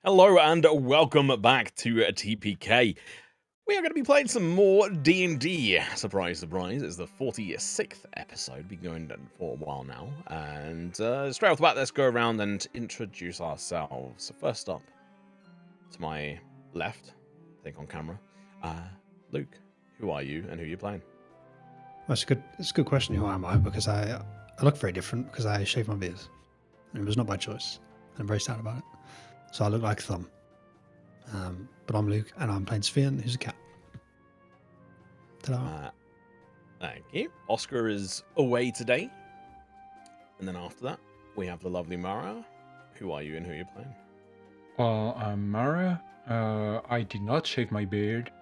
Hello and welcome back to TPK. We are going to be playing some more D&D. Surprise, surprise, it's the 46th episode. Been going for a while now. And straight off the bat, let's go around and introduce ourselves. So first up, to my left, I think on camera, Luke, who are you and who are you playing? Well, it's a good question. Who am I? Because I look very different because I shaved my beard. And it was not by choice. And I'm very sad about it. So I look like Thumb. But I'm Luke, and I'm playing Svian, who's a cat. Ta-da. Thank you. Oscar is away today. And then after that, we have the lovely Mara. Who are you and who are you playing? Well, I'm Mara. I did not shave my beard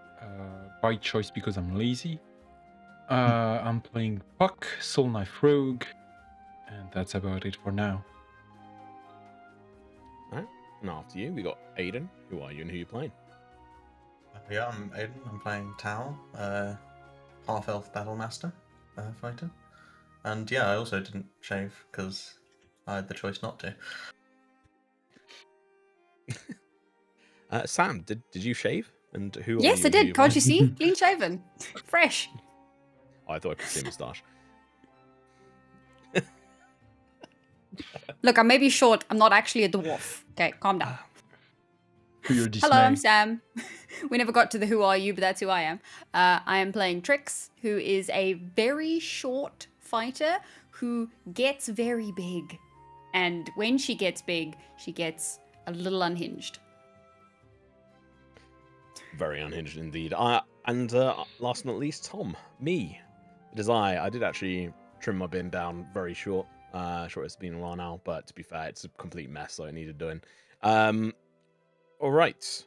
by choice because I'm lazy. I'm playing Puck, Soul Knife Rogue, and that's about it for now. Alright, and after you, we got Aiden. Who are you and who are you playing? Yeah, I'm Aiden. I'm playing Tao, half-elf battle master fighter. And yeah, I also didn't shave because I had the choice not to. Sam, did you shave? And who? Yes, are I you, did. Can't you see? Clean shaven, fresh. Oh, I thought I could see a moustache. Look, I may be short. I'm not actually a dwarf. Okay, calm down. To your dismay. Hello, I'm Sam. We never got to the who are you, but that's who I am. I am playing Trix, who is a very short fighter who gets very big. And when she gets big, she gets a little unhinged. Very unhinged indeed. And last but not least, Tom, me. It is I. I did actually trim my bin down very short. Sure, it's been a while now, but to be fair, it's a complete mess, so it needed doing. All right, let's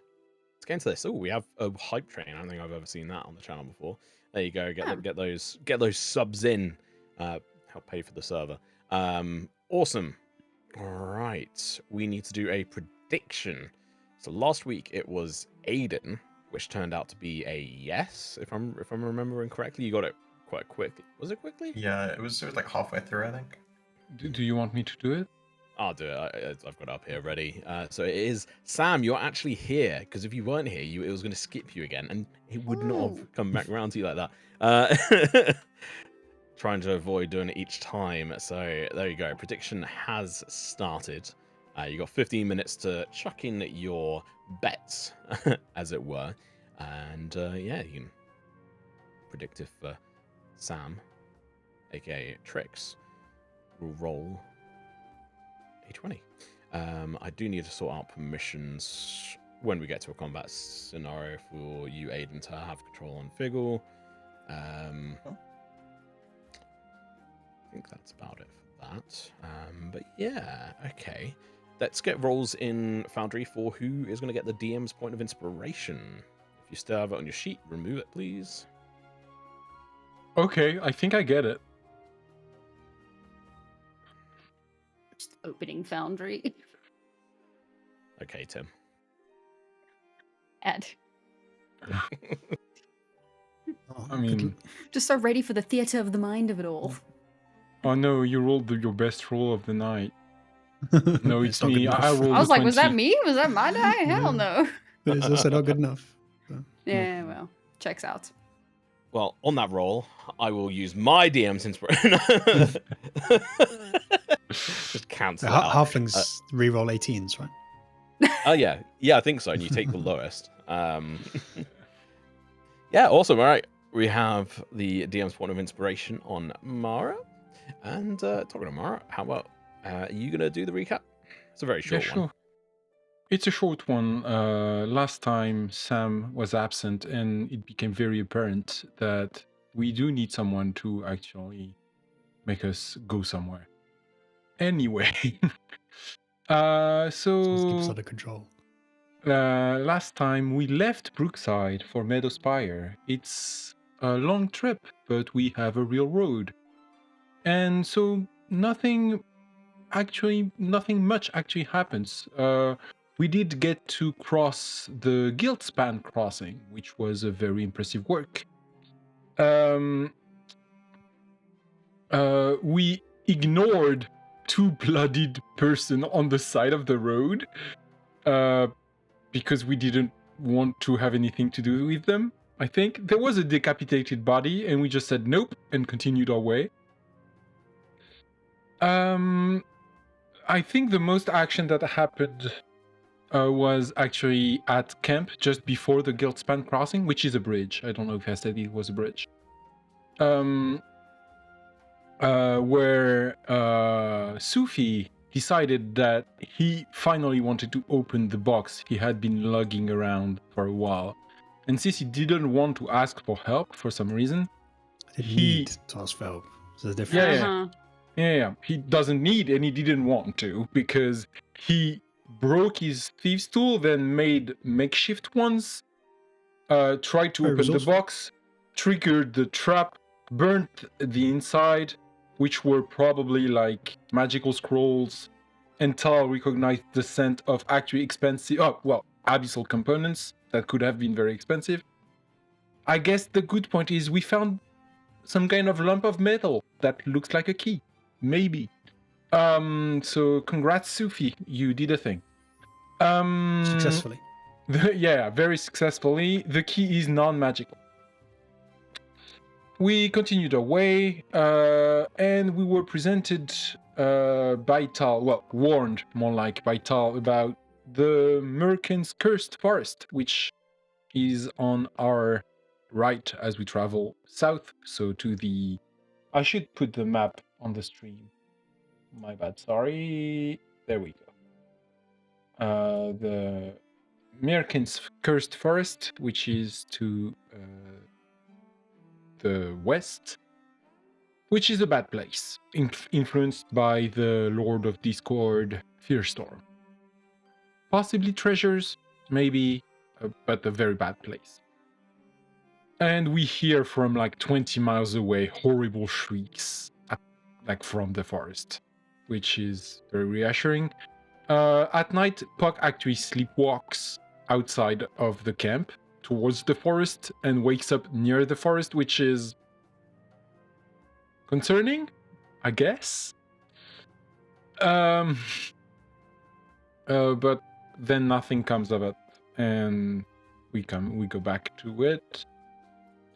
get into this. Oh, we have a hype train. I don't think I've ever seen that on the channel before. There you go. Get those subs in. Help pay for the server. Awesome. All right, we need to do a prediction. So last week it was Aiden, which turned out to be a yes, if I'm remembering correctly. You got it quite quickly. Was it quickly? Yeah, it was like halfway through, I think. Do you want me to do it? I'll do it. I've got it up here ready. So it is Sam. You're actually here because if you weren't here, it was going to skip you again, and it would not have come back around to you like that. Trying to avoid doing it each time. So there you go. Prediction has started. You got 15 minutes to chuck in your bets, as it were, and yeah, you can predict if Sam, aka Trix, will roll a 20. I do need to sort out permissions when we get to a combat scenario for you, Aiden, to have control on Figgle. I think that's about it for that. But yeah, okay. Let's get rolls in Foundry for who is going to get the DM's point of inspiration. If you still have it on your sheet, remove it, please. Okay, I think I get it. Just opening Foundry. Okay, Tim. Ed. I mean, Just so ready for the theater of the mind of it all. oh no, you rolled your best roll of the night. No, it's not good me. enough. I rolled I was the like, was that 20. me? Was that my die? Hell no. It's also not good enough. So, Yeah, well, checks out. Well, on that roll, I will use my DM's inspiration. Just cancel it out. Halflings reroll 18s, right? Oh, yeah. Yeah, I think so. And you take the lowest. Yeah, awesome. All right. We have the DM's point of inspiration on Mara. And talking to Mara, how about are you going to do the recap? It's a very short Yeah, sure. one. It's a short one. Last time Sam was absent, and it became very apparent that we do need someone to actually make us go somewhere. Anyway, Just keep us so under control. last time we left Brookside for Meadowspire. It's a long trip, but we have a real road, and so nothing much actually happens. We did get to cross the Guildspan crossing, which was a very impressive work. We ignored two bloodied person on the side of the road because we didn't want to have anything to do with them. I think there was a decapitated body, and we just said nope and continued our way. I think the most action that happened was actually at camp just before the Guildspan crossing, which is a bridge. I don't know if I said it was a bridge. Where Sufi decided that he finally wanted to open the box he had been lugging around for a while. And since he didn't want to ask for help for some reason, I didn't need to ask for help. So there's a Yeah, difference. yeah. He doesn't need and he didn't want to because he broke his thieves' tool, then made makeshift ones, tried to Very open the resourceful. box, triggered the trap, burnt the inside, which were probably like magical scrolls, and Tal recognized the scent of actually expensive, abyssal components that could have been very expensive. I guess the good point is we found some kind of lump of metal that looks like a key. Maybe. So congrats, Sufi. You did a thing. Successfully. Yeah, very successfully. The key is non-magical. We continued our way, and we were presented by Tal, warned more like by Tal about the Merkin's Cursed Forest, which is on our right as we travel south. So to the... I should put the map on the stream. My bad, sorry. There we go. The Merkin's Cursed Forest, which is to the west, which is a bad place, influenced by the Lord of Discord, Fearstorm. Possibly treasures, maybe, but a very bad place. And we hear from like 20 miles away horrible shrieks, like from the forest, which is very reassuring. At night, Puck actually sleepwalks outside of the camp towards the forest and wakes up near the forest, which is concerning, I guess. But then nothing comes of it, and we go back to it.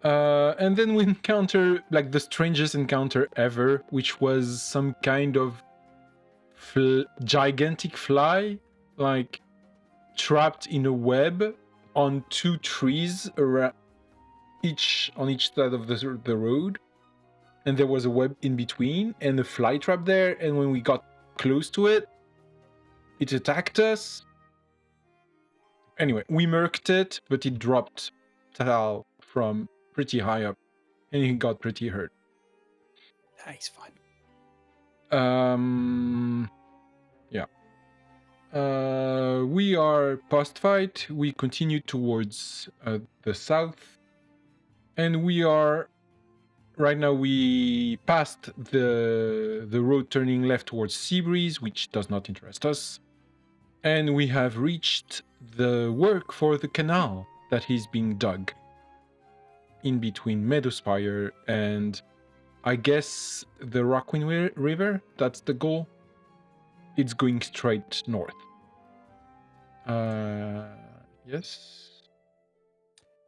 And then we encounter like the strangest encounter ever, which was some kind of gigantic fly, like trapped in a web on two trees around on each side of the road, and there was a web in between and a fly trap there. And when we got close to it, it attacked us. Anyway, we murked it, but it dropped Tal from pretty high up, and he got pretty hurt. He's fine. Yeah. We are post-fight. We continue towards the south, and we are right now. We passed the road turning left towards Seabreeze, which does not interest us, and we have reached the work for the canal that is being dug in between Meadowspire and, I guess, the Rockwind River. That's the goal. It's going straight north. Yes.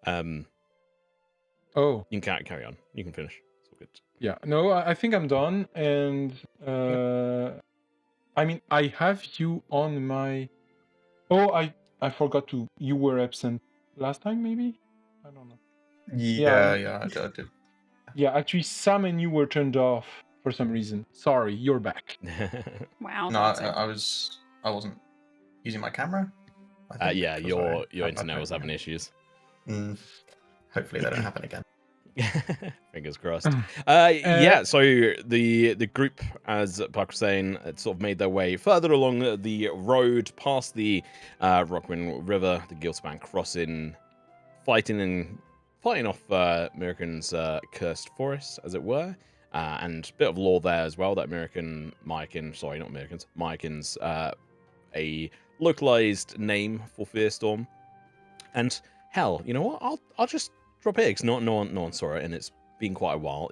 Oh. You can carry on. You can finish. It's all good. Yeah. No, I think I'm done. And I mean, I have you on my. Oh, I forgot to. You were absent last time, maybe. I don't know. Yeah, I did. Yeah, actually, Sam and you were turned off for some reason. Sorry, you're back. Wow. No, that's I wasn't using my camera. I think, Yeah, 'cause your I internet was having issues. Hopefully they don't happen again. Fingers crossed. Yeah, so the group, as Puck was saying, had sort of made their way further along the road past the Rockwind River, the Guildspan crossing, fighting off American's cursed forest, as it were, and a bit of lore there as well that Mykin's a localized name for Fearstorm. And hell, you know what? I'll just drop it, because no one saw it, and it's been quite a while.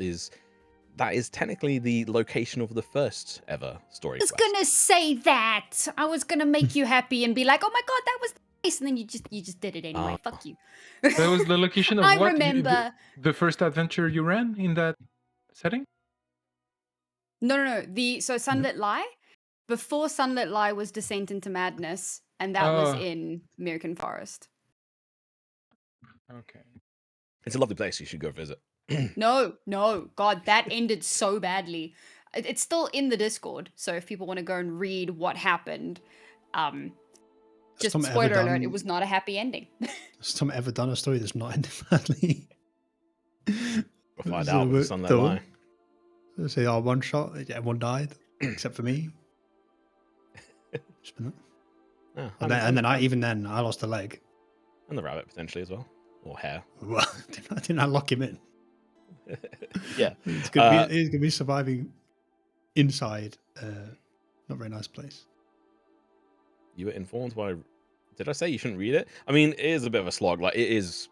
That is technically the location of the first ever story I was quest. gonna say that. I was gonna make you happy and be like, oh my god, that was the and then you just did it anyway. Fuck you. That was the location of I what? remember. The first adventure you ran in that setting? No. So Sunlit Lie. Before Sunlit Lie was Descent into Madness, and that was in American Forest. Okay. It's a lovely place. You should go visit. No, God, that ended so badly. It's still in the Discord, so if people want to go and read what happened, just Tom spoiler ever alert, done- it was not a happy ending. Has Tom ever done a story that's not ended badly? We'll find out with the Sunlit Lie. Say, one shot, everyone died except for me. Yeah, And then I lost a leg. and the rabbit potentially as well, or hare. Well, didn't I lock him in? Yeah, He's gonna be surviving inside. Not very nice place. you were informed by. Did I say you shouldn't read it? I mean, it is a bit of a slog. Like it's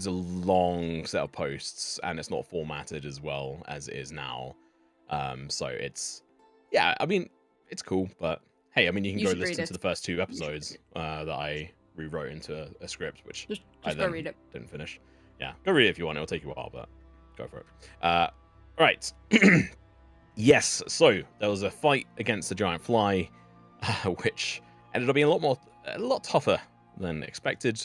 a long set of posts, and it's not formatted as well as it is now. So it's, yeah. I mean, it's cool, but hey, I mean, you can go listen to the first 2 episodes that I rewrote into a script, which I go read it. didn't finish. Yeah, go read it if you want. It'll take you a while, but go for it. All right. Yes. So there was a fight against the giant fly, which ended up being a lot tougher than expected.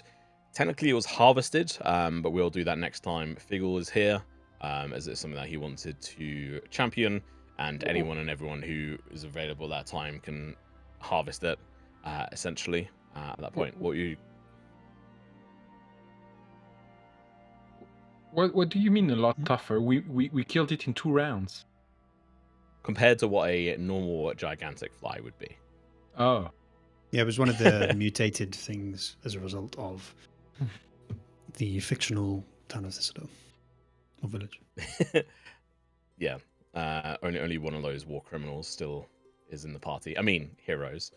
Technically, it was harvested, but we'll do that next time Figgle is here, as it's something that he wanted to champion, and anyone and everyone who is available at that time can harvest it, essentially, at that point. What do you mean a lot tougher? We killed it in 2 rounds. Compared to what a normal gigantic fly would be. Oh. Yeah, it was one of the mutated things as a result of the fictional town of Thistledale, or village. Yeah, only one of those war criminals still is in the party. I mean, heroes.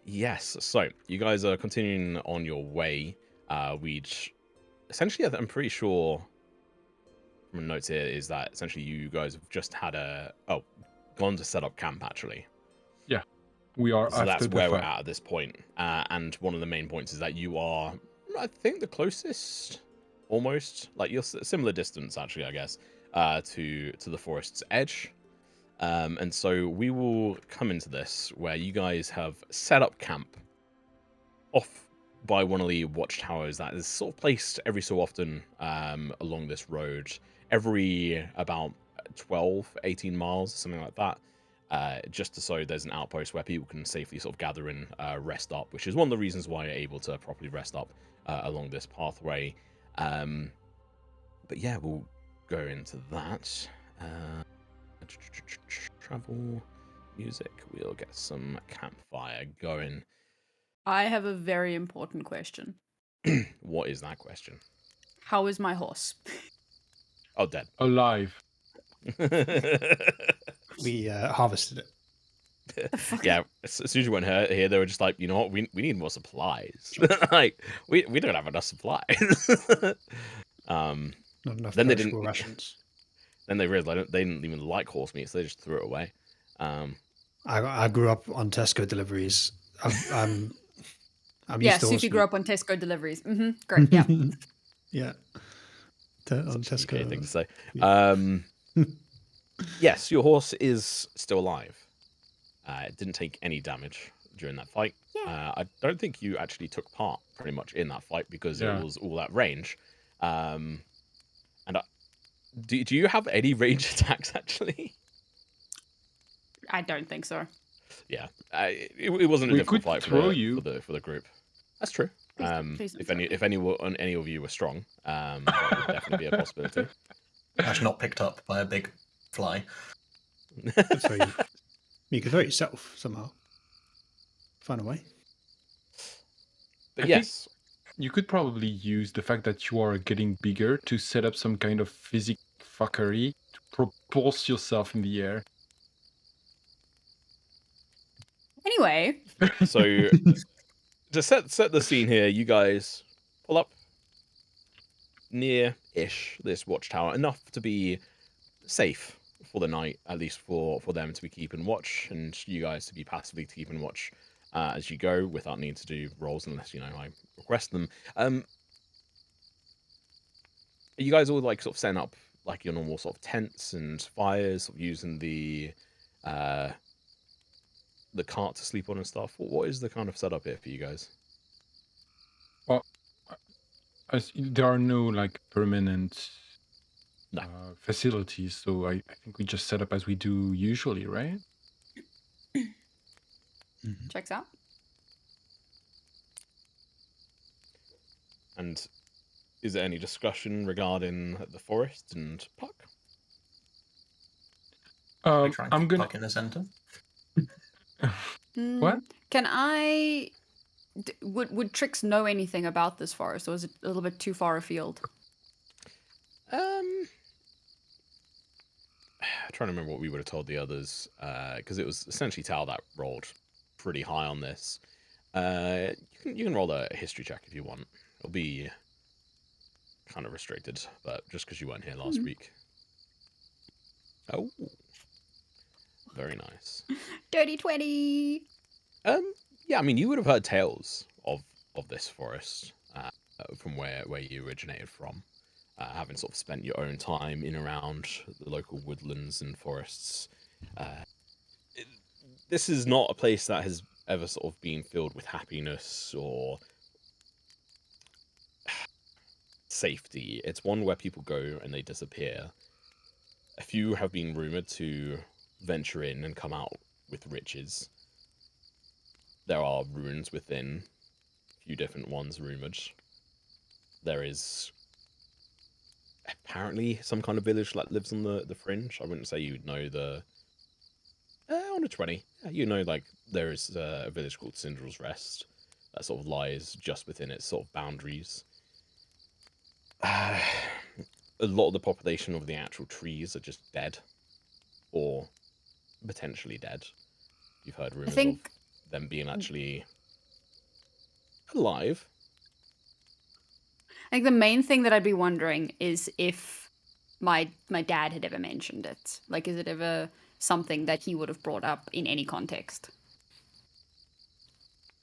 Yes, so you guys are continuing on your way. Essentially, I'm pretty sure from a note here is that essentially you guys have just had gone to set up camp, actually. Yeah, we are. So that's where we're at this point. And one of the main points is that you are, I think, the closest, almost, like you're similar distance, actually, I guess, to the forest's edge. And so we will come into this where you guys have set up camp off by one of the watchtowers that is sort of placed every so often along this road, every about 18 miles, something like that, just so there's an outpost where people can safely sort of gather and rest up, which is one of the reasons why you're able to properly rest up along this pathway. But yeah, we'll go into that. Travel, music, we'll get some campfire going. I have a very important question. What is that question? How is my horse? Oh, dead. Alive. We harvested it. Yeah, as soon as you went here, they were just like, you know what, we need more supplies. Like, we don't have enough supplies. Not enough then they perishable didn't. rations. Then they realized they didn't even like horse meat, so they just threw it away. I grew up on Tesco deliveries. I'm Yeah, used to Sufi grew up on Tesco deliveries. Great, yeah. Yeah. On Such Tesco. a UK thing to say. Yeah. Yes, your horse is still alive. It didn't take any damage during that fight. Yeah. I don't think you actually took part pretty much in that fight because it was all that range. And do you have any range attacks actually? I don't think so. Yeah, it wasn't a difficult fight for the group. That's true. Please If any of you were strong, that would definitely be a possibility. Actually, not picked up by a big fly. You could throw it yourself somehow. Find a way. But I yes, think you could probably use the fact that you are getting bigger to set up some kind of physic fuckery to propulse yourself in the air. Anyway. So to set the scene here, you guys pull up near-ish this watchtower, enough to be safe for the night, at least for them to be keeping watch, and you guys to be passively keeping watch as you go without needing to do rolls unless I request them. Are you guys all like sort of setting up like your normal sort of tents and fires, sort of using the cart to sleep on and stuff? What is the kind of setup here for you guys? Well, there are no like permanent No. facilities, so I think we just set up as we do usually, right? Checks out. And is there any discussion regarding the forest and Puck? We try and I'm keep gonna. Puck in the center. What? Can I? Would Trix know anything about this forest, or is it a little bit too far afield? I'm trying to remember what we would have told the others, because it was essentially Tal that rolled pretty high on this. You can roll a history check if you want. It'll be kind of restricted, but just because you weren't here last week. Oh, very nice. Dirty 20. Yeah, I mean, you would have heard tales of this forest from where you originated from, having sort of spent your own time in around the local woodlands and forests. This is not a place that has ever sort of been filled with happiness or safety. It's one where people go and they disappear. A few have been rumored to venture in and come out with riches. There are ruins within, a few different ones rumored. There is apparently some kind of village that lives on the fringe. I wouldn't say you'd know the... on a 20. You know, like, there is a village called Cinderel's Rest that sort of lies just within its sort of boundaries. A lot of the population of the actual trees are just dead. Or potentially dead. You've heard rumors of them being actually alive. I think the main thing that I'd be wondering is if my dad had ever mentioned it. Like, is it ever something that he would have brought up in any context?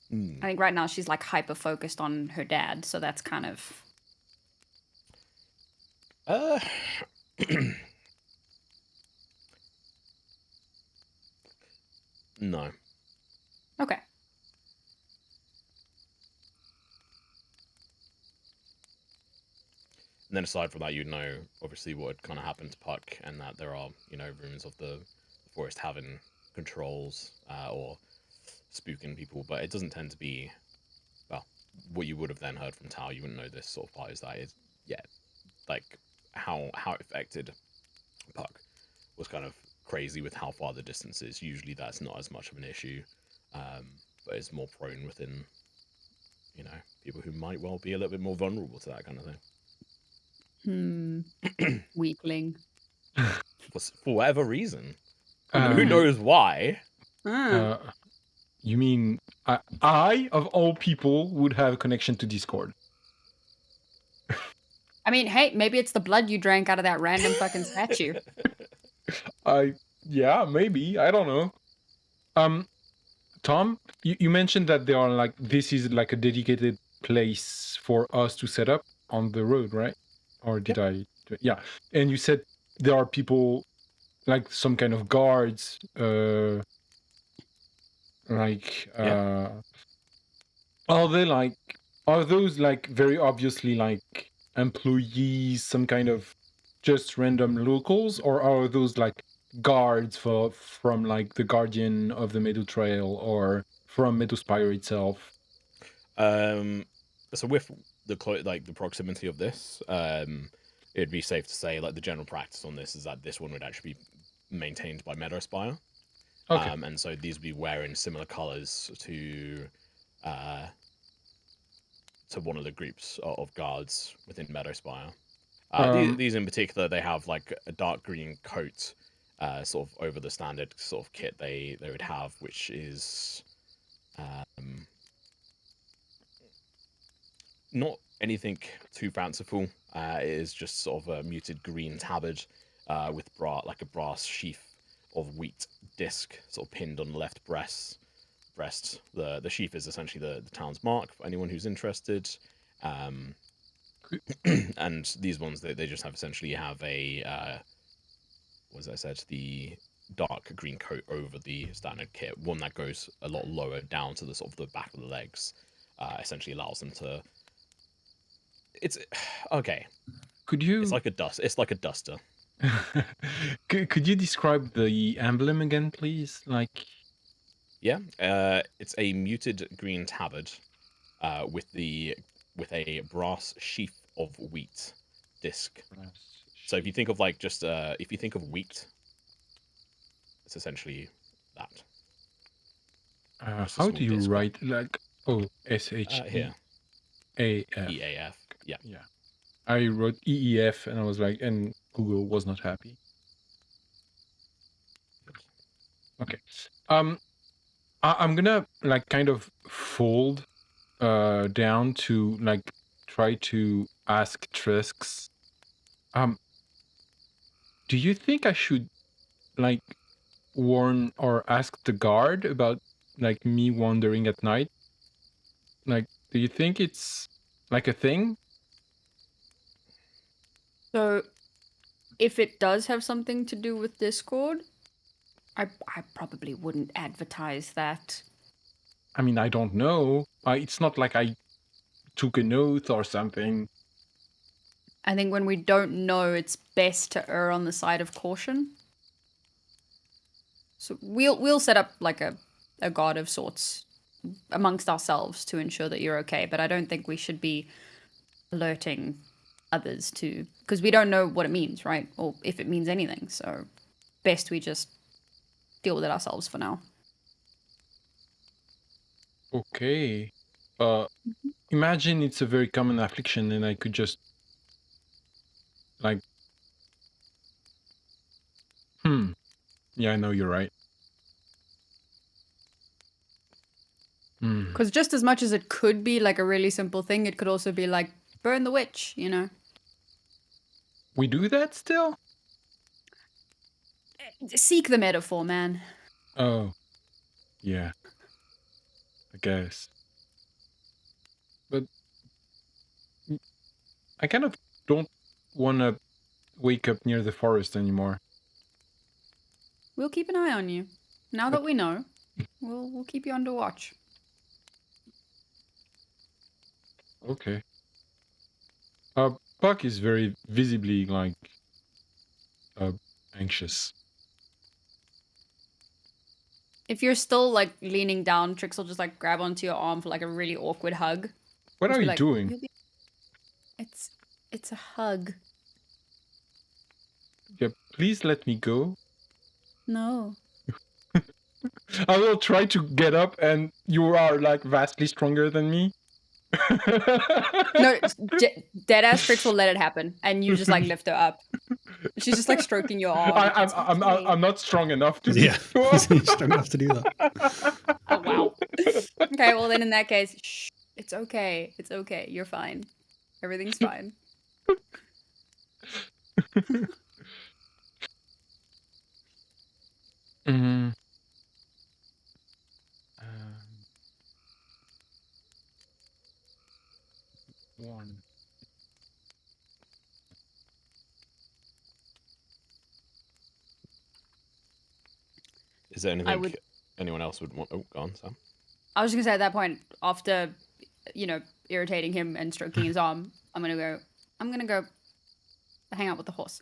I think right now she's like hyper focused on her dad, so that's kind of... No. Okay. And then aside from that, you know, obviously what had kind of happened to Puck, and that there are, rumors of the forest having controls or spooking people, but it doesn't tend to be, well, what you would have then heard from Tao. You wouldn't know this sort of part is that it's, like how it affected Puck was kind of crazy with how far the distance is. Usually that's not as much of an issue, but it's more prone within, people who might well be a little bit more vulnerable to that kind of thing. Weakling. For whatever reason. Who knows why? You mean I, of all people, would have a connection to Discord? I mean, hey, maybe it's the blood you drank out of that random fucking statue. Yeah, maybe. I don't know. Tom, you mentioned that there are like, this is like a dedicated place for us to set up on the road, right? Or did I? Yeah. And you said there are people, like some kind of guards, are those like very obviously like employees, some kind of just random locals, or are those like guards from like the Guardian of the Meadow Trail or from Meadowspire itself? So with the proximity of this, it'd be safe to say like the general practice on this is that this one would actually be maintained by Meadowspire. Okay. And so these would be wearing similar colors to one of the groups of guards within Meadowspire. These in particular, they have like a dark green coat, sort of over the standard sort of kit they would have, which is not anything too fanciful. It is just sort of a muted green tabard with a brass sheath of wheat disc sort of pinned on the left breast. breast. The sheath is essentially the town's mark for anyone who's interested. And these ones, they just have essentially have a as I said, the dark green coat over the standard kit, one that goes a lot lower down to the sort of the back of the legs, essentially allows them to. It's okay. Could you? It's like a duster. Could you describe the emblem again, please? Like. Yeah, it's a muted green tabard, with a brass sheath of wheat disc. So if you think of like just if you think of wheat, it's essentially that. How do you write like SHEAF? Here. EAF. Yeah. Yeah. I wrote EEF and I was like, and Google was not happy. Okay. I'm gonna like kind of fold down to like try to ask Trisks. Do you think I should like warn or ask the guard about like me wandering at night? Like, do you think it's like a thing? So, if it does have something to do with Discord, I probably wouldn't advertise that. I mean, I don't know. It's not like I took an oath or something. I think when we don't know, it's best to err on the side of caution. So we'll set up like a guard of sorts amongst ourselves to ensure that you're okay. But I don't think we should be alerting others to, because we don't know what it means, right? Or if it means anything. So best we just deal with it ourselves for now. Okay. Imagine it's a very common affliction and I could just like yeah, I know you're right. Because just as much as it could be like a really simple thing, it could also be like burn the witch, you know. We do that still? Seek the metaphor, man. Oh. Yeah. I guess. But I kind of don't want to wake up near the forest anymore. We'll keep an eye on you. Now that we know, we'll keep you under watch. Okay. Puck is very visibly like anxious. If you're still like leaning down, Trix will just like grab onto your arm for like a really awkward hug. What Just are be you like, doing? It's a hug. Yeah, please let me go. No. I will try to get up and you are like vastly stronger than me. No, deadass Trix will let it happen, and you just like lift her up. She's just like stroking your arm. I'm not strong enough to Yeah, strong enough to do that. Oh wow. Okay, well then in that case, shh, it's okay. It's okay. You're fine. Everything's fine. One. Is there anything anyone else would want? Oh, go on, Sam. I was just gonna say at that point, after irritating him and stroking his arm, I'm gonna go hang out with the horse,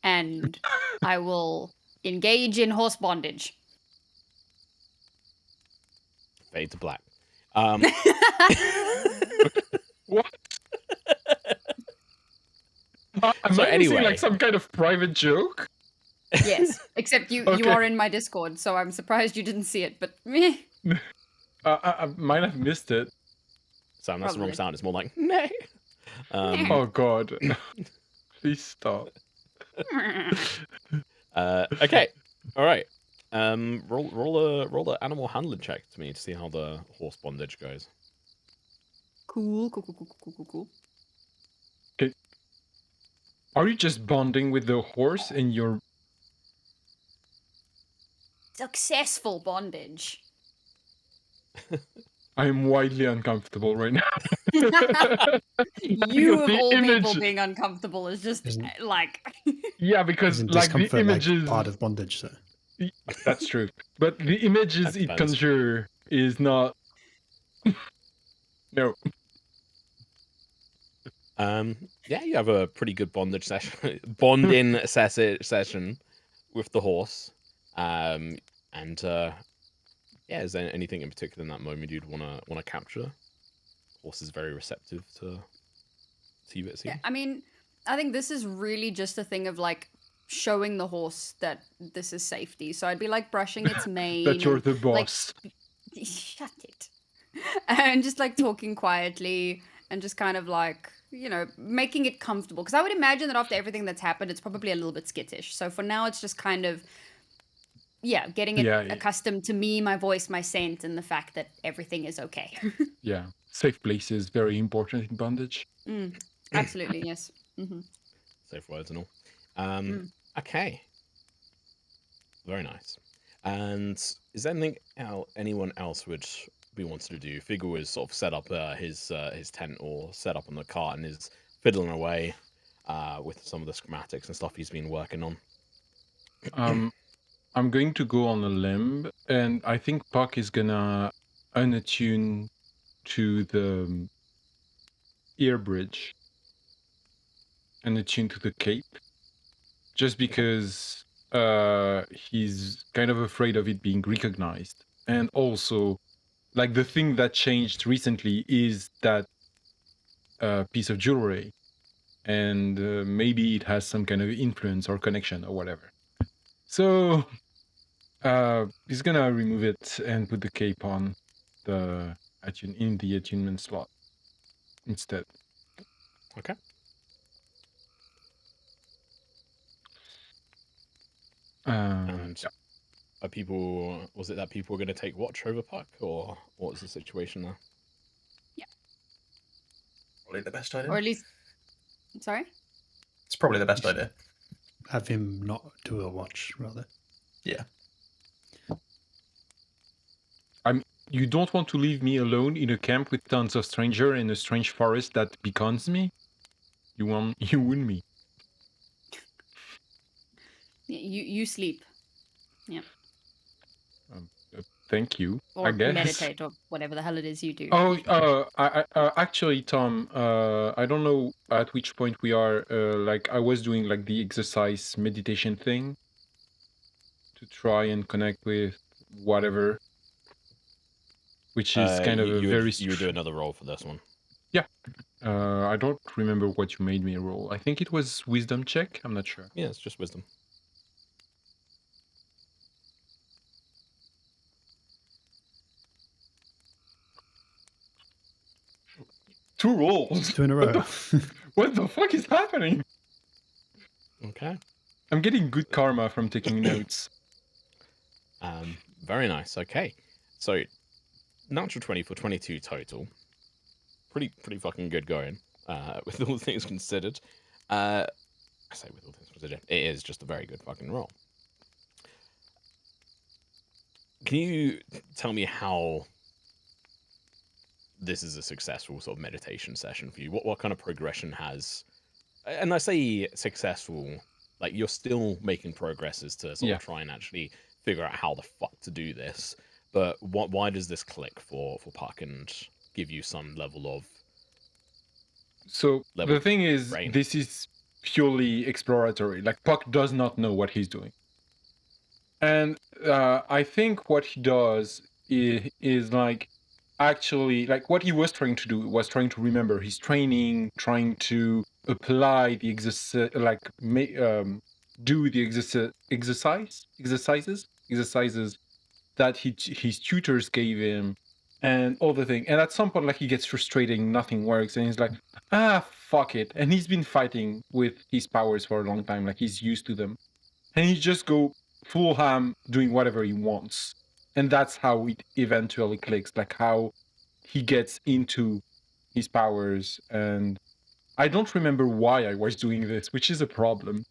and I will engage in horse bondage. Fade to black. What? Am So I using anyway. like some kind of private joke? Yes, except you are in my Discord, so I'm surprised you didn't see it. But meh. I might have missed it. Sam, that's the wrong Probably. sound. It's more like no. Oh god. Please stop. Okay. All right. Roll a animal handling check to me to see how the horse bondage goes. Cool. Okay. Are you just bonding with the horse and you're Successful bondage. I am widely uncomfortable right now. You Because of the all image, people being uncomfortable is just Isn't- like. yeah, because Isn't like the discomfort like images, part of bondage? So that's true. But the images That it depends. conjure is not. No. Yeah, you have a pretty good bondage session, bonding session with the horse. And yeah, is there anything in particular in that moment you'd wanna capture? Horse is very receptive to you, it Yeah, seems. I mean, I think this is really just a thing of like showing the horse that this is safety. So I'd be like brushing its mane That you're and the like boss. shut it. And just like talking quietly and just kind of like, making it comfortable. Because I would imagine that after everything that's happened, it's probably a little bit skittish. So for now, it's just kind of, getting it Yeah, accustomed to me, my voice, my scent, and the fact that everything is okay. yeah. Safe place is very important in bondage. Absolutely, yes. Safe words and all. Okay. Very nice. And is there anything anyone else would be wanting to do? Figure is sort of set up his tent or set up on the cart and is fiddling away with some of the schematics and stuff he's been working on. I'm going to go on a limb, and I think Puck is gonna unattune to the ear bridge and attune to the cape, just because he's kind of afraid of it being recognized. And also, like, the thing that changed recently is that piece of jewelry, and maybe it has some kind of influence or connection or whatever. So he's gonna remove it and put the cape on in the attunement slot instead. Okay. And Yeah. was it that people were going to take watch over Puck, or what was the situation there? Probably the best idea. Or at least, sorry? It's probably the best idea. have him not do a watch rather. Yeah. You don't want to leave me alone in a camp with tons of strangers in a strange forest that beckons me? You wound me. You sleep. Yeah. Thank you. Or I guess. meditate or whatever the hell it is you do. Oh, actually, Tom, I don't know at which point we are. Like, I was doing like the exercise meditation thing to try and connect with whatever, which is kind of you very. would do another roll for this one. Yeah. I don't remember what you made me roll. I think it was wisdom check. I'm not sure. Yeah, it's just wisdom. Two rolls. 2 in a row. What the fuck is happening? Okay. I'm getting good karma from taking notes. Very nice. Okay. So, natural 20 for 22 total. Pretty fucking good going, with all things considered. I say with all things considered, it is just a very good fucking roll. Can you tell me how this is a successful sort of meditation session for you? What kind of progression has, and I say successful, like you're still making progresses to sort of try and actually figure out how the fuck to do this, but why does this click for Puck and give you some level of the thing is, brain? This is purely exploratory. Like, Puck does not know what he's doing. And I think what he does is like, actually, like what he was trying to do was trying to remember his training, trying to apply the do the exercises that his tutors gave him, and all the thing. And at some point, like, he gets frustrated, nothing works, and he's like, fuck it. And he's been fighting with his powers for a long time, like he's used to them, and he just go full ham doing whatever he wants. And that's how it eventually clicks, like how he gets into his powers. And I don't remember why I was doing this, which is a problem.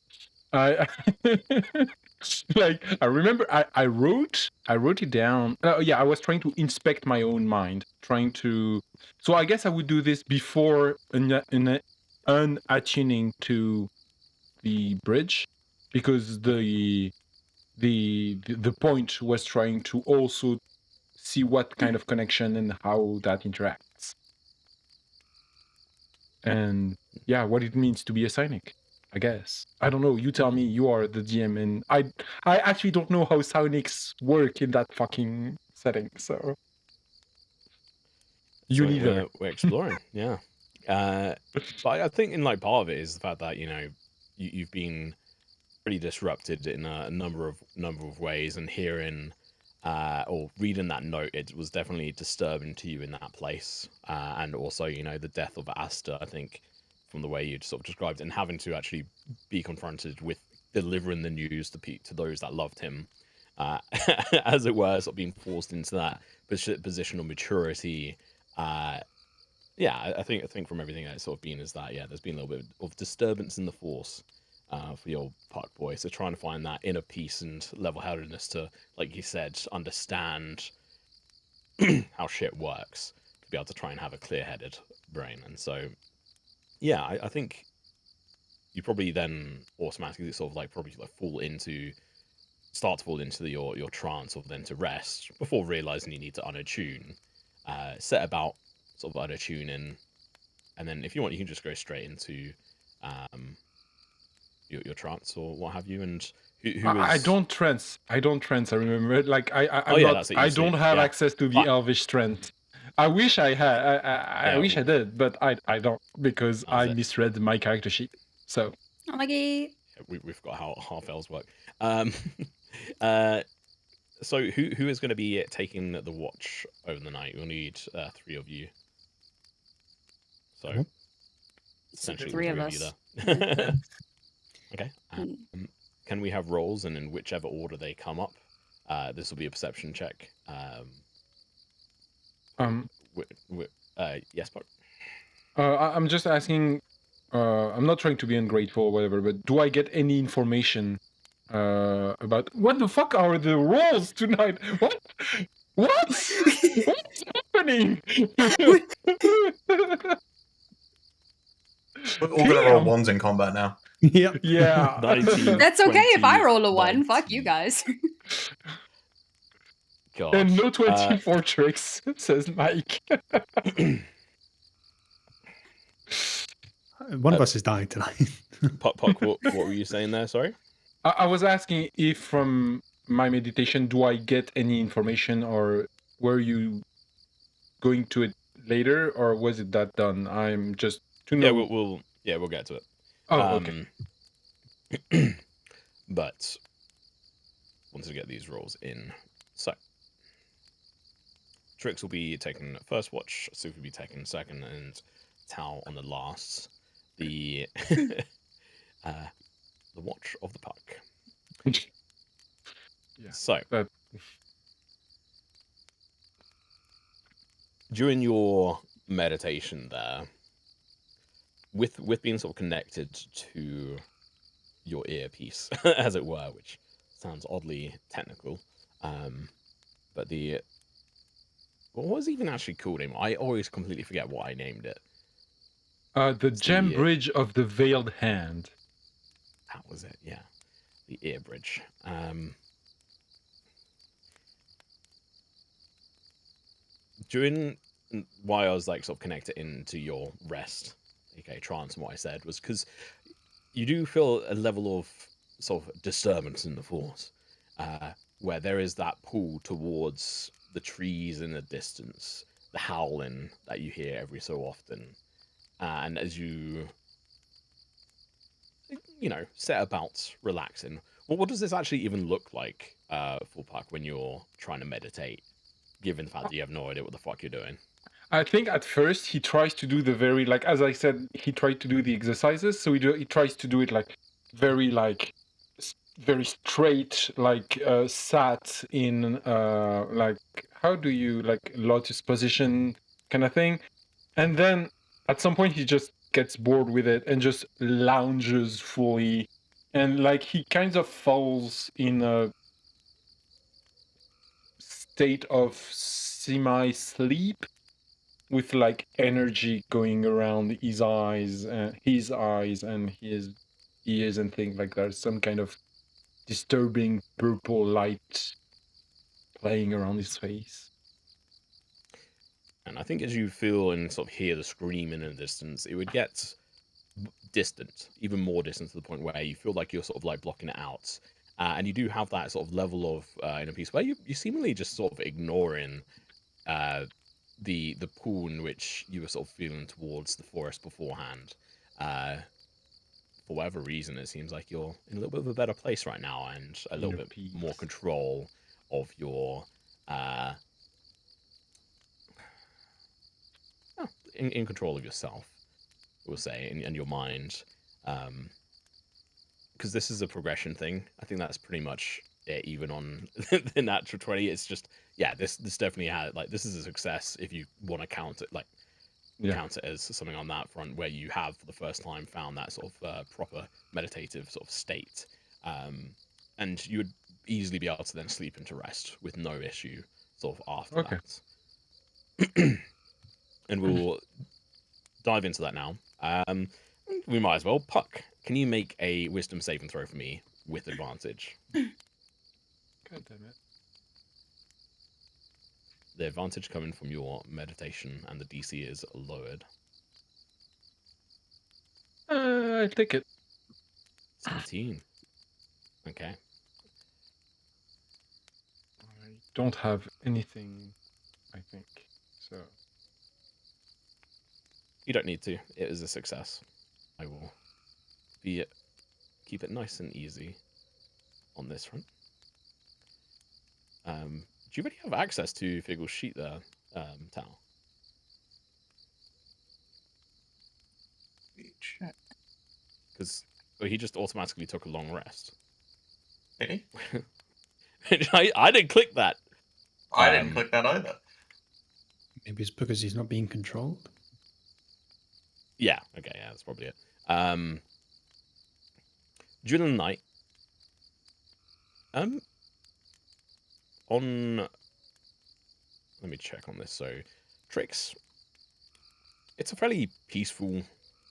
Like I remember I wrote it down. I was trying to inspect my own mind, so I guess I would do this before unattuning to the bridge, because the point was trying to also see what kind of connection and how that interacts, and what it means to be a psionic. I guess. I don't know. You tell me. You are the GM, and I actually don't know how psionics work in that fucking setting. So you neither. We're exploring, yeah. But I think in like part of it is the fact that you've been pretty disrupted in a number of ways, and hearing or reading that note, it was definitely disturbing to you in that place, and also the death of Asta. I think from the way you sort of described it, and having to actually be confronted with delivering the news to those that loved him, as it were, sort of being forced into that position of maturity. I think from everything that it's sort of been is that there's been a little bit of disturbance in the force for your Puck boy. So trying to find that inner peace and level-headedness to, like you said, understand how shit works, to be able to try and have a clear-headed brain. And so, I think you probably then automatically sort of like probably like start to fall into your trance, or then to rest before realizing you need to unattune. Set about sort of unattuning, and then if you want, you can just go straight into your trance or what have you. And who is... I don't trance. I remember, like I don't have access to the elvish strength. I wish I had. I wish I did, but I don't, because I misread my character sheet. So Unlucky. We forgot how half elves work. So who is going to be taking the watch over the night? We'll need 3 of you. So essentially 3 of you us. there. Okay. Can we have rolls, and in whichever order they come up, this will be a perception check. Yes, Puck. I'm just asking. I'm not trying to be ungrateful or whatever, but do I get any information about what the fuck are the rolls tonight? What's happening? We're all gonna roll ones in combat now. Yep. Yeah. 19, That's okay if I 20, roll a 1. 19. Fuck you guys. Gosh. And no 24 tricks, says Mike. One of us is dying tonight. Puck, what were you saying there? Sorry. I was asking if from my meditation, do I get any information, or were you going to it later, or was it that done? I'm just to know. Yeah, we'll get to it. Oh, okay. But once we get these rolls in, so Trix will be taking first watch, Suf will be taking second, and Tao on the last. The watch of the Puck. Yeah. So during your meditation there, with being sort of connected to your earpiece, as it were, which sounds oddly technical, but what was even actually called name? I always completely forget what I named it. The gem bridge of the veiled hand. That was it, yeah. The ear bridge. Why I was like sort of connected into your rest, aka trance, and what I said was because you do feel a level of sort of disturbance in the force, where there is that pull towards the trees in the distance, the howling that you hear every so often, and as you set about relaxing. Well, what does this actually even look like for Puck when you're trying to meditate, given the fact that you have no idea what the fuck you're doing? I think at first he tries to do the very, like, as I said, he tried to do the exercises. So he tries to do it like very straight, like sat in like, how do you, like, lotus position kind of thing. And then at some point he just gets bored with it and just lounges fully And like he kind of falls in a state of semi-sleep with like energy going around his eyes and his ears and things like that. Some kind of disturbing purple light playing around his face. And I think as you feel and sort of hear the scream in the distance, it would get distant, even more distant, to the point where you feel like you're sort of like blocking it out. And you do have that sort of level of inner peace where you seemingly just sort of ignoring the pool in which you were sort of feeling towards the forest beforehand. For whatever reason, it seems like you're in a little bit of a better place right now and a little Inner bit more peace. control of your in control of yourself, we'll say, and your mind. Because this is a progression thing. I think that's pretty much it, even on the natural 20. It's just, yeah, this definitely had, like, this is a success if you want to count it, like, Yeah. count it as something on that front where you have for the first time found that sort of proper meditative sort of state. And you would easily be able to then sleep into rest with no issue sort of after Okay. that. And we'll dive into that now. We might as well. Puck, can you make a wisdom saving throw for me with advantage? God damn it. The advantage coming from your meditation, and the DC is lowered. I take it. 17. Okay. I don't have anything, I think. So You don't need to. It is a success. I will keep it nice and easy on this front. Do you already have access to Figgle's sheet there, Tal? check. Because he just automatically took a long rest. Did he? I didn't click that. I didn't click that either. Maybe it's because he's not being controlled. Yeah, okay, yeah, that's probably it. During the night, let me check on this. So, Trix, it's a fairly peaceful,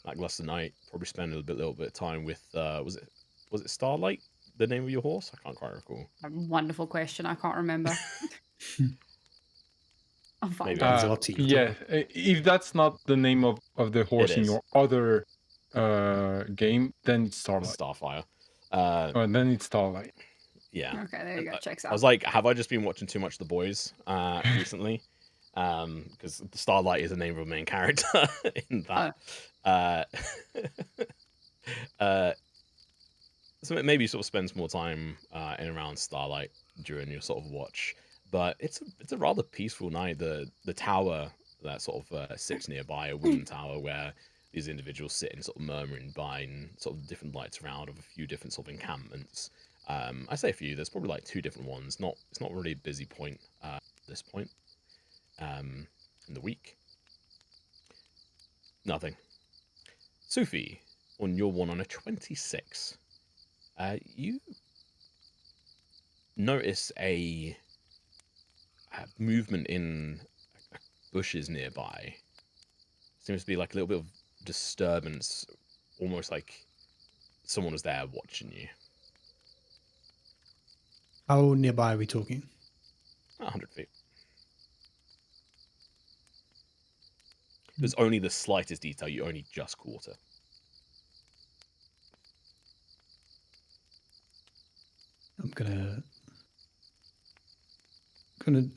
lackluster night. Probably spend a little bit of time with, was it Starlight, the name of your horse? I can't quite recall. A wonderful question. I can't remember. I'm fine. Maybe Lanzarote. Yeah, if that's not the name of the horse in is. your other game, then it's Starlight. Starfire. Then it's Starlight. Yeah. Okay, there you go. Checks I out. was like, have I just been watching too much The Boys recently? Because Starlight is the name of a main character in that. So maybe sort of spends more time in and around Starlight during your sort of watch. But it's a rather peaceful night. The tower that sort of sits nearby, a wooden tower where these individuals sit and sort of murmuring by, and sort of different lights around of a few different sort of encampments. I say a few. There's probably like 2 different ones. It's not really a busy point at this point in the week. Nothing. Sufi, on your one on a 26, you notice a movement in bushes nearby. Seems to be like a little bit of disturbance, almost like someone was there watching you. How nearby are we talking? 100 feet. There's only the slightest detail. You only just caught it. I'm gonna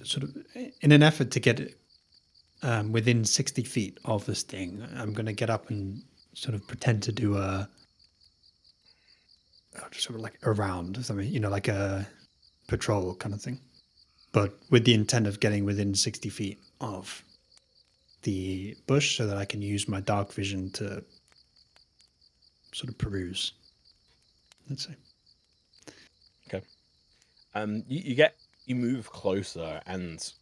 sort of, in an effort to get it within 60 feet of this thing, I'm gonna get up and sort of pretend to do just sort of like a round or something, like a patrol kind of thing, but with the intent of getting within 60 feet of the bush so that I can use my dark vision to sort of peruse. Let's say. Okay. You move closer and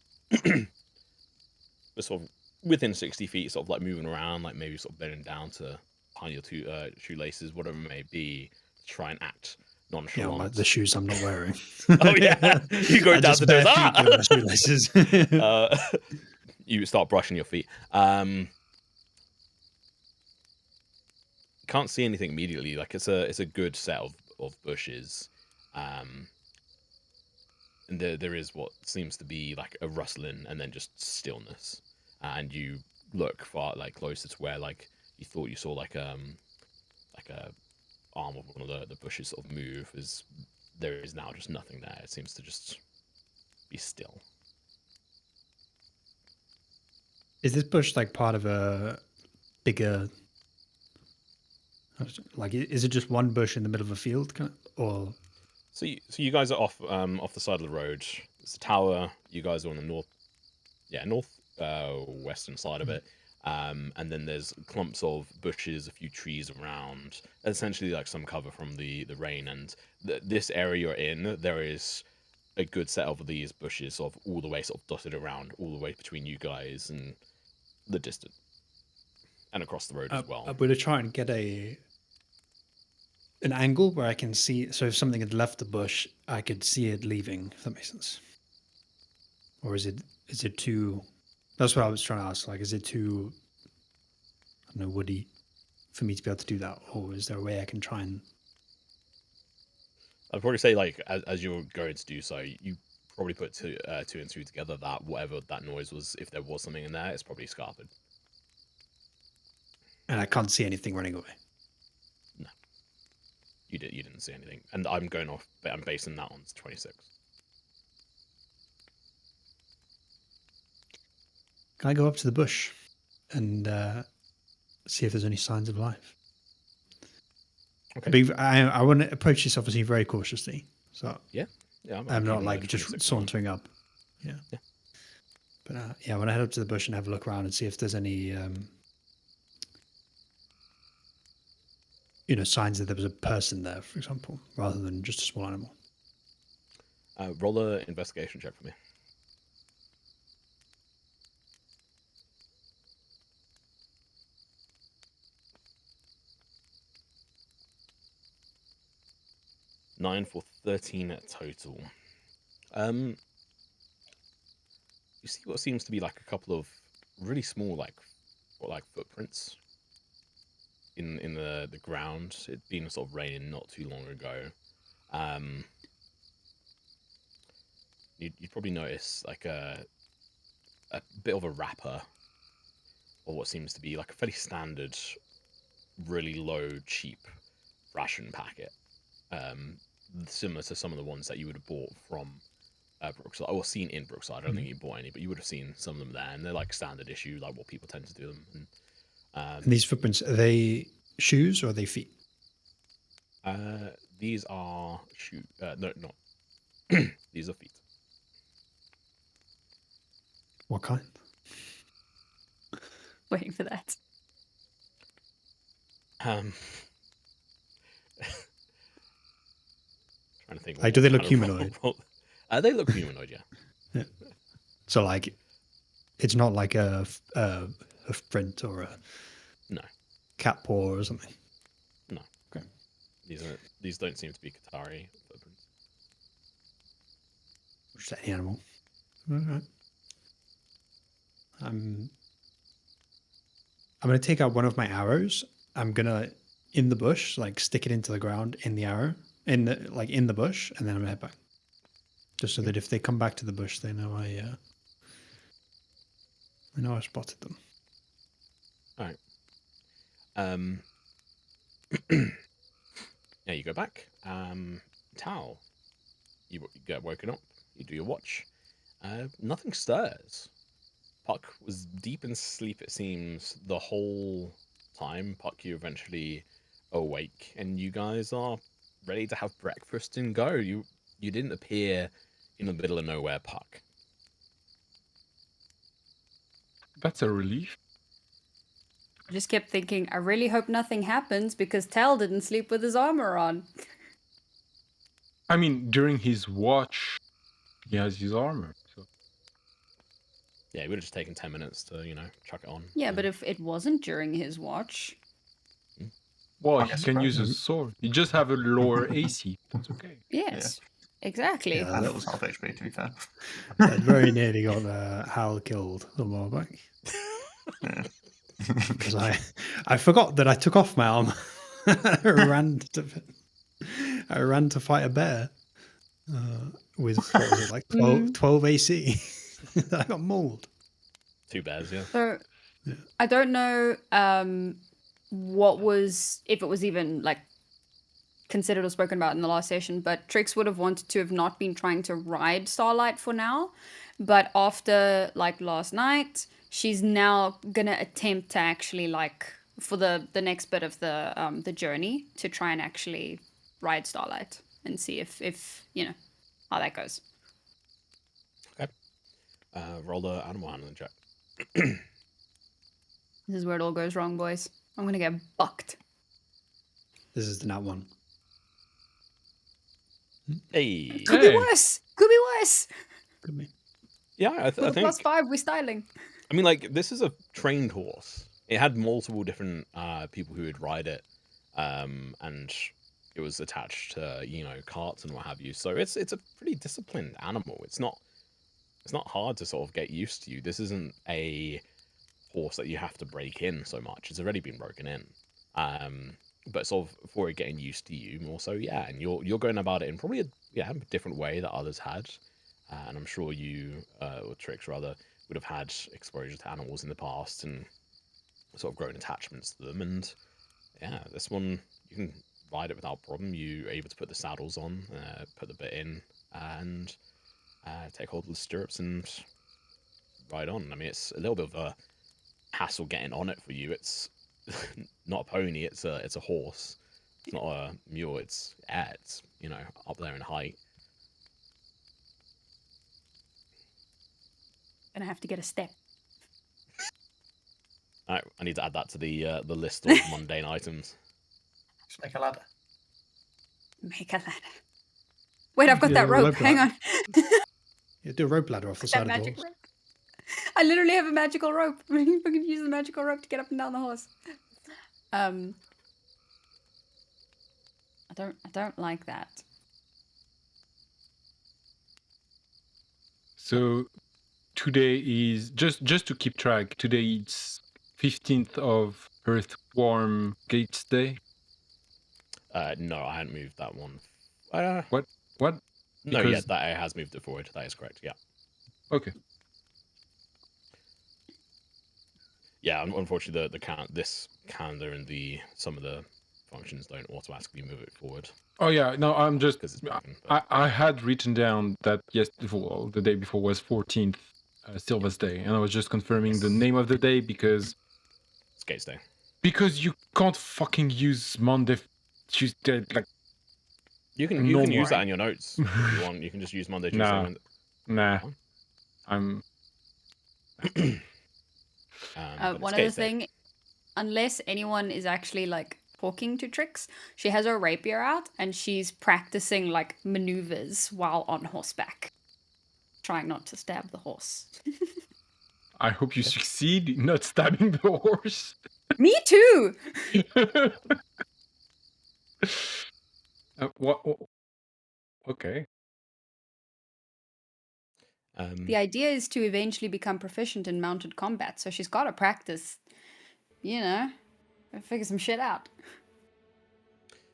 sort of within 60 feet, sort of like moving around, like maybe sort of bending down to behind your 2 shoelaces, whatever it may be, try and act Yeah, nonchalant. like the shoes I'm not wearing. Oh yeah, you go I down just the bare stairs. feet Ah! with my shoelaces. You start brushing your feet. Can't see anything immediately. Like it's a good set of bushes, and there is what seems to be like a rustling and then just stillness. And you look far like closer to where like you thought you saw like a arm of one of the bushes sort of move. Is there is now just nothing there. It seems to just be still. Is this bush like part of a bigger? Like, is it just one bush in the middle of a field, or? So you guys are off the side of the road. It's the tower. You guys are on the western side of it. And then there's clumps of bushes, a few trees around, essentially like some cover from the rain. And this area you're in, there is a good set of these bushes sort of all the way sort of dotted around, all the way between you guys and the distance, and across the road as well. I'm going to try and get an angle where I can see. So if something had left the bush, I could see it leaving. If that makes sense. Or is it too? That's what I was trying to ask. Like, is it too, I don't know, woody for me to be able to do that, or is there a way I can try and? I'd probably say like as you're going to do so, you probably put two and two together that whatever that noise was, if there was something in there, it's probably scarped. And I can't see anything running away. No, you didn't see anything, and I'm basing that on 26. Can I go up to the bush and see if there's any signs of life? Okay. I want to approach this obviously very cautiously. So Yeah, I'm not like just sauntering up. Yeah. But I want to head up to the bush and have a look around and see if there's any, signs that there was a person there, for example, rather than just a small animal. Roll an investigation check for me. Nine for 13 total. You see what seems to be like a couple of really small, like footprints in the ground. It'd been sort of raining not too long ago. You'd probably notice like a bit of a wrapper, or what seems to be like a fairly standard, really low, cheap ration packet. Similar to some of the ones that you would have bought from Brookside, or seen in Brookside. I don't think you bought any, but you would have seen some of them there, and they're like standard issue, like what people tend to do them. And these footprints, are they shoes or are they feet? These are shoe. No, not. These are feet. What kind? Waiting for that. Trying to think. Like, do they look humanoid? They look humanoid, yeah. So, like, it's not like a print or a cat paw or something. No. Okay. These don't seem to be Qatari footprints. Just any animal. All right. I'm gonna take out one of my arrows. I'm gonna in the bush, like stick it into the ground in the arrow, in the bush, and then I'm gonna head back. Just so that if they come back to the bush, they know I spotted them. All right. Yeah, you go back. Tal, you get woken up. You do your watch. Nothing stirs. Puck was deep in sleep, it seems, the whole time. Puck, you eventually awake, and you guys are ready to have breakfast and go. You didn't appear in the middle of nowhere, Puck. That's a relief. I just kept thinking, I really hope nothing happens because Tal didn't sleep with his armor on. I mean, during his watch, he has his armor. So. Yeah, it would have just taken 10 minutes to, chuck it on. Yeah, but if it wasn't during his watch. Well, I he guess can so. use a sword. You just have a lower AC. That's okay. Yes, exactly. Yeah, And that, it was half HP, to be fair. that very nearly got Hal killed a while back Yeah. because I forgot that I took off my armor. I ran to fight a bear with what was it like 12 AC. I got mauled. 2 bears, yeah. So Yeah. I don't know if it was even like considered or spoken about in the last session, but Trix would have wanted to have not been trying to ride Starlight for now. But after like last night, she's now gonna attempt to actually like for the next bit of the journey to try and actually ride Starlight and see if you know how that goes. Okay. Roll the animal handling check. This is where it all goes wrong, boys. I'm gonna get bucked. This is the nat one. Hey. Could be worse. Could be worse. Could be. Yeah, I With a think. +5, we're styling. I mean, like, this is a trained horse. It had multiple different people who would ride it, and it was attached to, you know, carts and what have you. So it's a pretty disciplined animal. It's not hard to sort of get used to. This isn't a horse that you have to break in so much. It's already been broken in. But sort of for it getting used to you more so, yeah. And you're going about it in probably a different way that others had. And I'm sure you, or Trix rather, would have had exposure to animals in the past and sort of grown attachments to them. And yeah, this one, you can ride it without problem. You're able to put the saddles on, put the bit in, and take hold of the stirrups and ride on. I mean, it's a little bit of a hassle getting on it for you. It's not a pony, it's a horse. It's not a mule, it's you know, up there in height. Gonna have to get a step. Alright, I need to add that to the list of mundane items. Just make a ladder. Make a ladder. Wait, I've got Yeah, that rope. rope Hang on. Yeah, do a rope ladder off the That side of the magic horse. rope. I literally have a magical rope. We can use the magical rope to get up and down the horse. I don't like that. So today is just to keep track. Today it's 15th of Earthworm Gates Day. No, I hadn't moved that one. What? No, yeah, Because- that has moved it forward. That is correct. Yeah. Okay. Yeah, unfortunately, this calendar and some of the functions don't automatically move it forward Oh yeah, no, I'm just. because it's broken. But I had written down that the day before was 14th, Silver's Day, and I was just confirming the Yes. name of the day because it's Gates Day. you can't fucking use Monday, Tuesday, like You can No use that more. in your notes if you want. You can just use Monday, Tuesday, Nah. Wednesday. nah. Fine. I'm But it's One Gates other Day. thing, unless anyone is actually like talking to Trix, she has her rapier out and she's practicing like maneuvers while on horseback, trying not to stab the horse. I hope you succeed in not stabbing the horse. Me too. What? Okay. The idea is to eventually become proficient in mounted combat, so she's got to practice, you know, figure some shit out.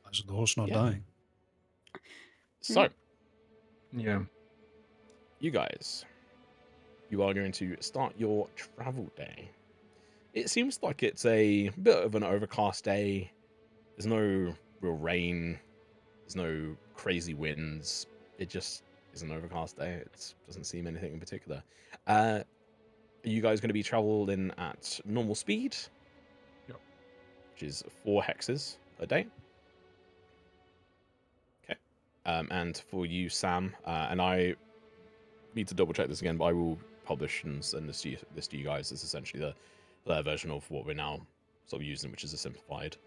That's the horse not Yeah. dying. So, Yeah. you guys, you are going to start your travel day. It seems like it's a bit of an overcast day. There's no real rain. There's no crazy winds. It just is an overcast day. It doesn't seem anything in particular. Are you guys going to be traveling at normal speed? Yep. Which is 4 hexes a day. Okay. And for you, Sam, and I need to double check this again, but I will publish and send this to you guys. It's essentially the version of what we're now sort of using, which is a simplified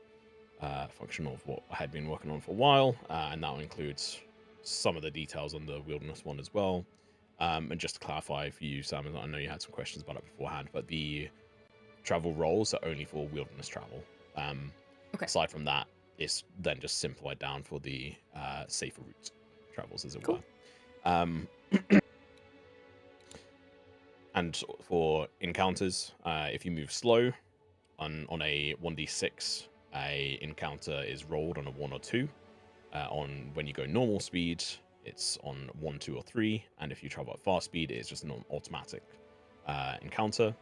function of what I had been working on for a while, and that includes some of the details on the wilderness one as well. And just to clarify for you, Sam, I know you had some questions about it beforehand, but the travel roles are only for wilderness travel. Okay. Aside from that, it's then just simplified down for the safer route travels, as it Cool. were. And for encounters, if you move slow on a 1d6, a encounter is rolled on a 1 or 2. On when you go normal speed, it's on 1, 2, or 3, and if you travel at fast speed, it's just an automatic encounter.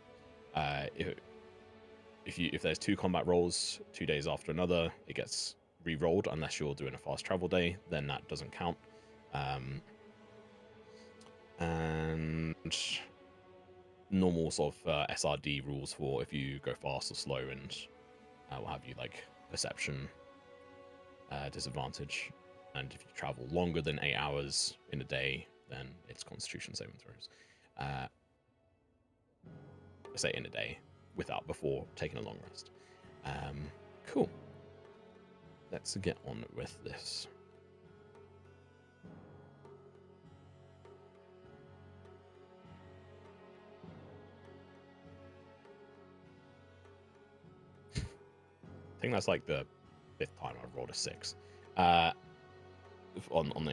If there's 2 combat rolls 2 days after another, it gets re-rolled unless you're doing a fast travel day, then that doesn't count. And normal sort of SRD rules for if you go fast or slow, and what have you, like perception disadvantage. And if you travel longer than 8 hours in a day, then it's Constitution saving throws. I say in a day, before taking a long rest. Cool. Let's get on with this. I think that's like the 5th time I've rolled a 6 on the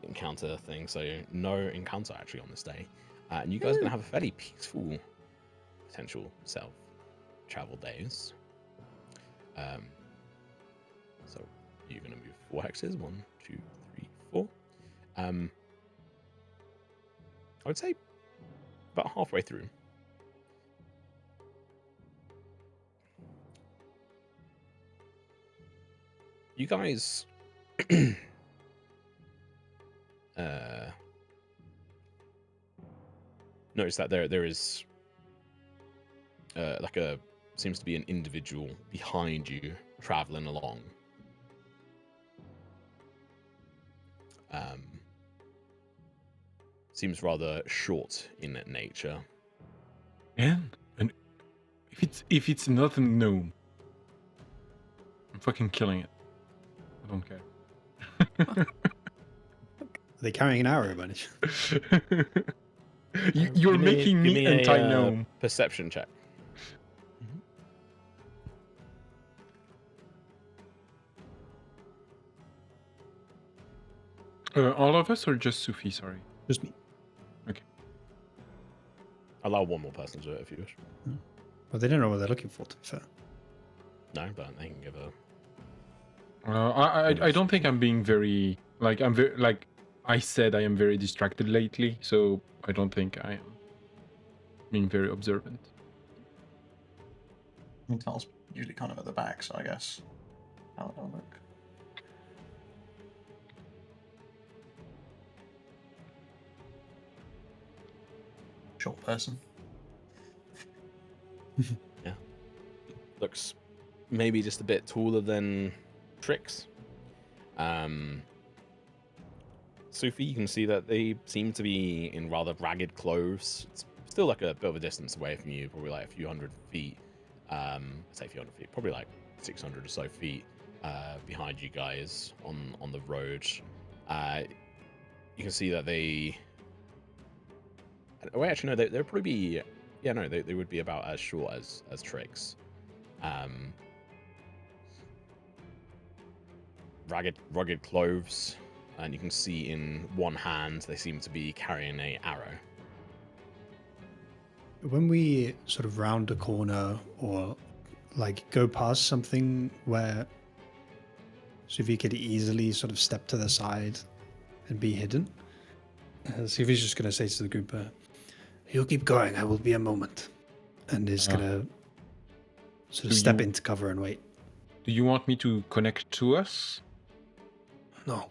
encounter thing. So no encounter actually on this day, and you guys are gonna have a fairly peaceful potential self-travel days. So you're gonna move 4 hexes, 1, 2, 3, 4. I would say about halfway through. You guys notice that there is seems to be an individual behind you traveling along. Seems rather short in nature. And if it's not a gnome, I'm fucking killing it. I don't care. Are they carrying an arrow, by any chance? You're making me anti-gnome. Perception check. All of us or just Sophie? Sorry. Just me. Okay. Allow one more person to do it if you wish. Well, they don't know what they're looking for, to be fair. No, but they can give a... I don't think I'm being very... I'm very... I said I am very distracted lately, so I don't think I am being very observant. I mean, Tal's usually kind of at the back, so I guess I'll look. Short person. Yeah. Looks maybe just a bit taller than Trix. Sophie, you can see that they seem to be in rather ragged clothes. It's still like a bit of a distance away from you, probably like a few hundred feet. Say a few hundred feet, probably like 600 or so feet behind you guys on the road. You can see that they... Well, actually, no, they'd probably be... Yeah, no, they would be about as short as Trix. Rugged clothes, and you can see in one hand they seem to be carrying an arrow. When we sort of round a corner or go past something where Suvi could easily sort of step to the side and be hidden, Suvi's just going to say to the group, "You keep going, I will be a moment," and is going to sort of step into cover and wait. Do you want me to connect to us? No.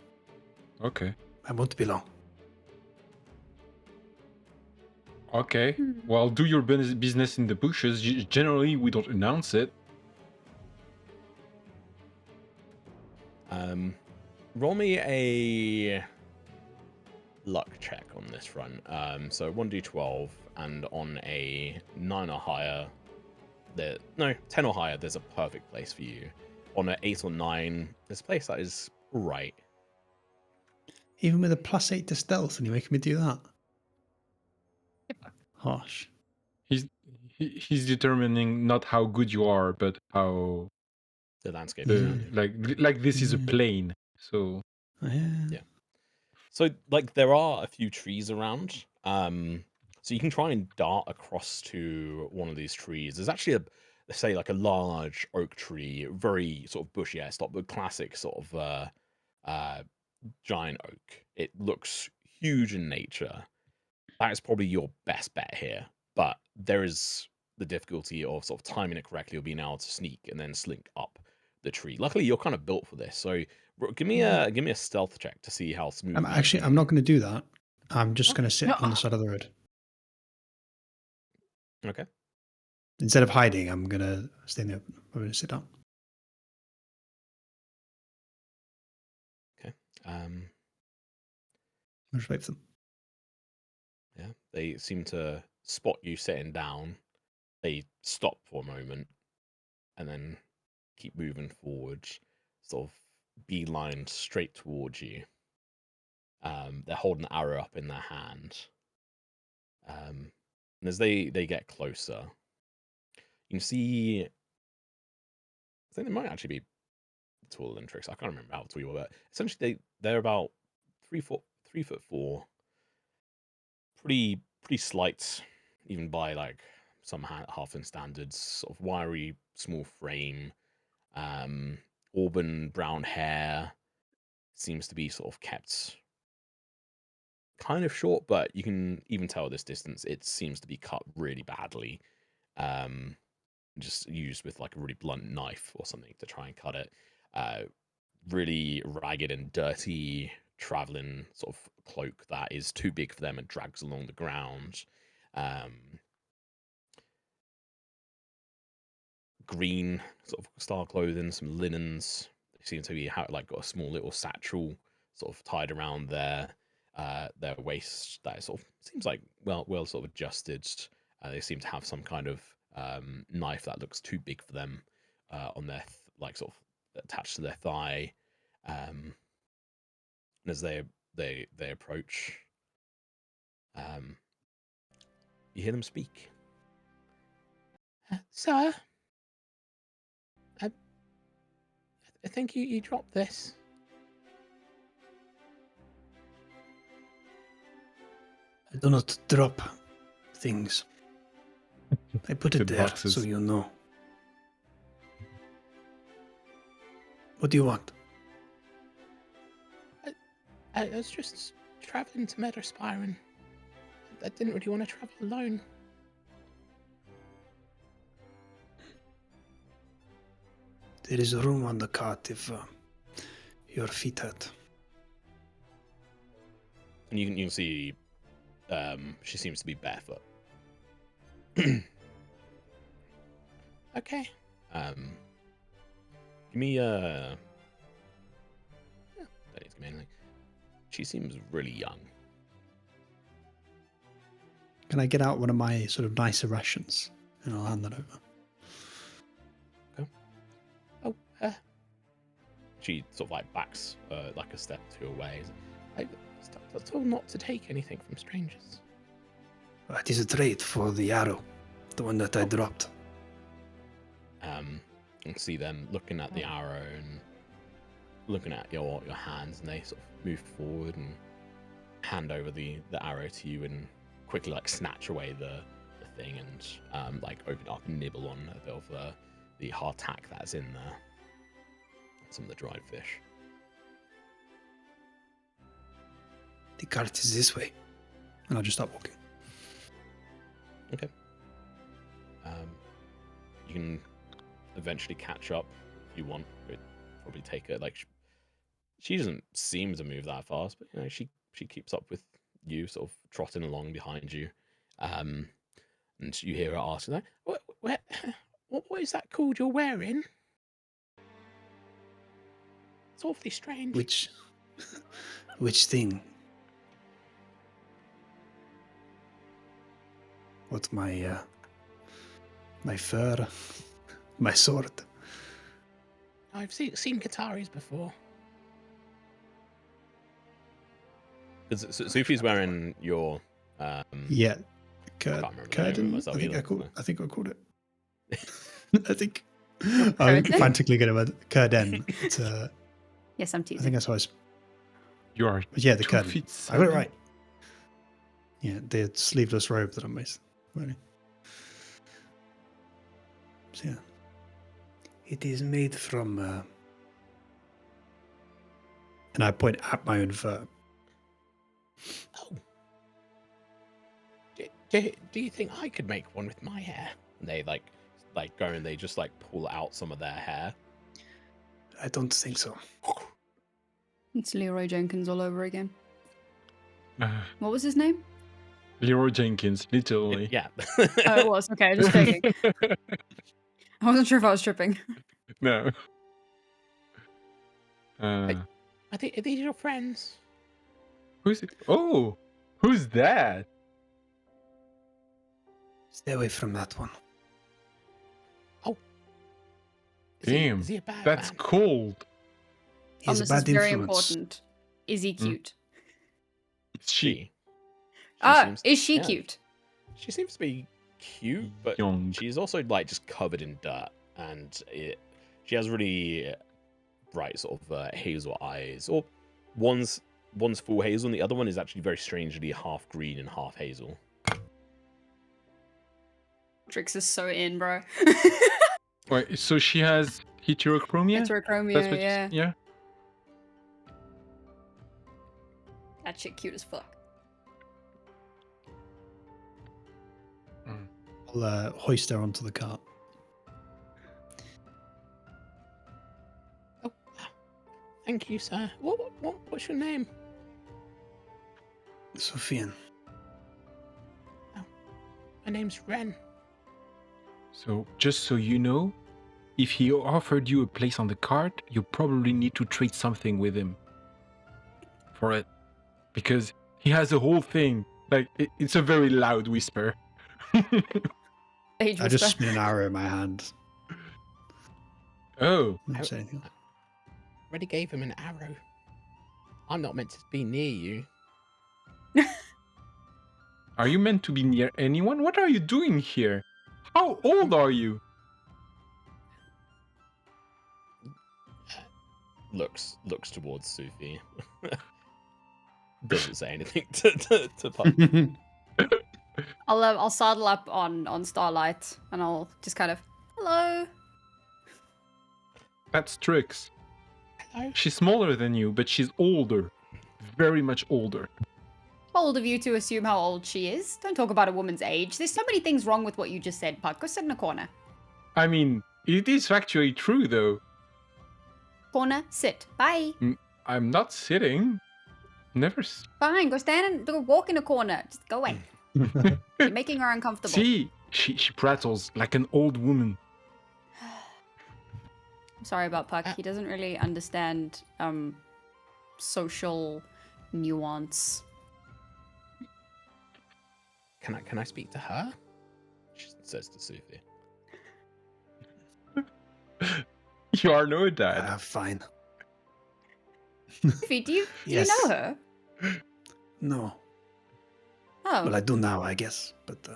Okay. I won't be long. Okay. Well, do your business in the bushes. Generally, we don't announce it. Roll me a luck check on this front. So 1d12, and on a 9 or higher, 10 or higher, there's a perfect place for you. On an 8 or 9, there's a place that is right. Even with a +8 to stealth, and you're making me do that? Harsh. He's determining not how good you are, but how The landscape is around you. Like this is a Yeah. plain. So Oh, yeah. Yeah. So like there are a few trees around. So you can try and dart across to one of these trees. There's actually let's say like a large oak tree, very sort of bushy air stop, but classic sort of giant oak. It looks huge in nature. That is probably your best bet here. But there is the difficulty of sort of timing it correctly or being able to sneak and then slink up the tree. Luckily, you're kind of built for this. So give me a stealth check to see how smooth. I'm not going to do that. I'm just going to sit No. on the side of the road. Okay. Instead of hiding, I'm going to stay in the open. I'm going to sit down. Okay. I'll just wait for them. Yeah. They seem to spot you sitting down. They stop for a moment and then keep moving forward, sort of beeline straight towards you. They're holding an arrow up in their hand. And as they get closer, you can see. I think they might actually be taller than Trix. I can't remember how tall you were, but essentially they're about 3'4", pretty slight, even by like some halfling standards. Sort of wiry, small frame, auburn brown hair. Seems to be sort of kept kind of short, but you can even tell at this distance it seems to be cut really badly. Just used with like a really blunt knife or something to try and cut it. Really ragged and dirty traveling sort of cloak that is too big for them and drags along the ground. Green sort of style clothing, some linens. They seem to be like got a small little satchel sort of tied around their waist that sort of seems like well sort of adjusted. They seem to have some kind of knife that looks too big for them on their like sort of attached to their thigh. And as they approach, you hear them speak. Sir, I think you dropped this. I do not drop things. I put The it there boxes. so you know. What do you want? I was just traveling to Meadowspire and I didn't really want to travel alone. There is room on the cart if your feet hurt. And you can see she seems to be barefoot. Okay. Give me yeah, that is mainly. She seems really young. Can I get out one of my sort of nicer rations? And I'll hand that over. Oh, she sort of like backs like a step or two away. It's told not to take anything from strangers. It is a trade for the arrow, the one that I dropped. You can see them looking at the arrow and looking at your hands, and they sort of move forward and hand over the arrow to you and quickly like snatch away the thing and like open up and nibble on a bit of the hardtack that's in there. Some of the dried fish. The cart is this way. And I'll just stop walking. Okay. You can eventually catch up if you want. It'd probably take her like she doesn't seem to move that fast, but you know she keeps up with you, sort of trotting along behind you. And you hear her ask, like, what is that called you're wearing? It's awfully strange. Which thing? What's my fur? My sword? I've seen Qataris before. Sufi's wearing your Yeah. I can't remember the name of it Curtain? myself I think either, I called it. I think. I think I'm Curtain? frantically going to curden. It's Yes, I'm I teasing. think that's how it's. You are Yeah, the 2 curtain. feet I got it 7. right. Yeah, the sleeveless robe that I'm wearing. So, yeah. It is made from. And I point at my own fur. Oh. Do you think I could make one with my hair? And they like go and they just like pull out some of their hair. I don't think so. It's Leroy Jenkins all over again. Uh, What was his name? Leroy Jenkins, literally. Yeah. Oh, it was. Okay, just checking. I wasn't sure if I was tripping. No. Are these your friends? Who's it? Oh, who's that? Stay away from that one. Damn, Is he a bad that's man? cold. He's This a is bad very influence. important. Is he cute? She Is she yeah, cute? She seems to be cute, but young. she's also like just covered in dirt, and she has really bright sort of hazel eyes. Or one's full hazel, and the other one is actually very strangely half green and half hazel. Trix is so in, bro. Wait, so she has heterochromia? Heterochromia, That's what yeah. yeah. That shit cute as fuck. I'll hoist her onto the cart. Oh, thank you, sir. What's your name? Sophian. My name's Ren. So just so you know, if he offered you a place on the cart, you probably need to trade something with him for it, because he has a whole thing. Like it's a very loud whisper. Age I just whisper. spin an arrow in my hand. Oh, Don't say anything. Already gave him an arrow. I'm not meant to be near you. are you meant to be near anyone? What are you doing here? How old are you? Looks towards Sufi. Doesn't say anything to Puck. I'll saddle up on Starlight and I'll just kind of hello. That's Trix. Hello. She's smaller than you, but she's older. Very much older. Bold of you to assume how old she is. Don't talk about a woman's age. There's so many things wrong with what you just said, Puck. Go sit in a corner. I mean, it is factually true, though. Corner, sit. Bye. I'm not sitting. Never. Fine. Go stand and go walk in a corner. Just go away. You're making her uncomfortable. See, she prattles like an old woman. I'm sorry about Puck. He doesn't really understand social nuance. Can I speak to her? She says to Sufi. You are no dad. Fine. Sophie, do you Yes. know her? No. Oh, Well, I do now, I guess. But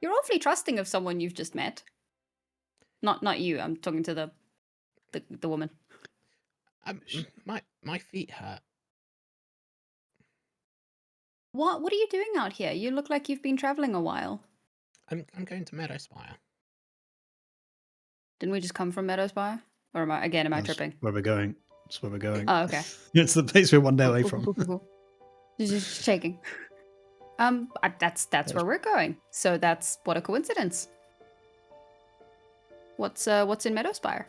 you're awfully trusting of someone you've just met. Not you. I'm talking to the woman. My feet hurt. What are you doing out here? You look like you've been traveling a while. I'm going to Meadowspire. Didn't we just come from Meadowspire? Or am I that's tripping? where we're going. That's where we're going. Oh, okay. It's the place we're one day away Cool, from. cool. Just shaking. That's where we're going. So that's what a coincidence. What's in Meadowspire?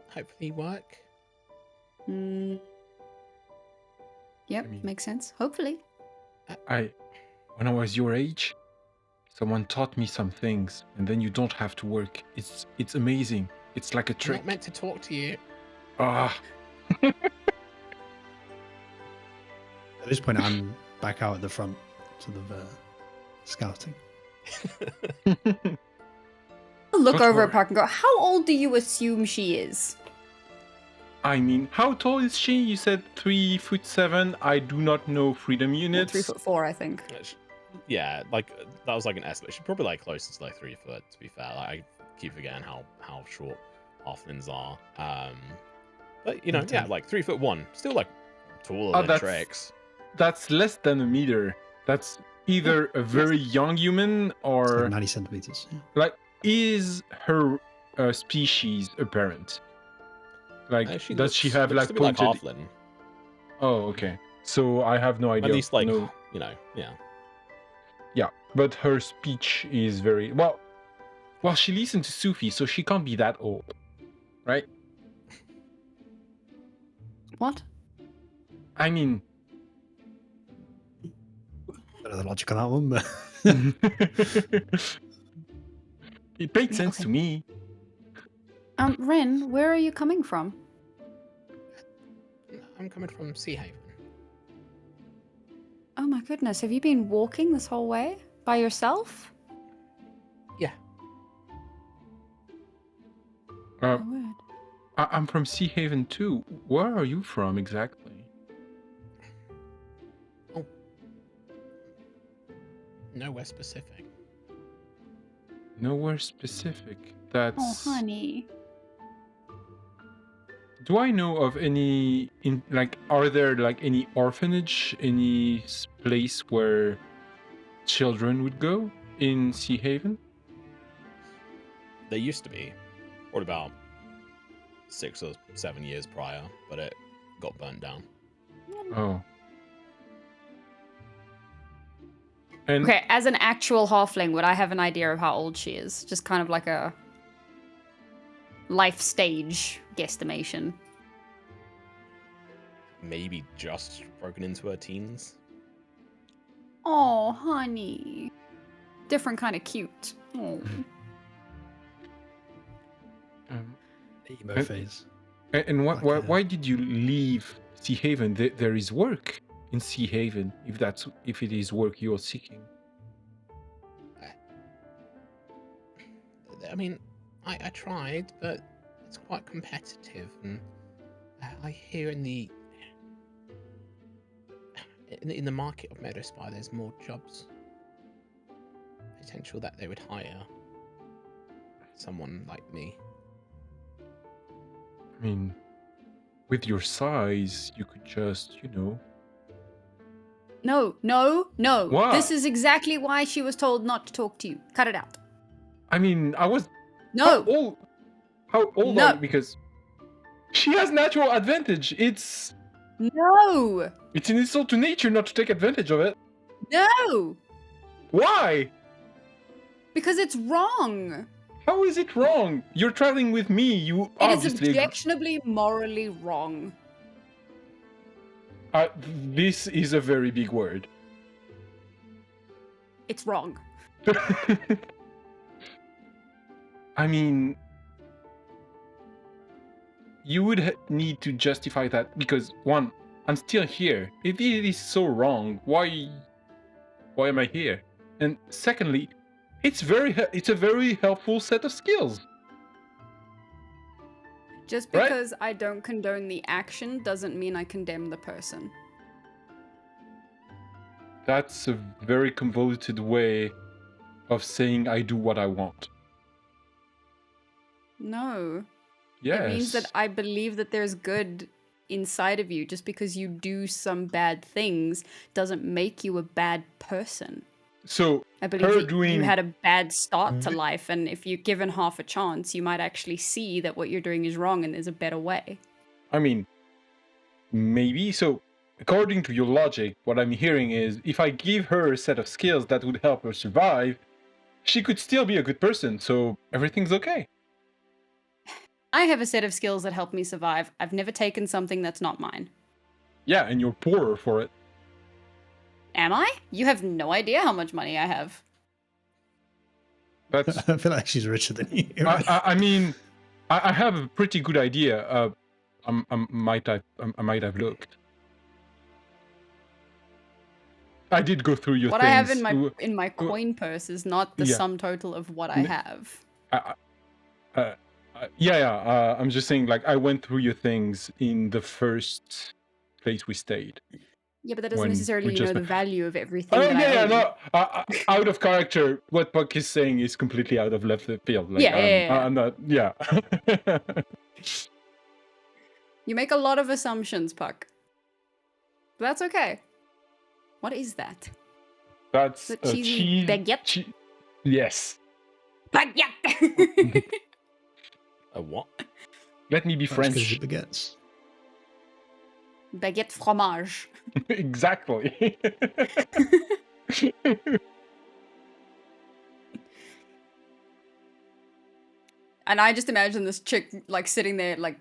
Hopefully work. Yep, I mean- makes sense. Hopefully. When I was your age, someone taught me some things, and then you don't have to work. It's amazing. It's like a I'm trick. not meant to talk to you. Ah, At this point, I'm back out at the front, sort of scouting. I'll look Don't over at worry. Park and go, how old do you assume she is? I mean, how tall is she? You said 3'7". I do not know freedom Well, units. 3'4", I think. Yeah, like that was like an estimate. She's probably like closest to like 3 foot. To be fair, like, I keep forgetting how short halflings are. But you know, yeah, Indeed. like 3'1", still like taller Oh, than Trix. that's less than a meter. That's either a very young human It's or like 90 centimeters. Yeah. like is her species apparent? Like, does she have looks like to be like pointed? halfling? Oh, okay. So I have no idea. At least like no. you know, yeah. Yeah, but her speech is very well. Well, she listens to Sufi, so she can't be that old, right? What? I mean, Don't know the logic of that one, but it made sense to me. Ren, where are you coming from? I'm coming from Sea Haven. Oh my goodness, have you been walking this whole way by yourself? Yeah. Uh, My word. I'm from Sea Haven too. Where are you from exactly? Oh. Nowhere specific. Nowhere specific. That's. Oh, honey. Do I know of any are there like any orphanage, any place where children would go in Sea Haven? There used to be, what about 6 or 7 years prior, but it got burnt down. Oh. And Okay, as an actual halfling, would I have an idea of how old she is? Just kind of like a life stage guesstimation. Maybe just broken into her teens. Oh, honey. Different kind of cute. Oh. emo And- phase. and Like, why did you leave Sea Haven? There is work in Sea Haven if it is work you're seeking. I mean, I tried, but it's quite competitive, and I hear in the market of Meadowspire, there's more jobs. Potential that they would hire someone like me. I mean, with your size, you could just, No. What? This is exactly why she was told not to talk to you. Cut it out. I mean, I was No. How old No. are you? Because she has natural advantage. It's No. an insult to nature not to take advantage of it. No. Why? Because it's wrong. How is it wrong? You're traveling with me. You It is obviously. objectionably morally wrong. This is a very big word. It's wrong. I mean, you would need to justify that because one, I'm still here. If it is so wrong, why am I here? And secondly, it's a very helpful set of skills. Just Right? because I don't condone the action doesn't mean I condemn the person. That's a very convoluted way of saying I do what I want. No. Yes. It means that I believe that there's good inside of you. Just because you do some bad things doesn't make you a bad person. So I believe her that doing you had a bad start to life, and if you're given half a chance, you might actually see that what you're doing is wrong and there's a better way. I mean, maybe. So, according to your logic, what I'm hearing is if I give her a set of skills that would help her survive, she could still be a good person, so everything's okay. I have a set of skills that help me survive. I've never taken something that's not mine. Yeah, and you're poorer for it. Am I? You have no idea how much money I have. That's. I feel like she's richer than you. I mean, I have a pretty good idea. I might have looked. I did go through your What things. I have in my coin purse is not the Yeah. sum total of what I have. I'm just saying, like, I went through your things in the first place we stayed. Yeah, but that doesn't when necessarily we just the met. value of everything Oh that yeah, I yeah, own. no, out of character. What Puck is saying is completely out of left field. Like, Yeah. I'm not. Yeah. You make a lot of assumptions, Puck. But that's okay. What is that? That's The a cheesy cheese. baguette? Yes. Baguette! A what? Let me be That's because French. it baguettes. Baguette fromage. Exactly. And I just imagine this chick like sitting there like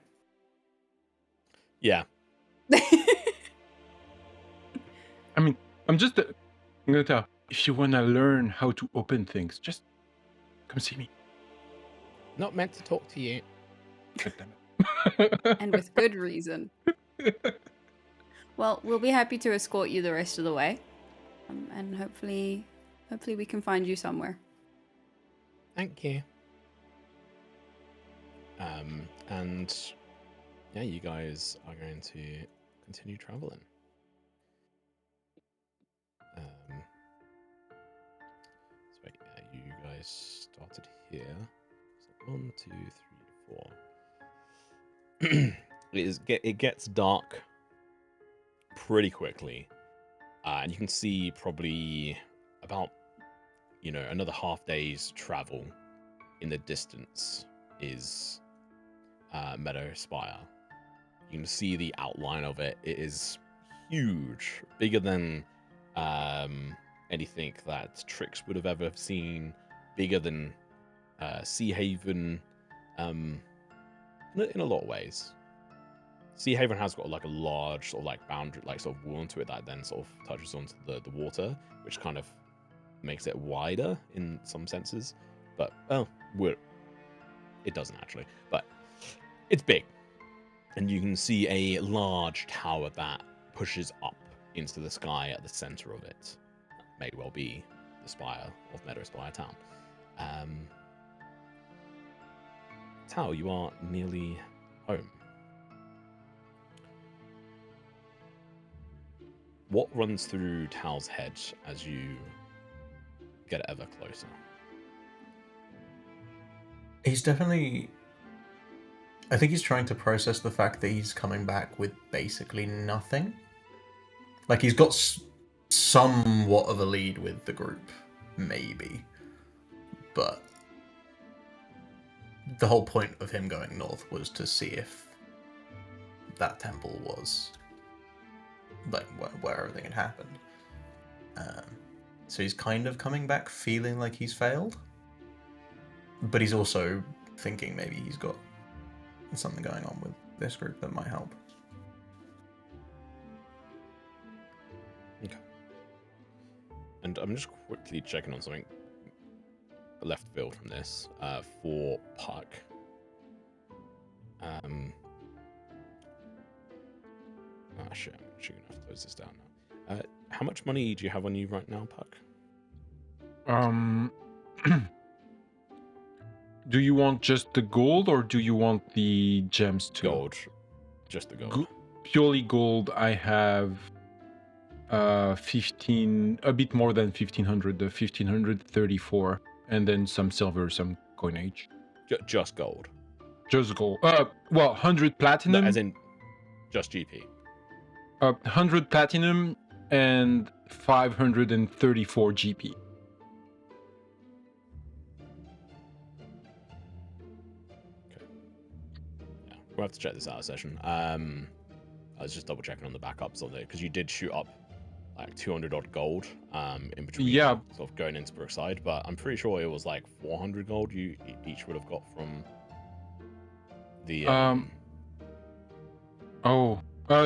Yeah. I mean, I'm gonna tell. If you wanna learn how to open things, just come see me. Not meant to talk to you. God damn it. and with good reason. Well, we'll be happy to escort you the rest of the way. And hopefully we can find you somewhere. Thank you. And yeah, you guys are going to continue traveling. So wait, yeah, you guys started here. So 1, 2, 3, 4. It gets dark pretty quickly, and you can see probably about another half day's travel in the distance is Meadowspire. You can see the outline of it. It is huge, bigger than anything that Trix would have ever seen, bigger than Sea Haven, in a lot of ways. Sea Haven has got like a large sort of like boundary, like sort of wall into it that then sort of touches onto the water, which kind of makes it wider in some senses. But it doesn't actually. But it's big. And you can see a large tower that pushes up into the sky at the center of it. That may well be the spire of Meadowspire Town. Tao, you are nearly home. What runs through Tao's head as you get ever closer? He's definitely... I think he's trying to process the fact that he's coming back with basically nothing. Like, he's got somewhat of a lead with the group, maybe. But the whole point of him going north was to see if that temple was, like, where everything had happened. So he's kind of coming back feeling like he's failed. But he's also thinking maybe he's got something going on with this group that might help. Okay. And I'm just quickly checking on something left field from this for Puck. Shit, I'm actually gonna have to close this down now. How much money do you have on you right now, Puck? Do you want just the gold or do you want the gems too? Gold. Just the gold. Purely gold, I have a bit more than 1500, 1534, and then some silver, some coinage. Just gold. Just gold. 100 platinum. No, as in just GP. 100 platinum and 534 GP. We'll have to check this out a session. I was just double checking on the backups on it because you did shoot up like 200 odd gold in between, sort of going into Brookside, but I'm pretty sure it was like 400 gold you each would have got from the.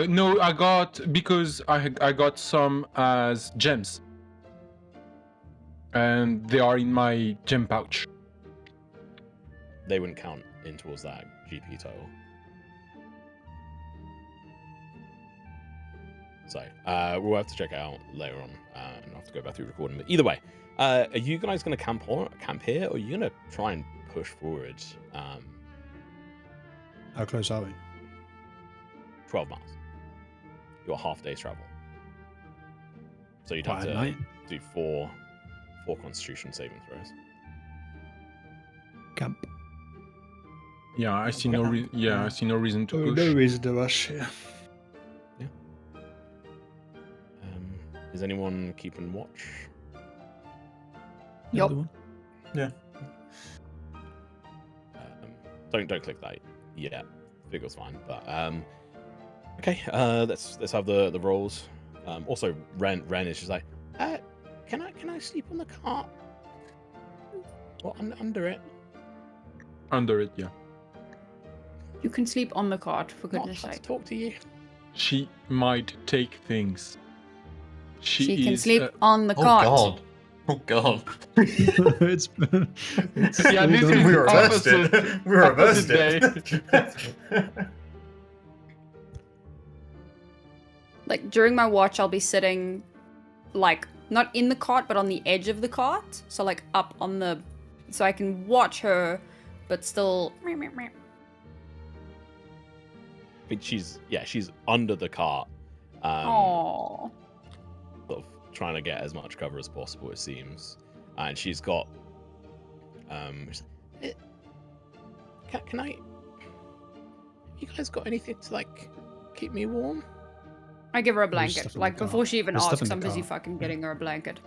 No, I got because I got some as gems, and they are in my gem pouch. They wouldn't count in towards that GP total. So we'll have to check it out later on, and I'll have to go back through recording. But either way, are you guys going to camp here, or are you going to try and push forward? How close are we? 12 miles. Your half day's travel. So you'd What, have at to night? do four Constitution saving throws. Camp. Yeah, I see Okay. no I see no reason to push. No reason to rush. Yeah. Is anyone keeping watch? The Yup. other one. Yeah. Don't click that yet. Figure's fine, but okay. Let's have the rolls. Also, Ren is just like, can I sleep on the cart? Or under it? Under it, yeah. You can sleep on the cart, for Not goodness allowed to sake. talk to you. She might take things. She can is, sleep on the Oh cart. god. Oh god. it's Yeah, this all is done. We reversed opposite- it. We reversed opposite it. Like, during my watch, I'll be sitting, like, not in the cart, but on the edge of the cart. So, like, up on the... So I can watch her, but still... But she's under the cart. Aww. Sort of trying to get as much cover as possible, it seems. And she's got can I, have you guys got anything to like keep me warm? I give her a There's blanket. stuff in the Like, before cart. she even There's stuff asks, in the I'm busy cart. fucking getting her a blanket.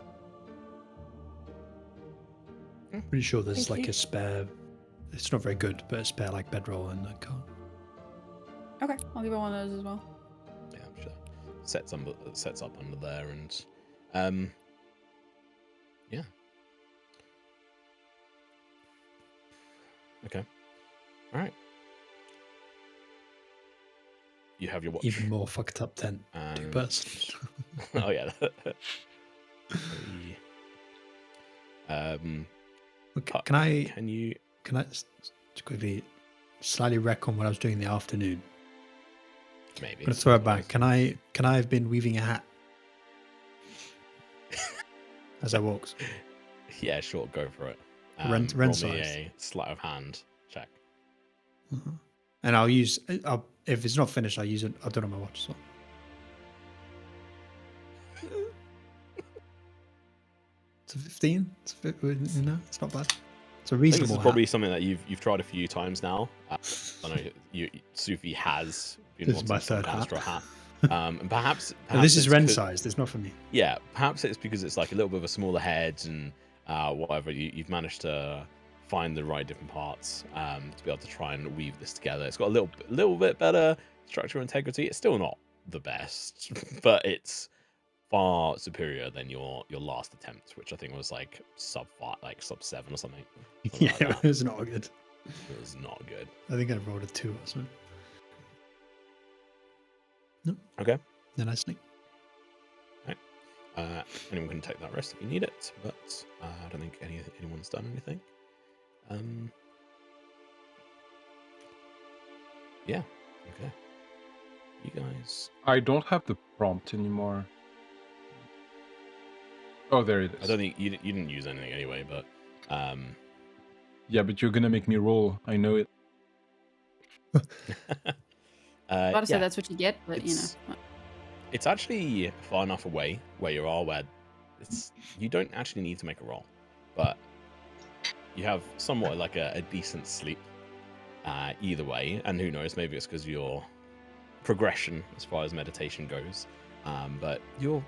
Pretty sure there's Thank like you. a spare. It's not very good, but a spare like bedroll in the car. Okay, I'll give her one of those as well. Yeah, I'm sure. Sets up under there, and yeah. Okay. All right. You have your watch. Even more fucked up tent. Two and- person. Oh yeah. Okay, can I Can you? just quickly slightly recon what I was doing in the afternoon? Maybe. I'm gonna throw it back. Can I have been weaving a hat as I walked? Yeah, sure. Go for it. Ren roll me size. a sleight of hand check. And I'll use. If it's not finished, I'll use it. I'll do it on my watch as well. It's a 15. It's not bad. It's a I think reasonable. this is probably something that you've tried a few times now. I know Sufi has been This is wanting my some third hat. Astro hat. And perhaps This is it's Ren 'cause- sized. It's not for me. Yeah, perhaps it's because it's like a little bit of a smaller head and whatever. You've managed to find the right different parts to be able to try and weave this together. It's got a little bit better structural integrity. It's still not the best, but it's far superior than your last attempt, which I think was like sub 7 or something. Yeah, like that. it was not good. It was not good. I think I rolled a 2 or something. No. Okay. Then I sneak. Anyone can take that rest if you need it, but I don't think anyone's done anything. Yeah. Okay. You guys. I don't have the prompt anymore. Oh, there it is. I don't think you didn't use anything anyway, but Yeah, but you're gonna make me roll. I know it. I was about to say yeah, that's what you get, but you it's- know. it's actually far enough away where you are where you don't actually need to make a roll, but you have somewhat like a decent sleep either way, and who knows, maybe it's because your progression as far as meditation goes, but you're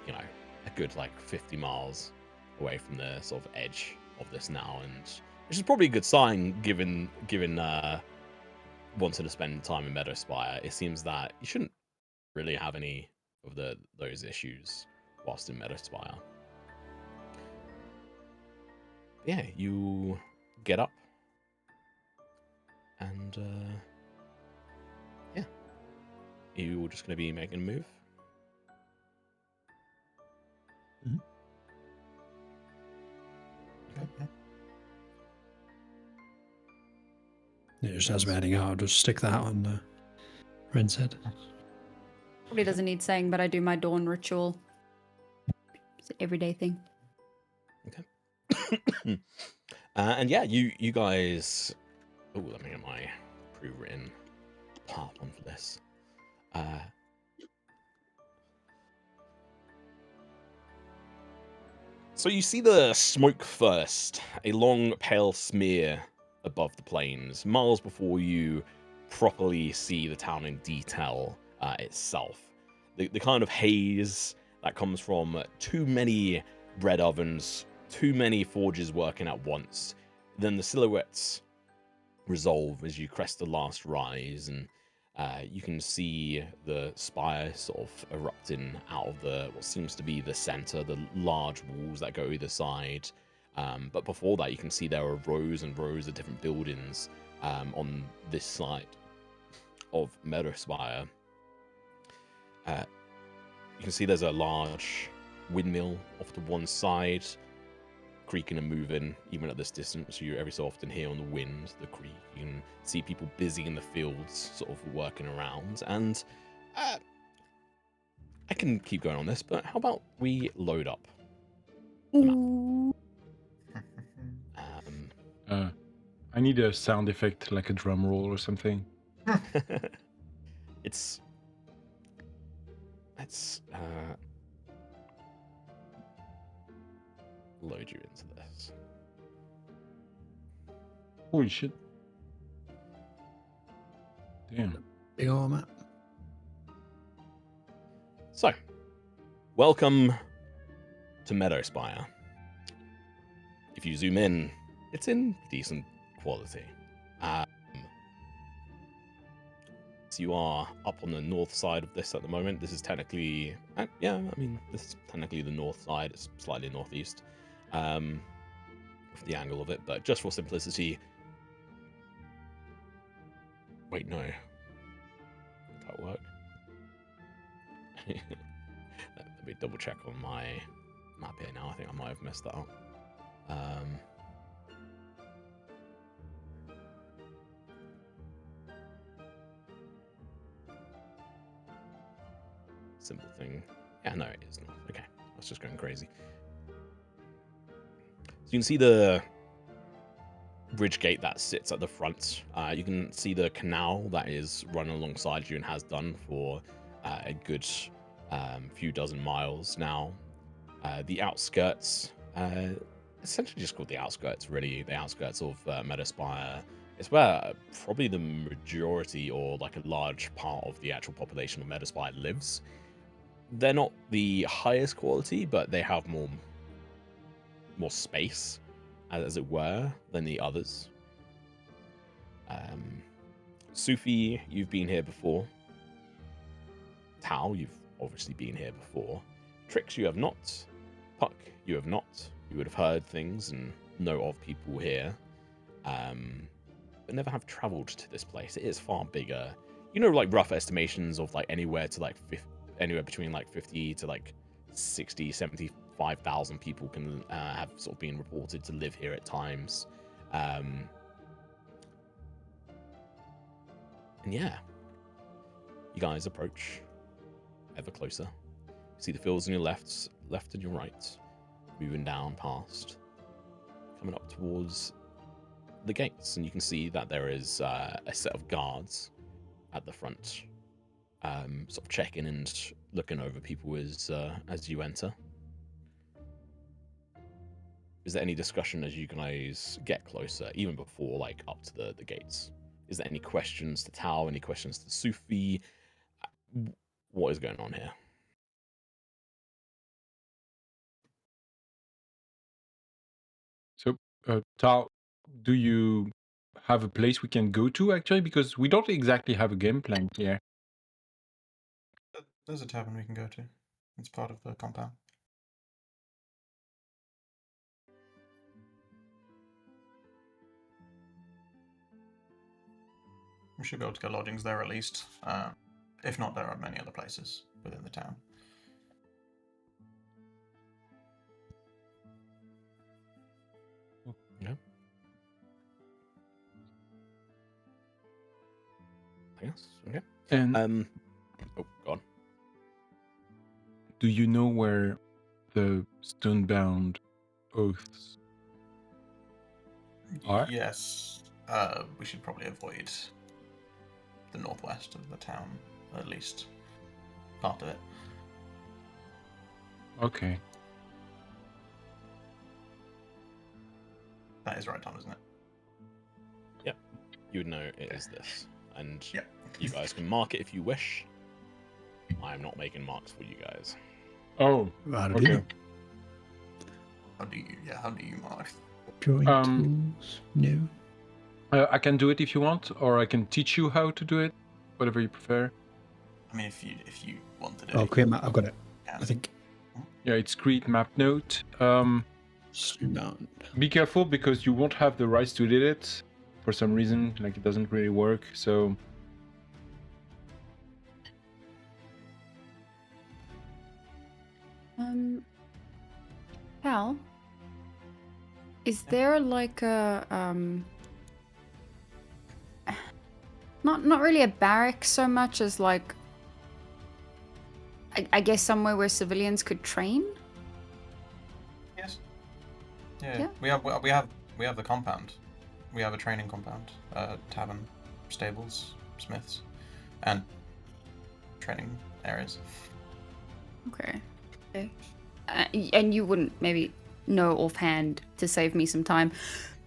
a good like 50 miles away from the sort of edge of this now, and which is probably a good sign given wanting to spend time in Meadowspire. It seems that you shouldn't really have any of those issues whilst in Meadowspire. Yeah, you get up and yeah, you're just going to be making a move. Mhm. Okay. Yeah, just as we're heading out, I'll just stick that on Ren's head. Probably doesn't need saying, but I do my dawn ritual. It's an everyday thing. And yeah, you guys. Oh, let me get my pre-written part on for this. So you see the smoke first, a long pale smear above the plains, miles before you properly see the town in detail itself. The kind of haze that comes from too many bread ovens, too many forges working at once. Then the silhouettes resolve as you crest the last rise, and you can see the spire sort of erupting out of what seems to be the center, the large walls that go either side. But before that, you can see there are rows and rows of different buildings on this side of Meadowspire. You can see there's a large windmill off to one side, creaking and moving even at this distance. You every so often hear on the wind the creak. You can see people busy in the fields sort of working around, and I can keep going on this, but how about we load up the map? Ooh. I need a sound effect like a drum roll or something. Let's load you into this. Holy shit. Damn. Big old map. So, welcome to Meadowspire. If you zoom in, it's in decent quality. So you are up on the north side of this at the moment. This is technically, this is technically the north side. It's slightly northeast with the angle of it, but just for simplicity. Wait, no. Would that work? Let me double check on my map here now. I think I might have messed that up. Simple thing. Yeah, no, it is not. Okay, I was just going crazy. So you can see the bridge gate that sits at the front. You can see the canal that is running alongside you and has done for a good few dozen miles now. The outskirts, essentially just called the outskirts, really. The outskirts of Meadowspire. It's where probably the majority or like a large part of the actual population of Meadowspire lives. They're not the highest quality, but they have more space, as it were, than the others. Sufi, you've been here before. Tao, you've obviously been here before. Trix, you have not. Puck, you have not. You would have heard things and know of people here, but never have traveled to this place. It is far bigger. You know, like rough estimations of like anywhere between like 50 to like 60, 75,000 people can have sort of been reported to live here at times. And yeah, you guys approach ever closer. You see the fields on your left and your right, moving down past, coming up towards the gates, and you can see that there is a set of guards at the front, sort of checking and looking over people as you enter. Is there any discussion as you guys get closer, even before like up to the gates? Is there any questions to Tao? Any questions to Sufi? What is going on here? So, Tao, do you have a place we can go to actually? Because we don't exactly have a game plan here. There's a tavern we can go to. It's part of the compound. We should be able to get lodgings there at least. If not, there are many other places within the town. Yeah. Yes. Okay. And Oh, go on. do you know where the stonebound oaths are? Yes. We should probably avoid the northwest of the town, at least part of it. Okay. That is right, Tom, isn't it? You would know it is this, and Yep. you guys can mark it if you wish. I'm not making marks for you guys. Oh, How do okay. you? How do you mark? Drawing Um, tools? No. I can do it if you want, or I can teach you how to do it, whatever you prefer. I mean, if you wanted it. Oh, create map. I've got it. Yeah. I think. Yeah, it's create map note. Zoom out. Be careful because you won't have the rights to edit it for some reason. Like, it doesn't really work. So Cal, is there like a not really a barrack so much as like I guess somewhere where civilians could train? Yes. Yeah. Yeah. We have the compound. We have a training compound, tavern, stables, smiths, and training areas. Okay. And you wouldn't maybe know offhand, to save me some time,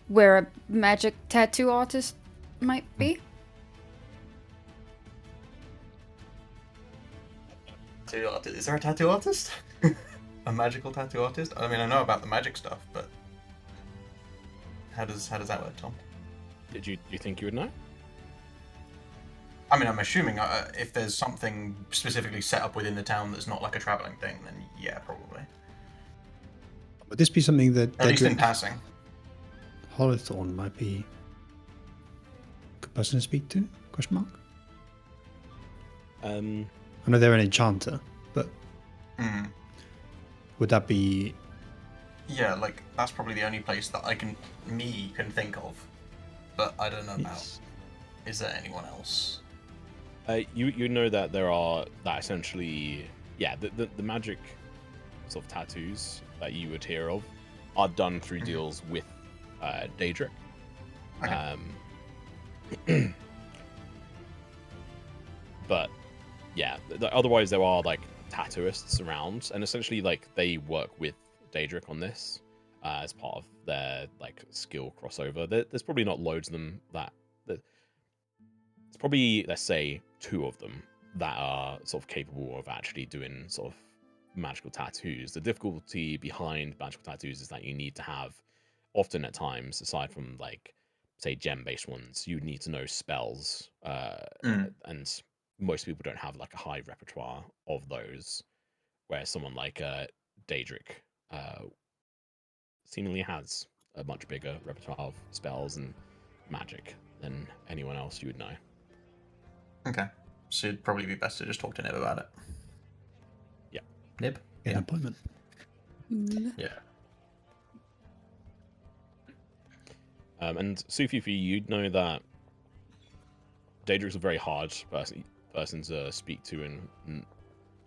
where a magic tattoo artist might be? Is there a tattoo artist? A magical tattoo artist? I mean, I know about the magic stuff, but how does that work, Tom? Do you think you would know? I mean, I'm assuming if there's something specifically set up within the town that's not like a traveling thing, then yeah, probably. Would this be something that At least in Dedrick passing. Hollowthorn might be a good person to speak to? Question mark. Um, I know they're an enchanter, but Mm. would that be? Yeah, like that's probably the only place that I can think of, but I don't know about. Yes. Is there anyone else? you know that there are that essentially, yeah, the magic sort of tattoos that you would hear of are done through deals with Daedric. Okay. But yeah, otherwise there are like tattooists around, and essentially like they work with Daedric on this as part of their like skill crossover. There's probably not loads of them it's probably, let's say, 2 of them that are sort of capable of actually doing sort of magical tattoos. The difficulty behind magical tattoos is that you need to have, often at times, aside from like say gem-based ones, you need to know spells, and most people don't have like a high repertoire of those, where someone like Daedric seemingly has a much bigger repertoire of spells and magic than anyone else you would know. Okay. So it'd probably be best to just talk to Nib about it. Yeah. Nib? Get an appointment. Yeah. And Sufi, for you, you'd know that Daedric's a very hard person to speak to in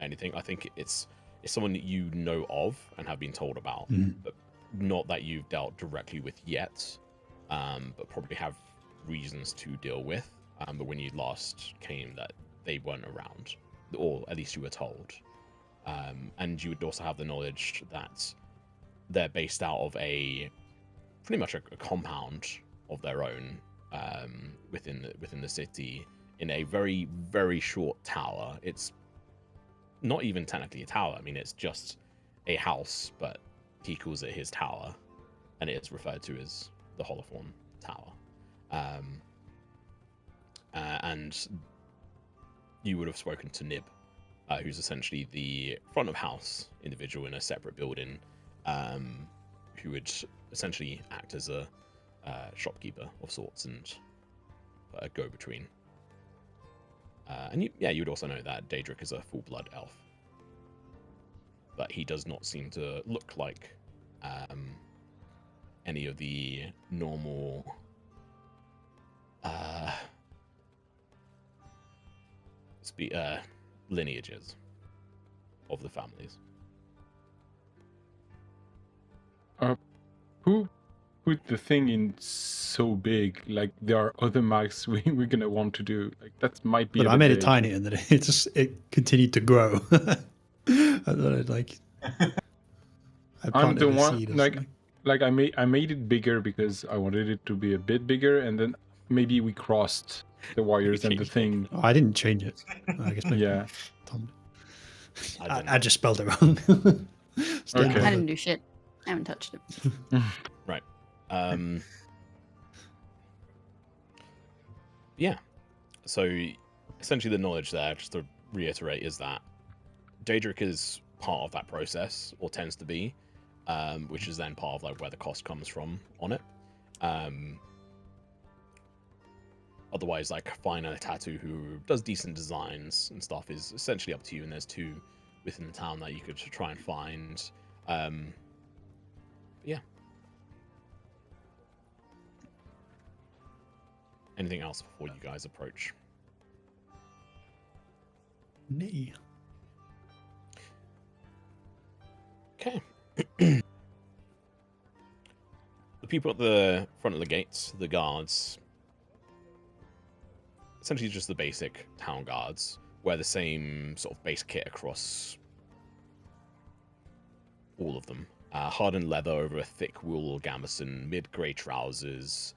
anything. I think it's someone that you know of and have been told about, but not that you've dealt directly with yet, but probably have reasons to deal with. But when you last came, that they weren't around, or at least you were told. And you would also have the knowledge that they're based out of pretty much a compound of their own, within the city, in a very, very short tower. It's not even technically a tower. I mean, it's just a house, but he calls it his tower, and it is referred to as the Holothorn Tower. And you would have spoken to Nib, who's essentially the front of house individual in a separate building, who would essentially act as a shopkeeper of sorts and a go-between. And you would also know that Daedric is a full-blood elf, but he does not seem to look like any of the normal lineages of the families. Who put the thing in so big? Like, there are other marks we're gonna want to do. Like, that might be. But a I bit made it big. tiny, and then it continued to grow. I thought I'd like. I I'm planted the a one. seed or Like, something. like I made it bigger because I wanted it to be a bit bigger, and then maybe we crossed the wires and the changed it. thing. Oh, I didn't change it. I guess maybe Yeah. Tom. I I, didn't. I just spelled it wrong. Still Okay. I bother. didn't do shit. I haven't touched it. Right. Yeah. So essentially, the knowledge there, just to reiterate, is that Daedric is part of that process, or tends to be, which is then part of like where the cost comes from on it. Otherwise, like finding a tattoo who does decent designs and stuff is essentially up to you. And there's two within the town that you could try and find. Yeah. Anything else before you guys approach? Knee. Okay. The people at the front of the gates, the guards, essentially just the basic town guards, wear the same sort of base kit across all of them. Hardened leather over a thick wool gambeson, mid-grey trousers,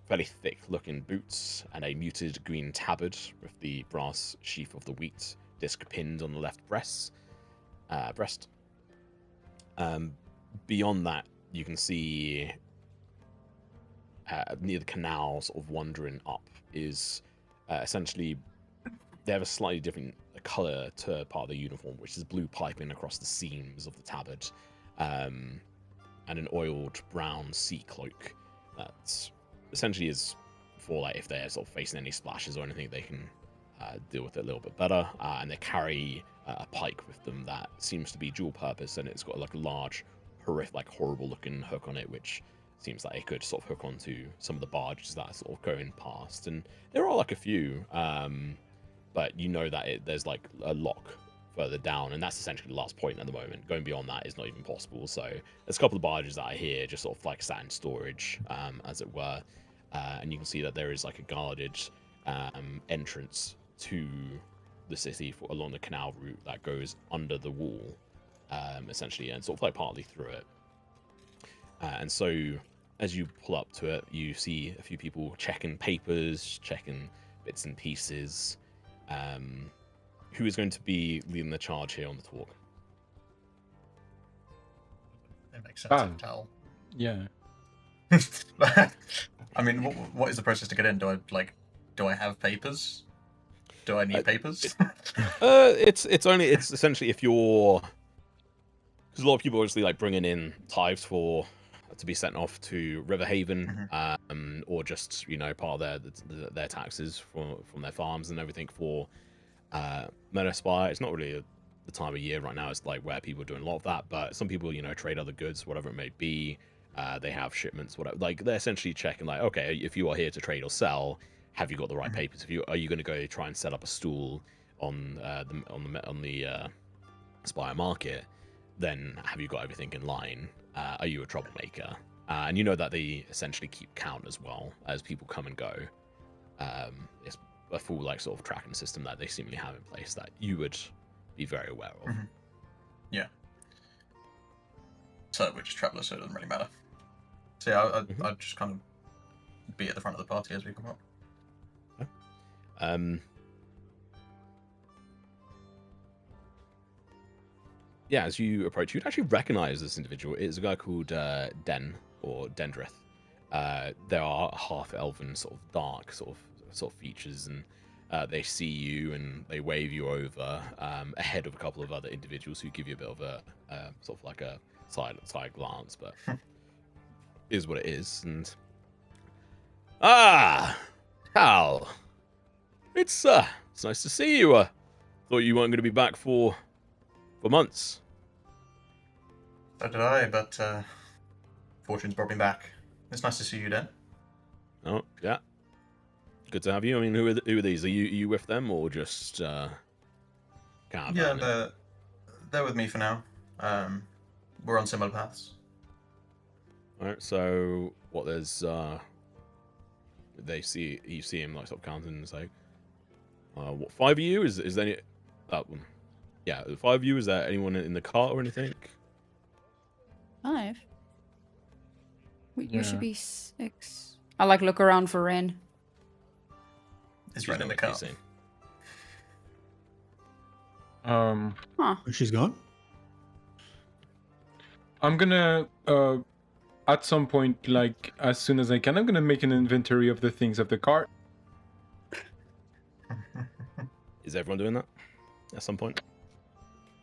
fairly thick-looking boots, and a muted green tabard with the brass sheath of the wheat disc pinned on the left breast. Beyond that, you can see near the canal, sort of wandering up, is essentially they have a slightly different color to part of the uniform, which is blue piping across the seams of the tabard, and an oiled brown sea cloak that essentially is for like if they're sort of facing any splashes or anything, they can deal with it a little bit better. And they carry a pike with them that seems to be dual purpose, and it's got like a large, horrible looking hook on it, which seems like it could sort of hook onto some of the barges that are sort of going past. And there are like a few, but you know that there's like a lock further down, and that's essentially the last point at the moment. Going beyond that is not even possible. So there's a couple of barges that are here, just sort of like sat in storage, as it were. And you can see that there is like a guarded entrance to the city along the canal route that goes under the wall, essentially, and sort of like partly through it. And so as you pull up to it, you see a few people checking papers, checking bits and pieces. Who is going to be leading the charge here on the talk? It makes sense Bam. to tell. Yeah. I mean, what is the process to get in? Do I have papers? Do I need papers? It's essentially if you're, because a lot of people are obviously like bringing in tithes to be sent off to Riverhaven, or just part of their taxes from their farms and everything for Meadowspire. It's not really the time of year right now. It's like where people are doing a lot of that, but some people trade other goods, whatever it may be. They have shipments, whatever. Like they're essentially checking, like, okay, if you are here to trade or sell, have you got the right papers? Are you going to go try and set up a stall on the Spire market? Then have you got everything in line? Are you a troublemaker? And you know that they essentially keep count as well as people come and go. It's a full like sort of tracking system that they seemingly have in place that you would be very aware of. Yeah. So we're just travelers, so it doesn't really matter. So yeah, I'd just kind of be at the front of the party as we come up. Yeah, as you approach, you'd actually recognize this individual. It's a guy called Den, or Dendrith. There are half-elven, sort of dark sort of features, and they see you and they wave you over ahead of a couple of other individuals who give you a bit of a sort of like a side glance, but is what it is. And Hal, it's nice to see you. Thought you weren't going to be back for months. So did I, but fortune's brought me back. It's nice to see you, Dan. Oh yeah, good to have you. I mean, who are these? Are you with them or just kind of? Yeah, they're with me for now. We're on similar paths. All right. So what? There's you see him like sort of counting and say, what, 5 of you? Is there any? That one. Yeah, the 5 of you. Is there anyone in the cart or anything? 5? We Yeah. should be 6. I like look around for Ren. Is She's Ren in the nowhere to car? be seen. Huh. She's gone. I'm gonna at some point, like as soon as I can, I'm gonna make an inventory of the things of the cart. Is everyone doing that at some point?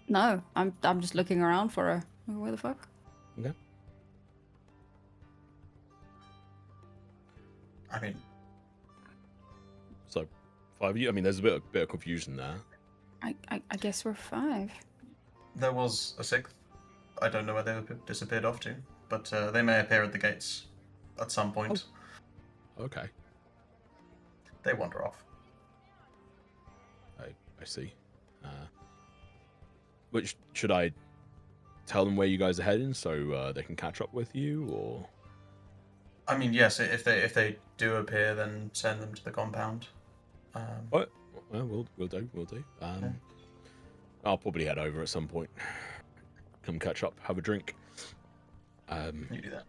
No, I'm just looking around for her. Where the fuck? Okay. I mean, So 5 of you. I mean, there's a bit of confusion there. I guess we're 5. there was a 6th. I don't know where they disappeared off to, but they may appear at the gates at some point. Okay, They wander off. I see. Which should I tell them where you guys are heading so they can catch up with you, or? I mean, yes. If they do appear, then send them to the compound. What? Well, we'll do. Yeah. I'll probably head over at some point. Come catch up, have a drink. You do that.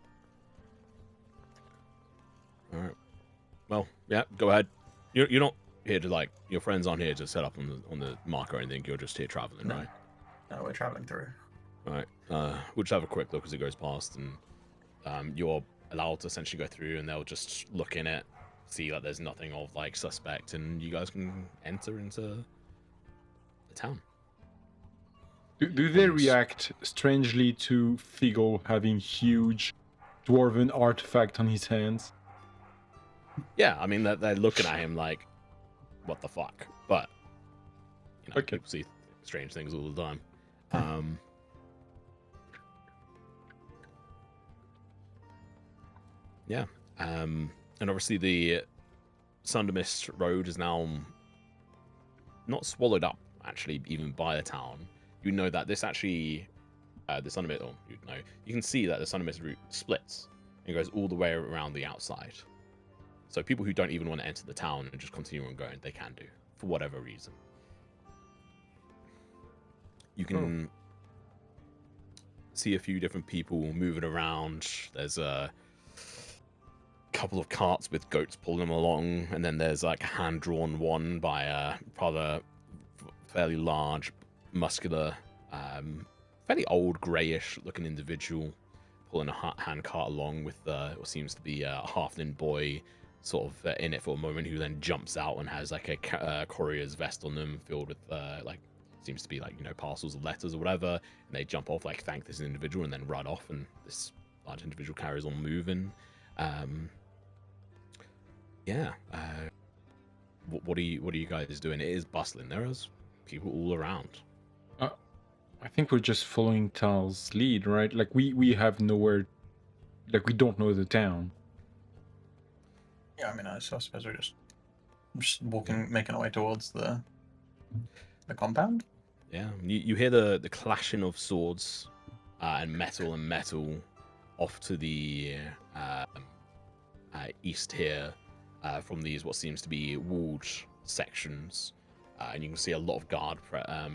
All right. Well, yeah. Go ahead. You're not here to like your friends aren't here to set up on the mark or anything. You're just here traveling, No. right? No, we're traveling through. All right. We'll just have a quick look as it goes past, and you're allowed to essentially go through, and they'll just look in it, see that there's nothing of like suspect, and you guys can enter into the town. Do they react strangely to Figgle having huge dwarven artifact on his hands? Yeah, I mean they're looking at him like, what the fuck? But you know, Okay. people see strange things all the time. Yeah. And obviously the Sundermist Road is now not swallowed up, actually, even by the town. You know that this actually, the Sundermist, or you can see that the Sundermist route splits and goes all the way around the outside. So people who don't even want to enter the town and just continue on going, they can do, for whatever reason. You can see a few different people moving around. There's a couple of carts with goats pulling them along, and then there's like a hand-drawn one by a rather fairly large, muscular, fairly old, greyish-looking individual pulling a hand cart along with what seems to be a halfling boy sort of in it for a moment, who then jumps out and has like a courier's vest on them filled with like seems to be like, you know, parcels of letters or whatever, and they jump off, like thank this individual, and then run off, and this large individual carries on moving. What are you guys doing? It is bustling. There is people all around. I think we're just following Tal's lead, right? Like we have nowhere, like we don't know the town. Yeah, I mean, I suppose we're just walking, making our way towards the compound. Yeah, you hear the clashing of swords and metal off to the east here from these what seems to be walled sections, and you can see a lot of guard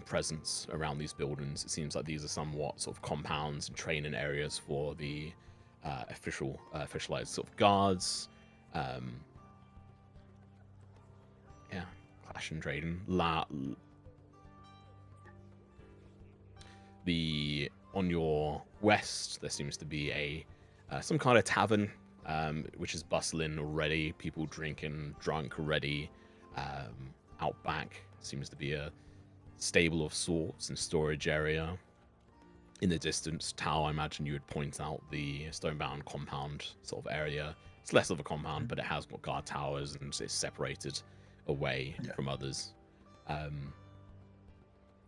presence around these buildings. It seems like these are somewhat sort of compounds and training areas for the officialized sort of guards. Yeah, clash and trading. On your west, there seems to be a some kind of tavern, which is bustling already. People drinking, drunk already. Out back seems to be a stable of sorts and storage area. In the distance, Tao, I imagine you would point out the Stonebound compound sort of area. It's less of a compound, but it has got guard towers and it's separated away from others.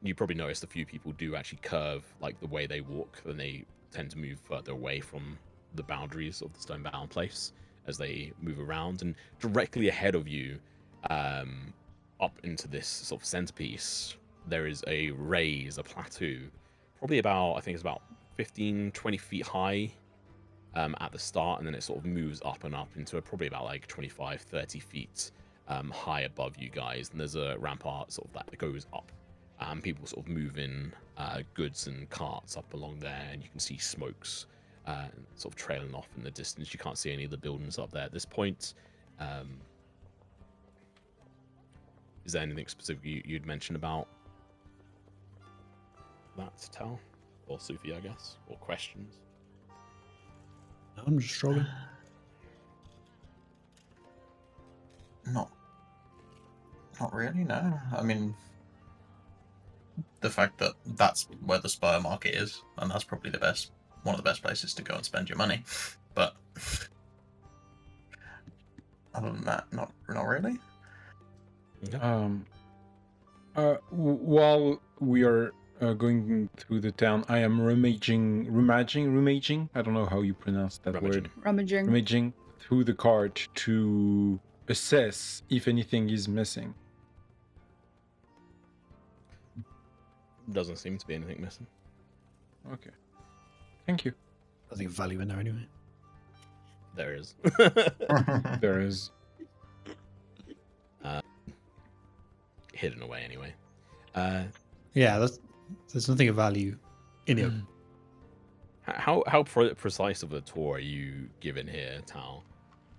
You probably noticed a few people do actually curve like the way they walk, and they tend to move further away from the boundaries of the Stonebound place as they move around. And directly ahead of you, up into this sort of centerpiece, there is a raise, a plateau, probably about, I think it's about 15, 20 feet high at the start, and then it sort of moves up and up into probably about like 25, 30 feet high above you guys. And there's a rampart sort of that goes up. People sort of moving goods and carts up along there, and you can see smokes sort of trailing off in the distance. You can't see any of the buildings up there at this point. Is there anything specific you'd mention about that, Tal? Or Sufi, I guess? Or questions? I'm just struggling. Not really, no. I mean, the fact that that's where the Spire market is, and that's probably one of the best places to go and spend your money. But other than that, not really. Okay. While we are going through the town, I am rummaging. I don't know how you pronounce that word. Rummaging through the cart to assess if anything is missing. Doesn't seem to be anything missing. Okay. Thank you. I think value in there anyway. There is. There is. Hidden away anyway. Yeah, there's nothing of value in it. How precise of a tour are you given here, Tal?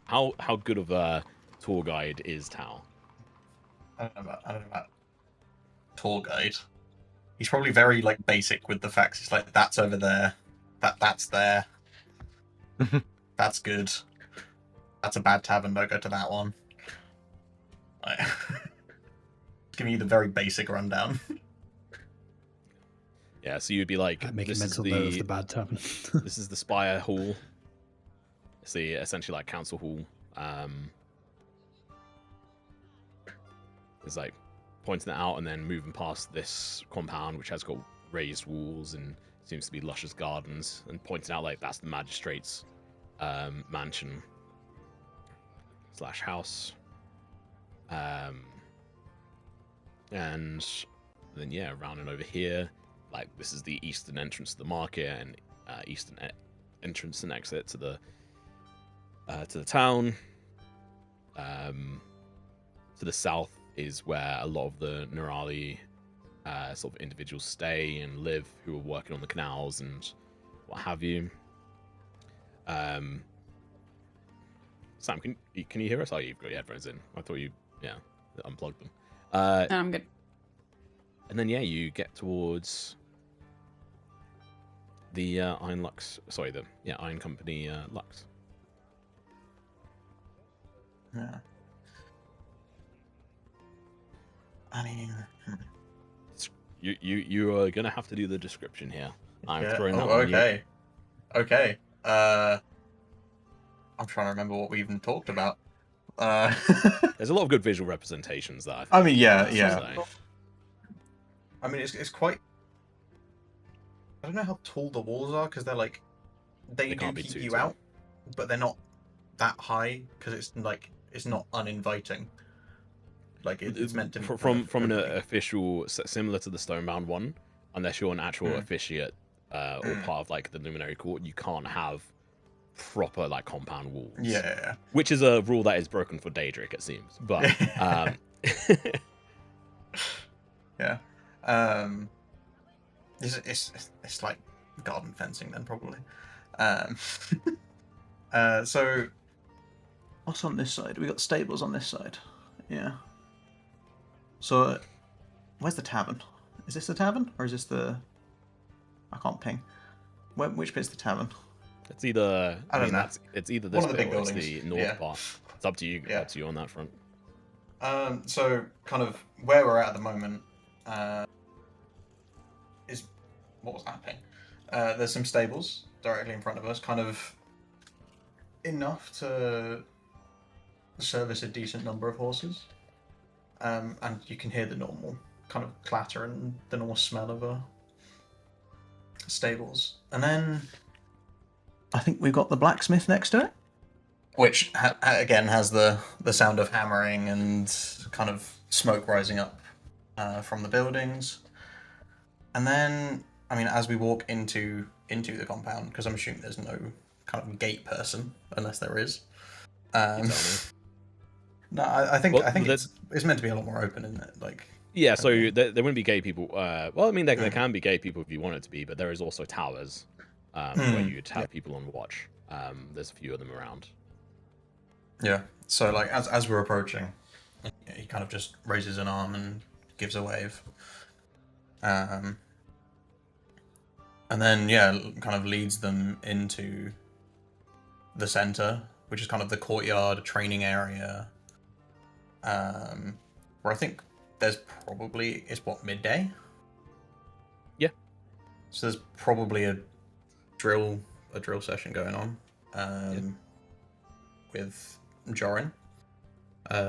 How good of a tour guide is Tal? I don't know about tour guide. He's probably very like basic with the facts. He's like, that's over there, that's there, that's good, that's a bad tavern, don't go to that one. Like, giving you the very basic rundown. Yeah, so you'd be like, Make a this is mental note of the bad tavern. this is the Spire Hall. It's the essentially like council hall. It's like pointing it out and then moving past this compound, which has got raised walls and seems to be luscious gardens, and pointing out like that's the magistrate's mansion / house. And then yeah, rounding over here, like this is the eastern entrance to the market and eastern entrance and exit to the town. To the south is where a lot of the Nurali sort of individuals stay and live, who are working on the canals and what have you. Sam, can you hear us? Oh, you've got your headphones in. I thought you unplugged them. No, I'm good. And then yeah, you get towards the Iron Company Lux. Yeah. I mean, you are gonna have to do the description here. I'm throwing that on okay. You. Okay. I'm trying to remember what we even talked about. There's a lot of good visual representations that I mean, yeah. I mean, it's quite. I don't know how tall the walls are because they're like they do keep you tall. Out, but they're not that high because it's not uninviting. Like it's meant to be from an official, similar to the Stonebound one, unless you're an actual officiate or part of like the Luminary Court, you can't have proper like compound walls. Yeah. Which is a rule that is broken for Daedric, it seems. But yeah. It's like garden fencing then probably. So what's on this side? We got stables on this side. Yeah. So where's the tavern? Is this the tavern or is this the? I can't ping. Which bit's the tavern? It's either. I don't know. It's either this bit or it's the north part. It's up to you. Yeah. Up to you on that front. So kind of where we're at the moment is what was happening. There's some stables directly in front of us, kind of enough to service a decent number of horses. And you can hear the normal kind of clatter and the normal smell of stables. And then I think we've got the blacksmith next to it, which again has the sound of hammering and kind of smoke rising up from the buildings. And then, I mean, as we walk into the compound, because I'm assuming there's no kind of gate person, unless there is. No, I think it's meant to be a lot more open, isn't it? Like. Yeah, so there wouldn't be gay people. Well, I mean, there can be gay people if you want it to be, but there is also towers where you'd have people on watch. There's a few of them around. Yeah. So like as we're approaching, he kind of just raises an arm and gives a wave. And then kind of leads them into the center, which is kind of the courtyard training area. Where I think there's probably midday. Yeah. So there's probably a drill session going on. With Jorin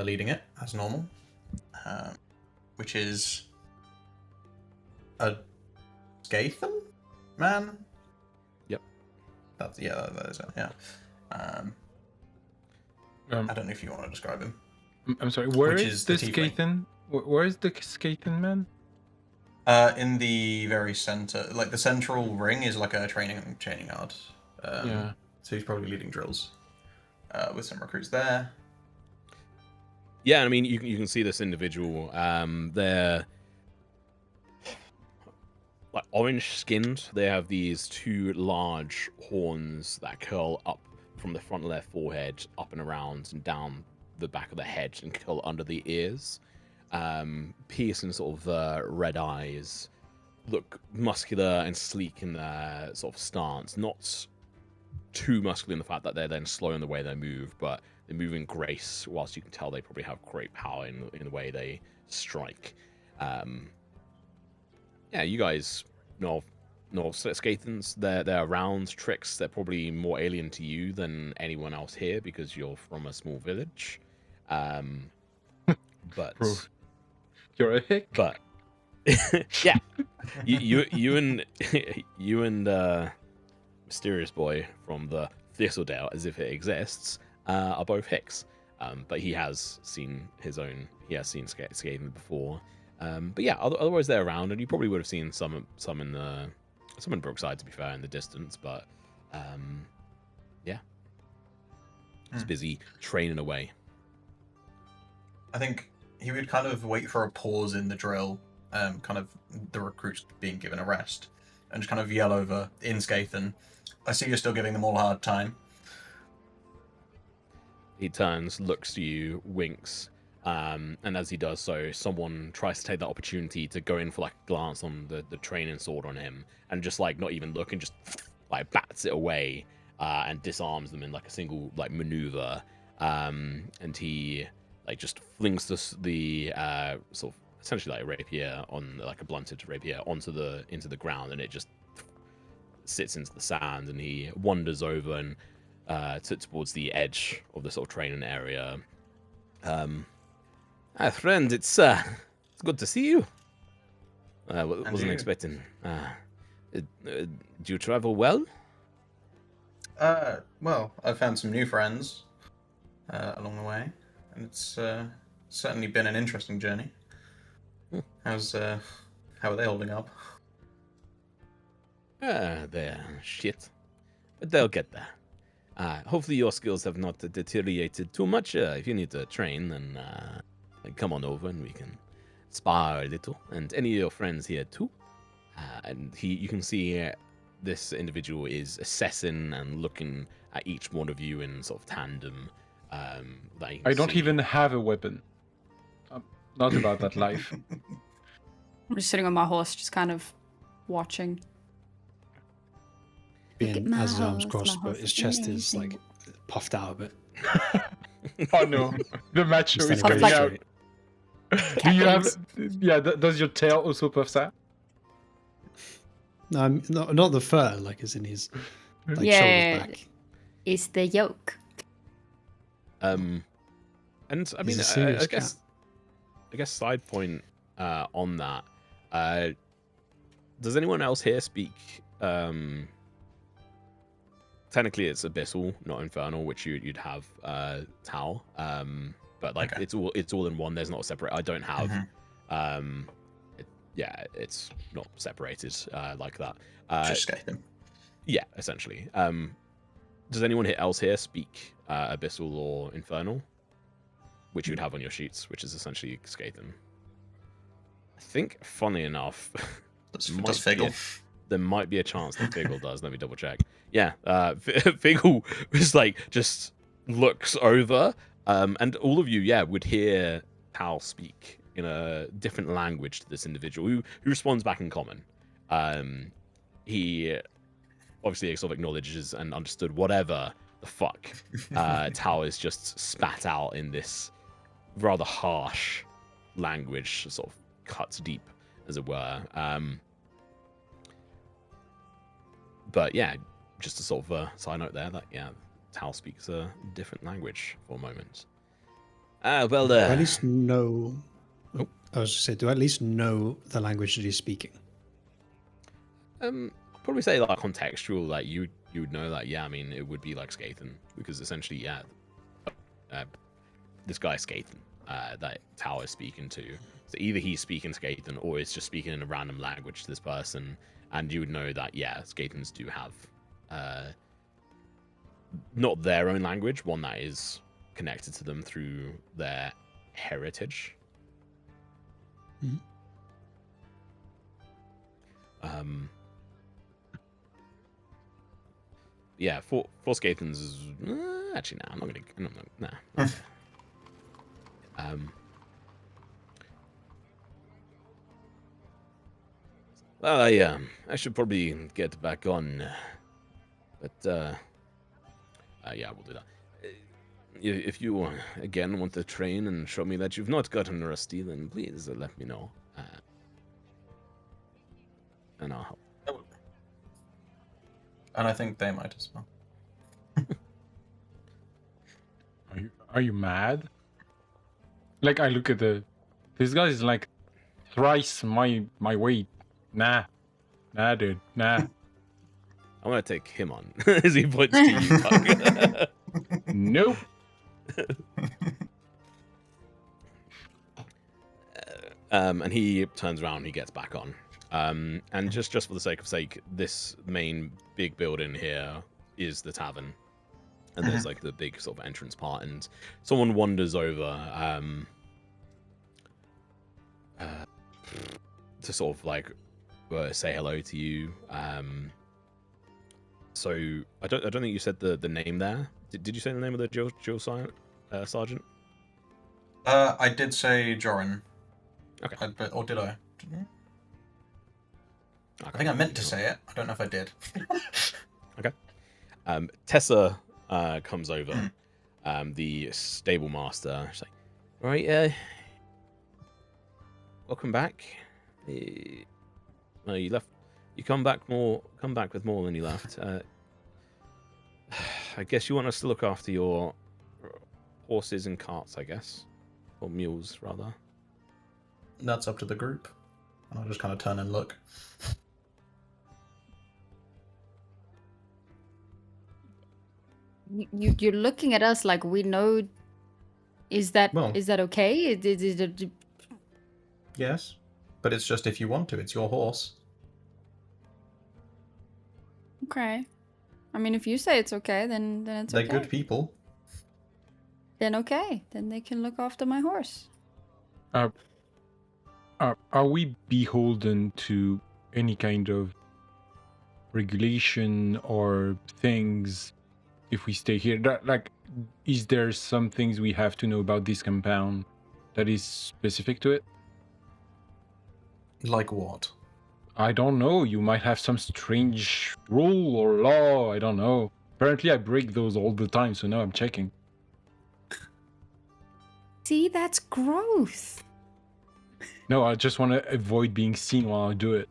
leading it as normal, which is a Skatham man. Yep. That is it. Yeah. I don't know if you want to describe him. I'm sorry. Where Which is is the the tiefling. Skathan? Where is the Skathan man? In the very center, like the central ring, is like a training yard. Yeah. So he's probably leading drills with some recruits there. Yeah, I mean, you can see this individual. They're like orange skinned. They have these two large horns that curl up from the front of their forehead, up and around and down the back of the head, and curl under the ears. Piercing sort of red eyes. Look muscular and sleek in their sort of stance. Not too muscular in the fact that they're then slow in the way they move, but they move in grace, whilst you can tell they probably have great power in the way they strike. Yeah, you guys know Skathans. They're around Tricks. They're probably more alien to you than anyone else here because you're from a small village. But Bro, you're a hick. But yeah, you and Mysterious Boy from the Thistledale, as if it exists, are both Hicks. But he has seen Skaven before. But yeah, otherwise they're around, and you probably would have seen some in Brookside, to be fair, in the distance. But yeah, he's busy training away. I think he would kind of wait for a pause in the drill, kind of the recruits being given a rest, and just kind of yell over in Skathan, "I see you're still giving them all a hard time." He turns, looks to you, winks, and as he does so, someone tries to take that opportunity to go in for like a glance on the training sword on him, and just like not even look, and just like bats it away, and disarms them in like a single like maneuver, and he like just flings the sort of essentially like a rapier on like a blunted rapier into the ground, and it just sits into the sand, and he wanders over and towards the edge of the sort of training area. Friend, it's good to see you. Wasn't expecting. Do you travel well? Well, I've found some new friends along the way, and it's certainly been an interesting journey. How are they holding up? They're shit, but they'll get there. Hopefully your skills have not deteriorated too much. If you need to train, then come on over and we can spar a little. And any of your friends here too. And you can see this individual is assessing and looking at each one of you in sort of tandem. I don't even have a weapon. I'm not about that life. I'm just sitting on my horse, just kind of watching. Being my has his arms horse, crossed, my but horse his is chest is amazing. like puffed out a bit. Oh no, the macho Standing is very coming out. straight. Do you have? Yeah, does your tail also puff out? No, not the fur, like as in his like Yeah. shoulders back. It's the yoke. And I He's mean, a serious I guess side point on that. Does anyone else here speak? Technically, it's abyssal, not infernal, which you'd have Tau. But like Okay. it's all in one. There's not a separate. I don't have. It's not separated like that. Just Skatham. Yeah, essentially. Does anyone else here speak abyssal or infernal? Which you'd have on your sheets, which is essentially Skatham. I think, funny enough, Does might be Figgle? there might be a chance that Figgle does. Let me double check. Yeah, Figgle was like just looks over, and all of you, yeah, would hear Tal speak in a different language to this individual who responds back in common. He obviously sort of acknowledges and understood whatever the fuck Tal is just spat out in this rather harsh language, sort of cuts deep, as it were. But yeah, just a sort of a side note there that yeah, Tal speaks a different language for a moment. Well, Do I at least know. Oh, I was just say, do I at least know the language that he's speaking? I'd probably say like contextual, like you would know that. Yeah, I mean it would be like Skathan, because essentially, yeah, this guy Skathan that Tal is speaking to. So either he's speaking Skathan or it's just speaking in a random language to this person, and you would know that yeah, Skathans do have not their own language, one that is connected to them through their heritage. Mhm. Yeah, for Skathans is actually no, I'm not gonna nah. Well, I should probably get back on, but yeah, we'll do that. If you again want to train and show me that you've not gotten rusty, then please let me know, and I'll help. And I think they might as well. Are you mad? Like, I look at this guy is like thrice my weight. Nah, dude, nah. I'm gonna take him on as he points to you, Puck. Nope. And he turns around, he gets back on. And just for the sake, this main big building here is the tavern. And there's like the big sort of entrance part, and someone wanders over to sort of like say hello to you. So I don't think you said the name there. Did you say the name of the drill sergeant? I did say Joran. Okay. Or did I? Okay. I think I meant to say it. I don't know if I did. Okay. Tessa comes over, the stable master. She's like, "All right, welcome back. Well, you left. You come back with more than you left. I guess you want us to look after your horses and carts, I guess, or mules rather." That's up to the group. And I'll just kind of turn and look. You're looking at us like we know. Is that Well- okay? Is it- Yes. But it's just if you want to. It's your horse. okay? I mean, if you say it's okay, then it's They're okay. good people. Then okay. Then they can look after my horse. Are we beholden to any kind of regulation or things if we stay here? Like, is there some things we have to know about this compound that is specific to it? Like what? I don't know. You might have some strange rule or law. I don't know. Apparently, I break those all the time, so now I'm checking. See, that's growth. No, I just want to avoid being seen while I do it.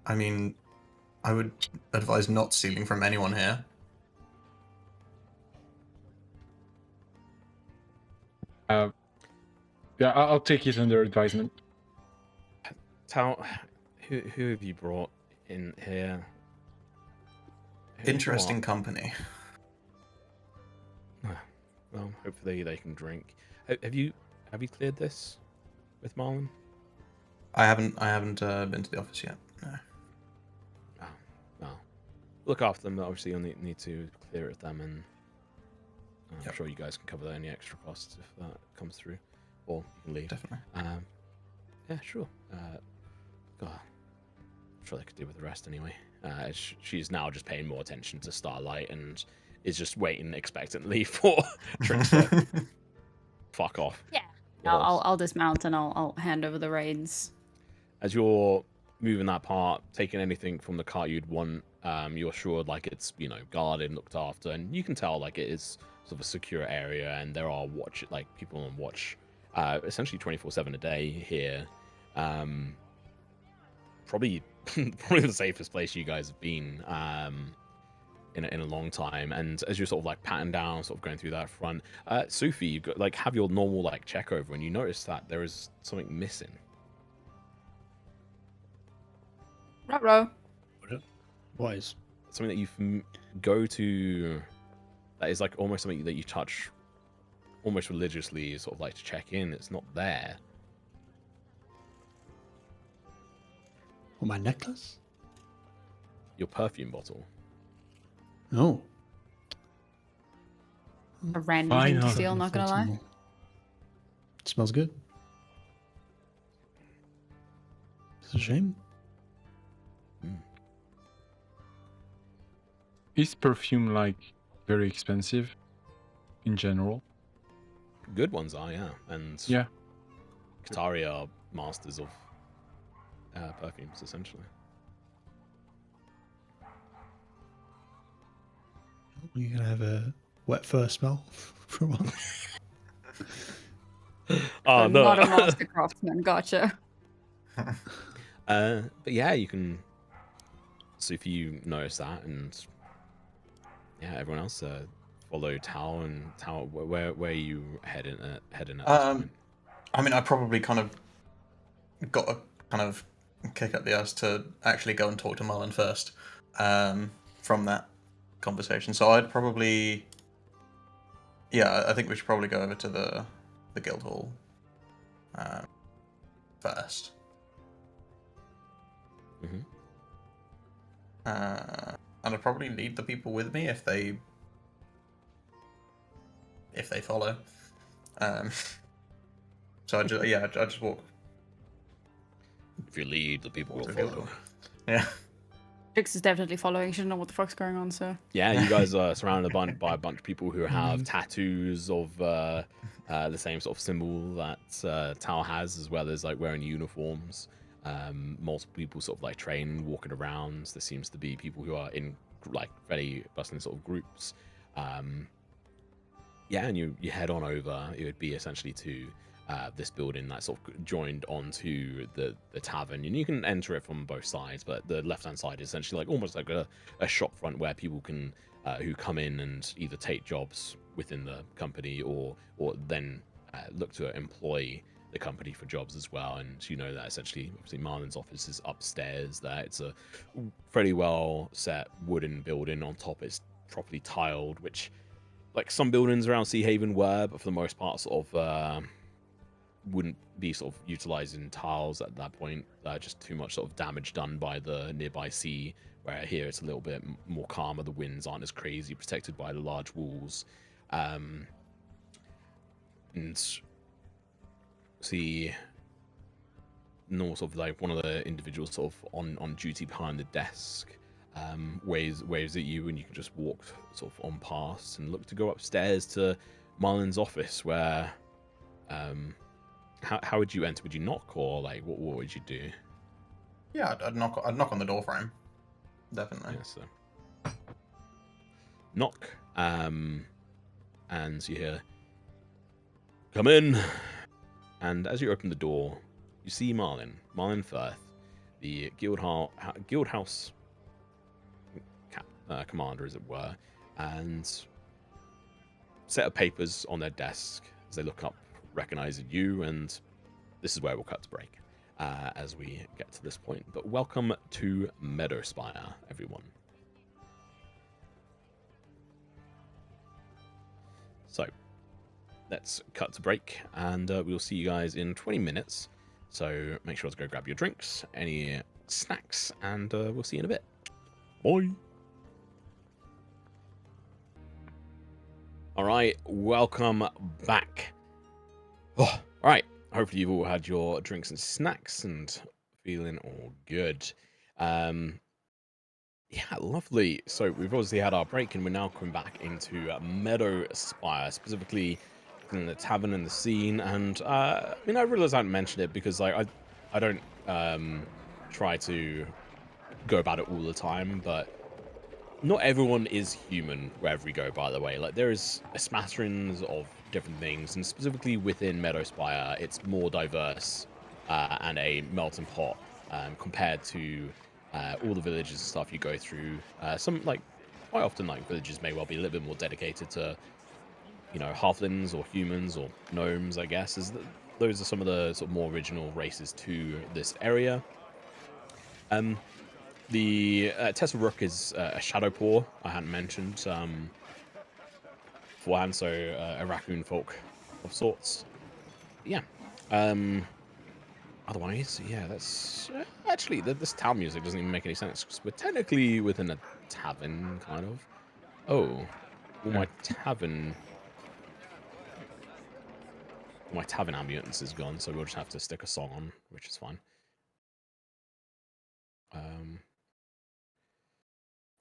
I mean, I would advise not stealing from anyone here. Yeah, I'll take it under advisement. Tal, who have you brought in here? Interesting company. Well, hopefully they can drink. Have you cleared this with Marlon? I haven't been to the office yet. No. Oh, well, look after them. But obviously, you'll need to clear it with them, and I'm sure you guys can cover any extra costs if that comes through, or you can leave. Definitely. Yeah, sure. God, I'm sure they could do with the rest anyway. She's now just paying more attention to Starlight and is just waiting expectantly for Trix to fuck off. Yeah. the horse. I'll dismount and I'll hand over the reins. As you're moving that part, taking anything from the cart you'd want, you're sure like it's, you know, guarded, looked after, and you can tell like it is sort of a secure area, and there are people on watch, essentially 24/7 a day here. Probably the safest place you guys have been in a long time. And as you're sort of like patting down, sort of going through that front, Sufi, you got like have your normal like check over, and you notice that there is something missing. Ruh-roh. What is? Something that you go to that is like almost something that you touch almost religiously, sort of like to check in. It's not there. What, my necklace? Your perfume bottle. No. A random thing to Fine, steal, not gonna lie. It smells good. It's a shame. Is perfume like very expensive in general? Good ones are, yeah. And Yeah. Qatari are masters of perfumes, essentially. You're gonna have a wet fur smell for a while. Oh I'm no. not a master craftsman, gotcha. But yeah, you can. So if you notice that, and yeah, everyone else follow Tao, and Tao, where are you heading at this point? I mean, I probably kind of got a kind of kick up the ass to actually go and talk to Marlon first from that conversation. So I'd probably, yeah, I think we should probably go over to the guild hall first. Mm-hmm. And I'd probably lead the people with me if they follow. So I just walk. If you lead, the people will to the guild follow. hall. Yeah. Trix is definitely following. She doesn't know what the fuck's going on, so. Yeah, you guys are surrounded by a bunch of people who have tattoos of the same sort of symbol that Tao has, as well as like wearing uniforms. Multiple people sort of like train, walking around. There seems to be people who are in like very bustling sort of groups. Yeah, and you head on over. It would be essentially to this building that's sort of joined onto the tavern, and you can enter it from both sides. But the left hand side is essentially like almost like a shop front where people can who come in and either take jobs within the company or then look to employ the company for jobs as well. And you know that essentially, obviously, Marlon's office is upstairs there. It's a fairly well set wooden building. On top it's properly tiled, which like some buildings around Sea Haven were, but for the most part sort of wouldn't be sort of utilizing tiles at that point. Just too much sort of damage done by the nearby sea, where here it's a little bit more calmer. The winds aren't as crazy, protected by the large walls. And see north of like one of the individuals sort of on duty behind the desk waves at you, and you can just walk sort of on past and look to go upstairs to Marlon's office, where how would you enter? Would you knock, or like what would you do? Yeah, I'd knock on the door for him. Definitely. Yeah, so knock, and you hear, "Come in." And as you open the door, you see Marlon Firth, the guildhouse commander, as it were, and set of papers on their desk. As they look up, recognizing you, and this is where we'll cut to break as we get to this point. But welcome to Meadowspire, everyone. So let's cut to break, and we'll see you guys in 20 minutes. So make sure to go grab your drinks, any snacks, and we'll see you in a bit. Bye. All right, welcome back. Oh, all right, hopefully you've all had your drinks and snacks and Feeling all good. Um, yeah, lovely. So we've obviously had our break, and we're now coming back into Meadowspire, specifically in the tavern and the scene. And I mean, I realize I haven't mentioned it because like I don't try to go about it all the time, but not everyone is human wherever we go, by the way. Like, there is a smatterings of different things, and specifically within Meadowspire, it's more diverse and a melting pot compared to all the villages and stuff you go through. Some, like, quite often, like, villages may well be a little bit more dedicated to, you know, halflings or humans or gnomes, I guess. Those are some of the sort of more original races to this area. The Tessa Rook is a shadow paw I hadn't mentioned beforehand, so a raccoon folk of sorts. Yeah. Otherwise, yeah, that's actually this town music doesn't even make any sense because we're technically within a tavern, kind of. Oh, all my tavern ambience is gone, so we'll just have to stick a song on, which is fine.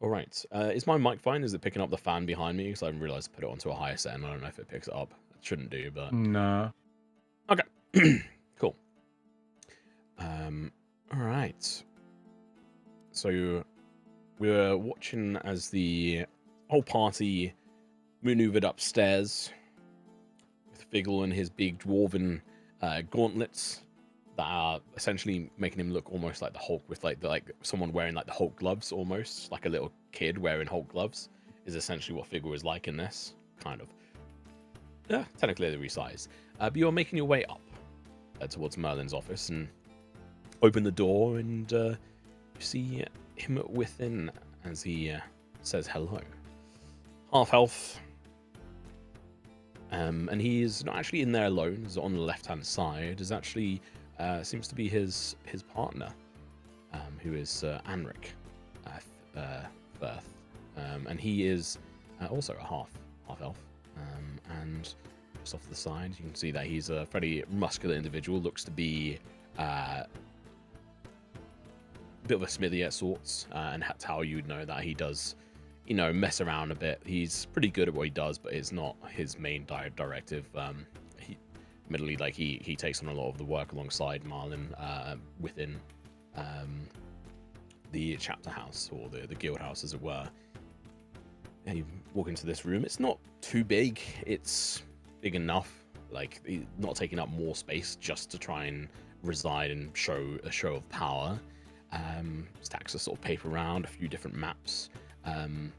All right. Is my mic fine? Is it picking up the fan behind me? Because I didn't realize to put it onto a higher setting. I don't know if it picks it up. It shouldn't do, but... No. Okay. Cool. All right. So we were watching as the whole party maneuvered upstairs with Figgle and his big dwarven gauntlets that are essentially making him look almost like the Hulk, with like someone wearing like the Hulk gloves, almost like a little kid wearing Hulk gloves is essentially what Figgle is like in this, kind of. Yeah, technically they're resized. But you're making your way up towards Merlin's office and open the door, and you see him within as he says hello. Half elf. And he is not actually in there alone. He's on the left-hand side. Is actually seems to be his partner, who is Anric Firth, and he is also a half elf. And just off to the side, you can see that he's a fairly muscular individual. Looks to be a bit of a smithy at sorts, and that's how you'd know that he does, you know, mess around a bit. He's pretty good at what he does, but it's not his main directive. Admittedly, like he takes on a lot of the work alongside Marlin within the chapter house, or the guild house, as it were. And you walk into this room. It's not too big. It's big enough, like not taking up more space just to try and reside and show a show of power. Stacks of sort of paper around, a few different maps. And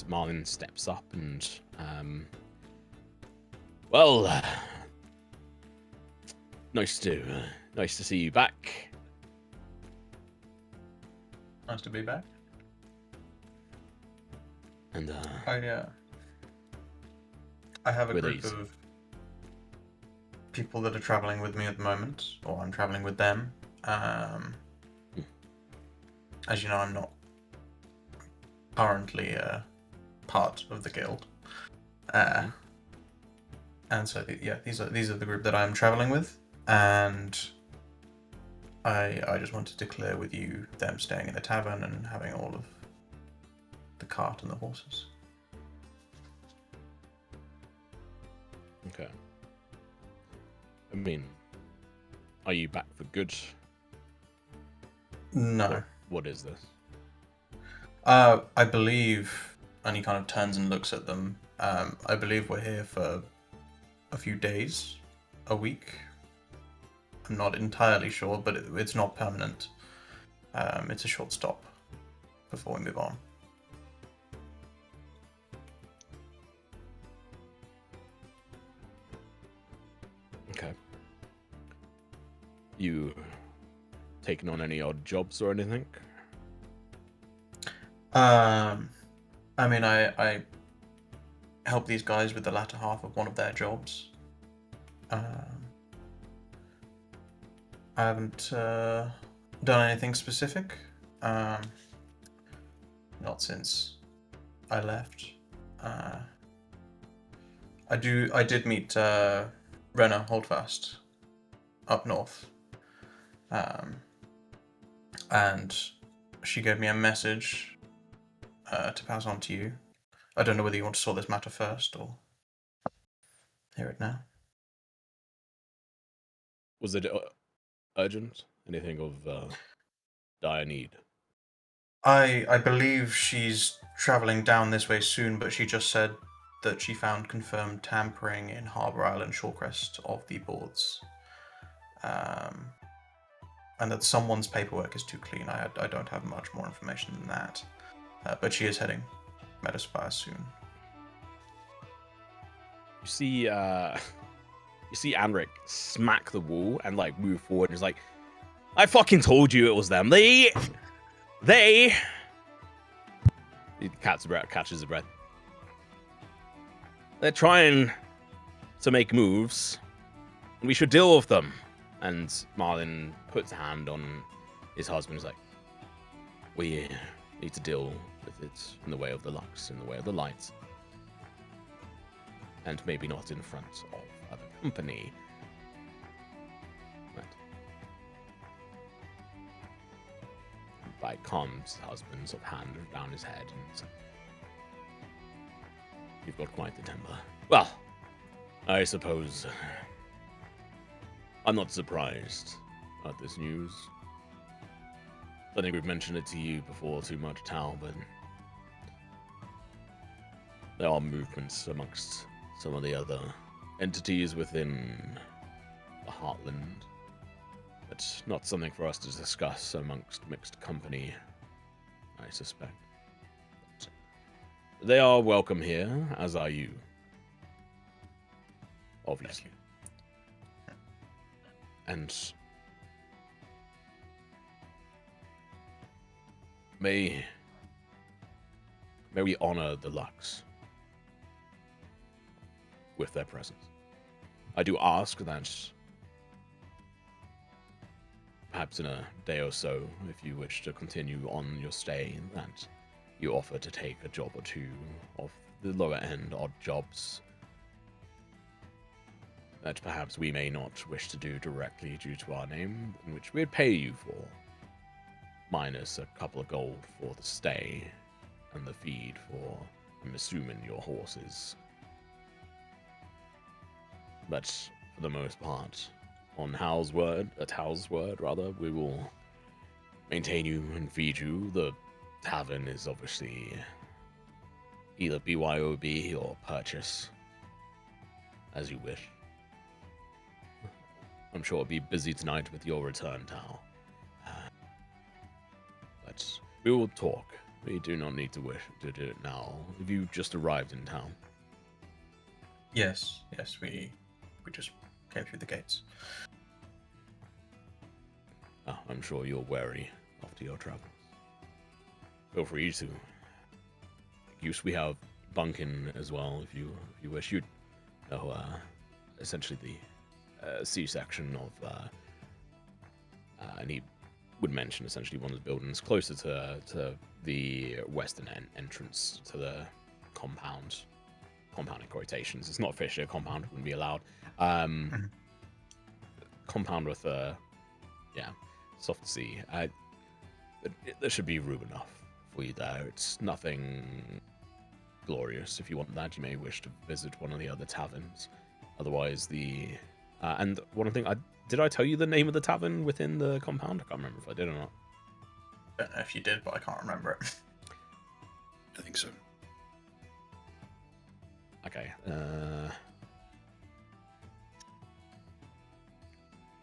Marlin steps up and, well, nice to see you back. Nice to be back. And I have a with group ease. of people that are traveling with me at the moment, or I'm traveling with them. As you know, I'm not currently part of the guild, and so these are the group that I'm traveling with, and I just wanted to clear with you them staying in the tavern and having all of the cart and the horses. Okay. I mean, are you back for good? No. What is this? I believe, and he kind of turns and looks at them. I believe we're here for a few days, a week. I'm not entirely sure, but it's not permanent. It's a short stop before we move on. Okay. You taking on any odd jobs or anything? I mean, I help these guys with the latter half of one of their jobs. I haven't done anything specific. Not since I left. I did meet Renna Holdfast up north. and she gave me a message to pass on to you. I don't know whether you want to sort this matter first or hear it now. Was it urgent? Anything of dire need? I believe she's travelling down this way soon, but she just said that she found confirmed tampering in Harbour Island Shorecrest of the boards. And that someone's paperwork is too clean. I don't have much more information than that. But she is heading Meadowspire soon. You see Anric smack the wall and like move forward and he's like, I fucking told you it was them. They he catches a breath. They're trying to make moves, and we should deal with them. And Marlin puts a hand on his husband. He's like, we need to deal with it in the way of the Lux, in the way of the lights. And maybe not in front of other company. But by calms husband sort of hand down his head and you've got quite the temper. Well, I suppose I'm not surprised at this news. I think we've mentioned it to you before too much, Tal, but there are movements amongst some of the other entities within the Heartland. But not something for us to discuss amongst mixed company, I suspect. But they are welcome here, as are you. Obviously. And may we honor the Lux with their presence. I do ask that perhaps in a day or so, if you wish to continue on your stay, that you offer to take a job or two of the lower end odd jobs that perhaps we may not wish to do directly due to our name, in which we'd pay you for, minus a couple of gold for the stay and the feed for, I'm assuming, your horses. But for the most part, on Tal's word, we will maintain you and feed you. The tavern is obviously either BYOB or purchase, as you wish. I'm sure it'll be busy tonight with your return, Tal. But we will talk. We do not need to wish to do it now. Have you just arrived in town? Yes, we just came through the gates. Oh, I'm sure you're wary after your travels. Feel free to use. We have Bunkin as well, if you wish. You know, essentially the C-section of, and he would mention essentially one of the buildings closer to the western entrance to the compound. Compound in quotations. It's not officially a compound; wouldn't be allowed. Compound with soft C. There should be room enough for you there. It's nothing glorious. If you want that, you may wish to visit one of the other taverns. Otherwise, and one thing, did I tell you the name of the tavern within the compound? I can't remember if I did or not. I don't know if you did, but I can't remember it. I think so. Okay.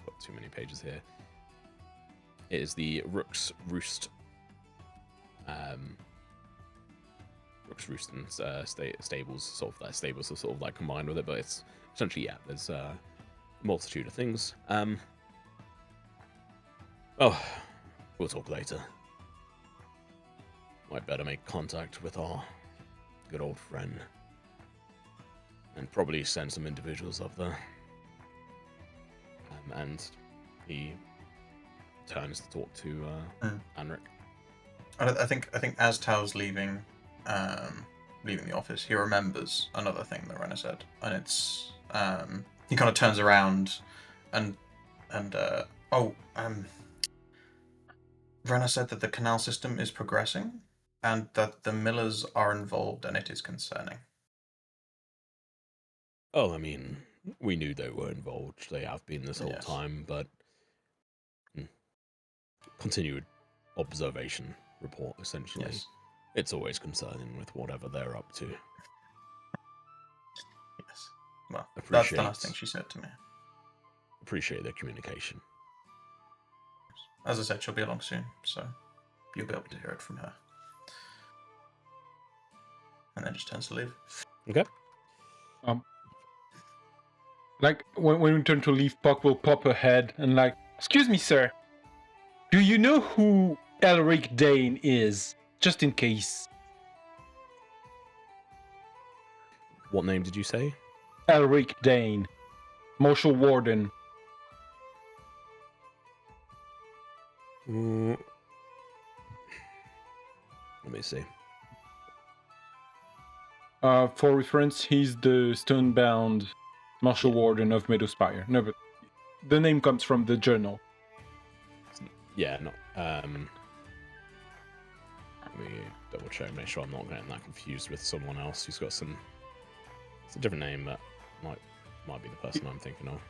Got too many pages here. It is the Rook's Roost. Rook's Roost and stables. Sort of like stables are sort of like combined with it, but it's essentially there's a multitude of things. Oh, we'll talk later. Might better make contact with our good old friend. And probably send some individuals up there. And he turns to talk to Anric. I think as Tao's leaving the office, he remembers another thing that Renna said, and it's he kind of turns around and Brenna said that the canal system is progressing, and that the millers are involved, and it is concerning. Oh, I mean, we knew they were involved. They have been this whole Yes. time, but continued observation report, essentially. Yes. It's always concerning with whatever they're up to. Yes. Well, that's the Appreciate- last thing she said to me. Appreciate their communication. As I said, she'll be along soon, so you'll be able to hear it from her. And then just turns to leave. Okay. Like when we turn to leave, Puck will pop her head and like, excuse me, sir. Do you know who Elric Dane is? Just in case. What name did you say? Elric Dane, Marshal Warden. Let me see. For reference, he's the stone-bound Marshal Warden of Meadowspire. No, but the name comes from the journal. Yeah, no. Let me double check, make sure I'm not getting that confused with someone else who's got some. It's a different name that might be the person I'm thinking of.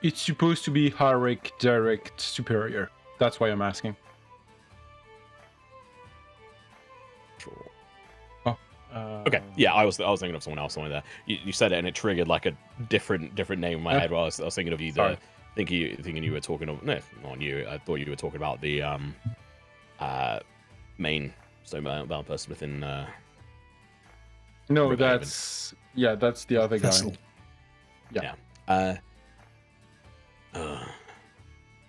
It's supposed to be Harrick Direct Superior. That's why I'm asking. Sure. Oh. Okay. Yeah, I was thinking of someone else somewhere there. You said it and it triggered like a different name in my head. While I was thinking of you. Thinking you were talking of not you. I thought you were talking about the main Stonebound person within. No, Riverhaven. that's the other guy. Vessel. Yeah.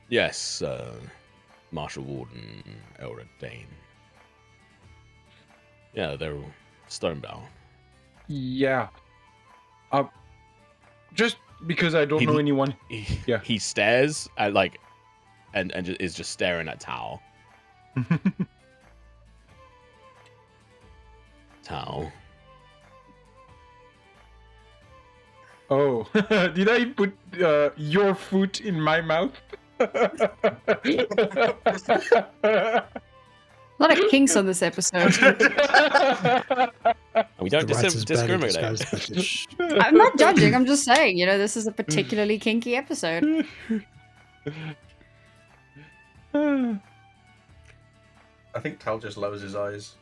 Yes, Marshal Warden Elric Dane. Yeah, they're all Stonebound. Yeah. Just because I don't know anyone. Yeah. He stares at and is just staring at Tao. Tao. Oh, did I put your foot in my mouth? A lot of kinks on this episode. We don't The writer's barely discriminate. disguised fetish. I'm not judging. I'm just saying, this is a particularly kinky episode. I think Tal just lowers his eyes.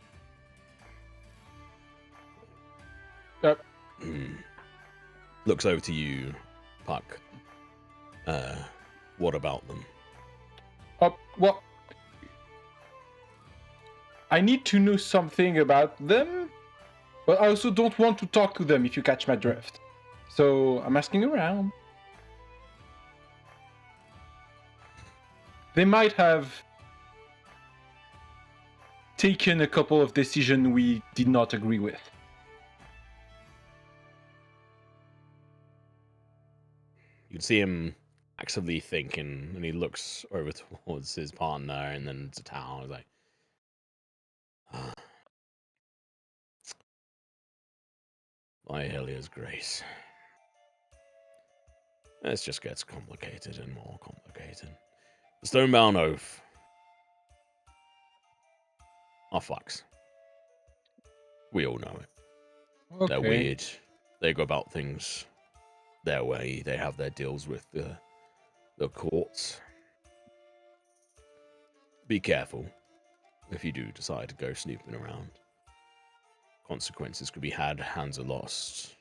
Looks over to you, Puck. What about them? Well, I need to know something about them, but I also don't want to talk to them if you catch my drift. So I'm asking around. They might have taken a couple of decisions we did not agree with. You can see him actively thinking, and he looks over towards his partner and then to Tao. He's like, by Helia's grace. This just gets complicated and more complicated. The Stonebound Oath are fucks. We all know it. Okay. They're weird. They go about things their way. They have their deals with the courts. Be careful if you do decide to go snooping around. Consequences could be had, hands are lost,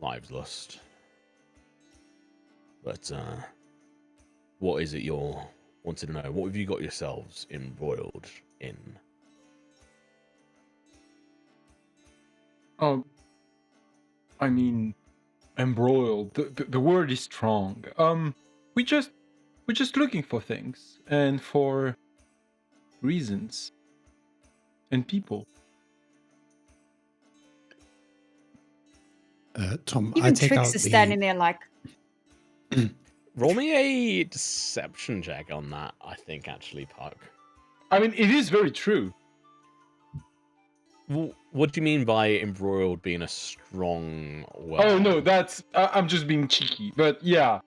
lives lost. But what is it you're wanting to know? What have you got yourselves embroiled in? I mean, embroiled. The word is strong. We're just looking for things and for reasons and people. Tom, I Even take Trix out is the. standing there like, Roll me a deception check on that, I think, actually, Puck. I mean, it is very true. Well, what do you mean by embroiled being a strong word? Oh no, that's I'm just being cheeky. But yeah,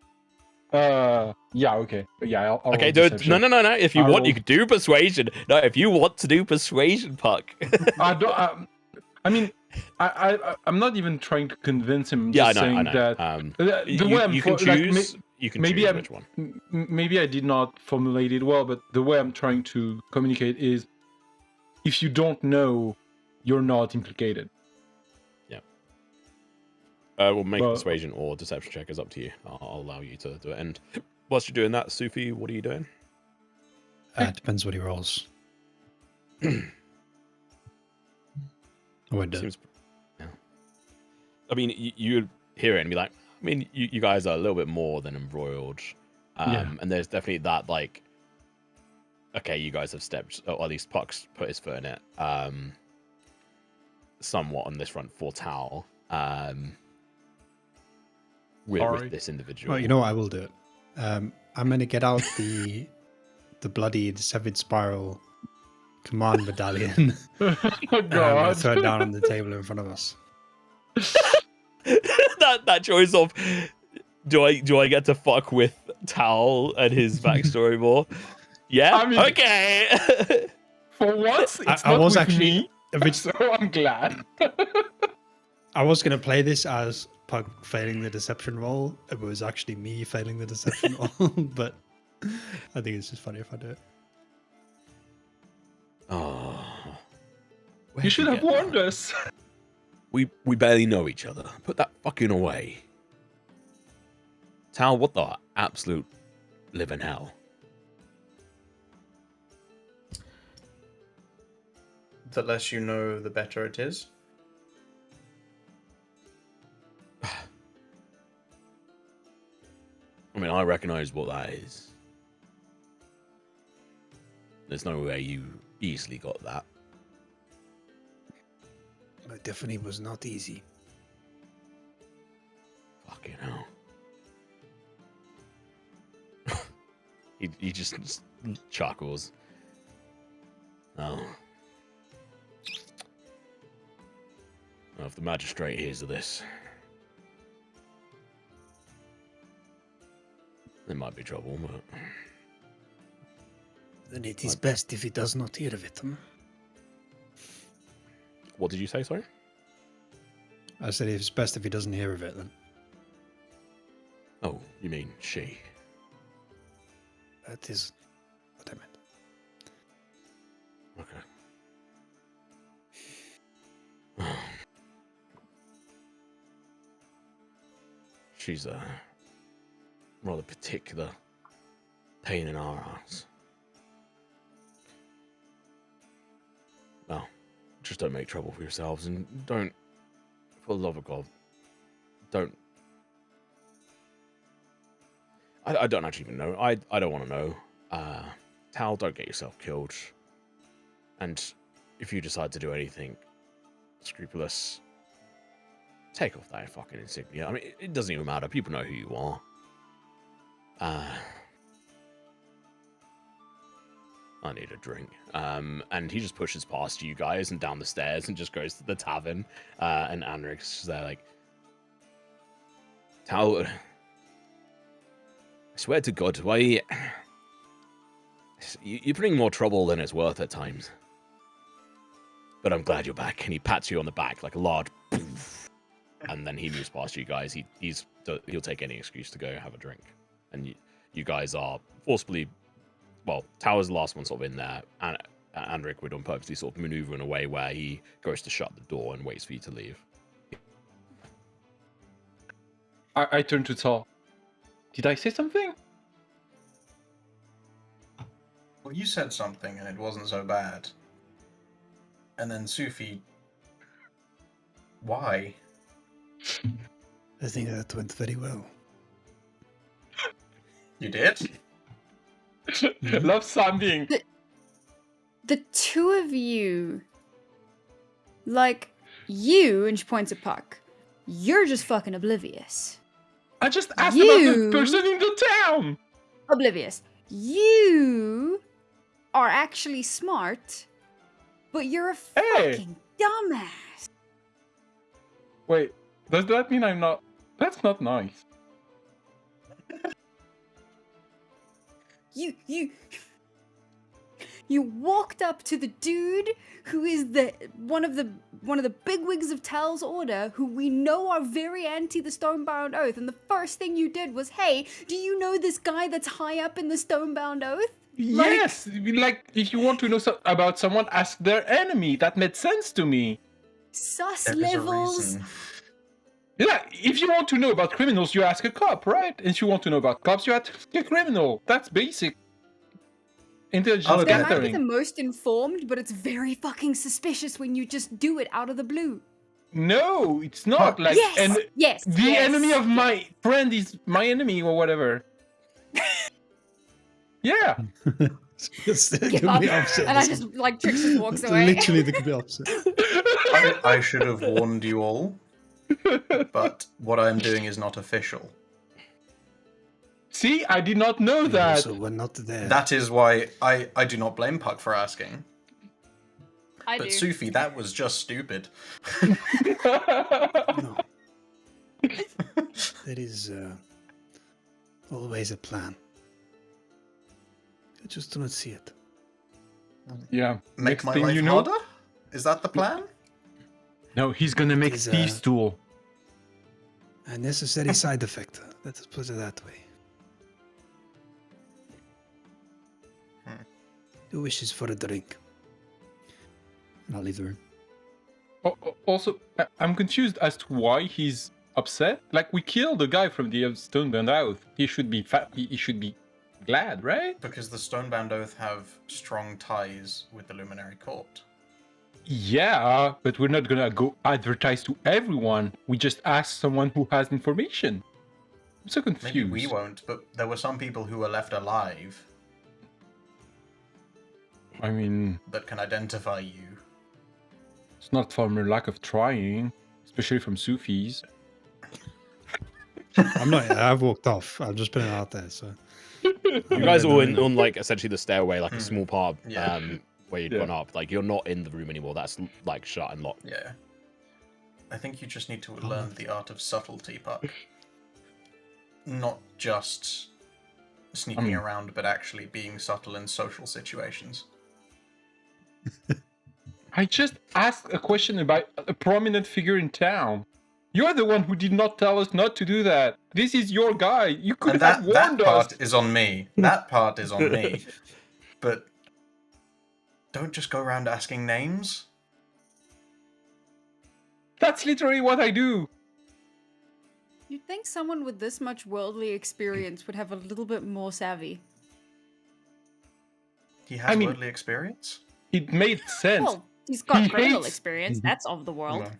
Yeah, okay. Yeah, I'll Okay, roll do it. deception. No. If you I want, you rolled- could do persuasion. No, if you want to do persuasion, Puck. I don't. I mean, I'm not even trying to convince him. I'm Yeah, just I saying know. that the way I'm You can choose. You can maybe choose which one. maybe I did not formulate it well, but the way I'm trying to communicate is, if you don't know, you're not implicated. Yeah. We'll make a But- persuasion or deception check. Is up to you. I'll allow you to do it. And whilst you're doing that, Sufi, what are you doing? It depends what he rolls. I won't do it. Seems. Yeah. I mean, you hear it and be like, I mean, you guys are a little bit more than embroiled. Yeah. And there's definitely that, like, okay, you guys have stepped, or at least Puck's put his foot in it, somewhat on this front for Tal, with this individual. Well, you know what? I will do it. I'm going to get out the bloodied severed spiral command medallion. Oh And God! throw it down on the table in front of us. that choice of do I get to fuck with Tal and his backstory more? Yeah. I mean- Okay. For once, it's I not was with actually me, so I'm glad. I was going to play this as Pug failing the deception roll. It was actually me failing the deception roll, but I think it's just funny if I do it. Oh. You should have warned us. We barely know each other. Put that fucking away. Tal, what the absolute living hell? The less you know, the better it is. I mean, I recognize what that is. There's no way you easily got that. It definitely was not easy. Fucking hell. he just chuckles. Oh. Well, if the magistrate hears of this, there might be trouble, but... Then it is best if he does not hear of it. What did you say, sorry? I said it's best if he doesn't hear of it then. Oh, you mean she? That is what I meant. Okay. She's a rather particular pain in our ass. Well, just don't make trouble for yourselves, and don't, for the love of God, don't. I don't actually even know. I don't want to know. Tal, don't get yourself killed. And if you decide to do anything scrupulous, take off that fucking insignia. I mean, it doesn't even matter. People know who you are. I need a drink. And he just pushes past you guys and down the stairs and just goes to the tavern. And Anric's there like, Tal, I swear to God, why... You're bringing more trouble than it's worth at times. But I'm glad you're back. And he pats you on the back like a large poof. And then he moves past you guys. He'll take any excuse to go have a drink. And you guys are forcibly... Well, Tower's the last one sort of in there. And Andric would on purposely sort of maneuver in a way where he goes to shut the door and waits for you to leave. I turn to Tal. Did I say something? Well, you said something and it wasn't so bad. And then Sufi... Why? I think that went very well. You did? Love Sam being... The two of you, like, you, and she points at Puck, you're just fucking oblivious. I just asked about You- the person in the town! Oblivious. You are actually smart, but you're a Hey! fucking dumbass. Wait, does that mean I'm not... That's not nice. You walked up to the dude who is one of the bigwigs of Tal's order, who we know are very anti the Stonebound Oath, and the first thing you did was, hey, do you know this guy that's high up in the Stonebound Oath? Yes, like if you want to know about someone, ask their enemy. That made sense to me. Sus There is a levels. reason. Yeah, if you want to know about criminals, you ask a cop, right? And if you want to know about cops, you ask a criminal. That's basic intelligence I'll admit They might be gathering. the most informed, but it's very fucking suspicious when you just do it out of the blue. No, it's not. Like, Yes, and yes, the yes. enemy of my friend is my enemy or whatever. Yeah. It's the Give complete up. opposite. And I just, like, Trix just walks It's away. literally the complete opposite. I should have warned you all, but what I am doing is not official. See, I did not know that. So we're not there. That is why I do not blame Puck for asking. I But do. Sufi, that was just stupid. No. There is always a plan. You just do not see it. Yeah. Make Next my thing life you know, harder? Is that the plan? no, he's gonna make is, Steve's tool. A necessary side effect. Let us put it that way. Who wishes for a drink? And I'll leave the room. Also, I'm confused as to why he's upset. Like, we killed a guy from the Stonebound Oath. He should be he should be glad, right? Because the Stonebound Oath have strong ties with the Luminary Court. Yeah, but we're not gonna go advertise to everyone. We just ask someone who has information. I'm so confused. Maybe we won't, but there were some people who were left alive I mean, that can identify you. it's not from a lack of trying, especially from Sufis. I'm not. I've walked off. I've just put it out there. So You guys are all in on like essentially the stairway, like a small part Yeah. where you'd Yeah. gone up. Like you're not in the room anymore. That's like shut and locked. Yeah. I think you just need to learn the art of subtlety, Puck. Not just sneaking around, but actually being subtle in social situations. I just asked a question about a prominent figure in town. You're the one who did not tell us not to do that. This is your guy. You could And have that warned part us. is on me. That part is on me. But don't just go around asking names. That's literally what I do. You'd think someone with this much worldly experience would have a little bit more savvy. He has I mean- worldly experience. It made sense. Well, he's got He criminal hates- experience. That's of the world. No.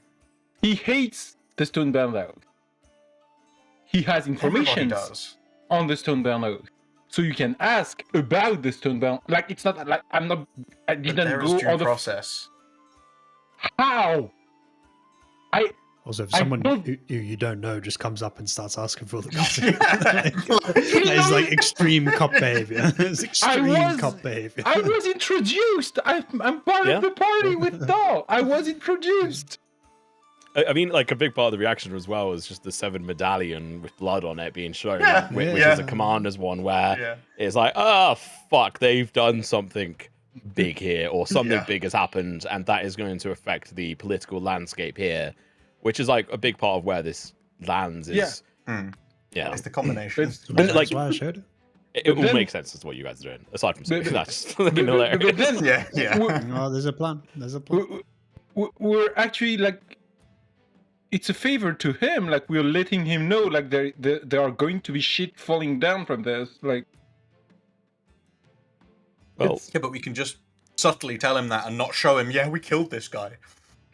He hates the Stonebound Oath. He has Everybody information does. on the Stonebound Oath. So you can ask about the Stonebound. Like, it's not like I But didn't there is go due on the process. how. also, if I someone don't- who you don't know just comes up and starts asking for all the gossip, that is like extreme cop behavior. It's extreme cop behavior. I was introduced. I'm part Yeah. of the party with Doll. I was introduced. I mean, like a big part of the reaction as well was just the 7 medallion with blood on it being shown, Yeah. which Yeah. is a commander's one where Yeah. it's like, oh fuck, they've done something big here, or something Yeah. big has happened, and that is going to affect the political landscape here, which is like a big part of where this lands is. Hmm. Yeah, It's the combination. So And, that's like- why I showed it. it all then- makes sense as to what you guys are doing, aside from But- that's just But hilarious. then Yeah, yeah. No, there's a plan. There's a plan. we're actually like, it's a favor to him. Like, we're letting him know, like, there are going to be shit falling down from this. Like, Well, Yeah, but we can just subtly tell him that and not show him, yeah, we killed this guy.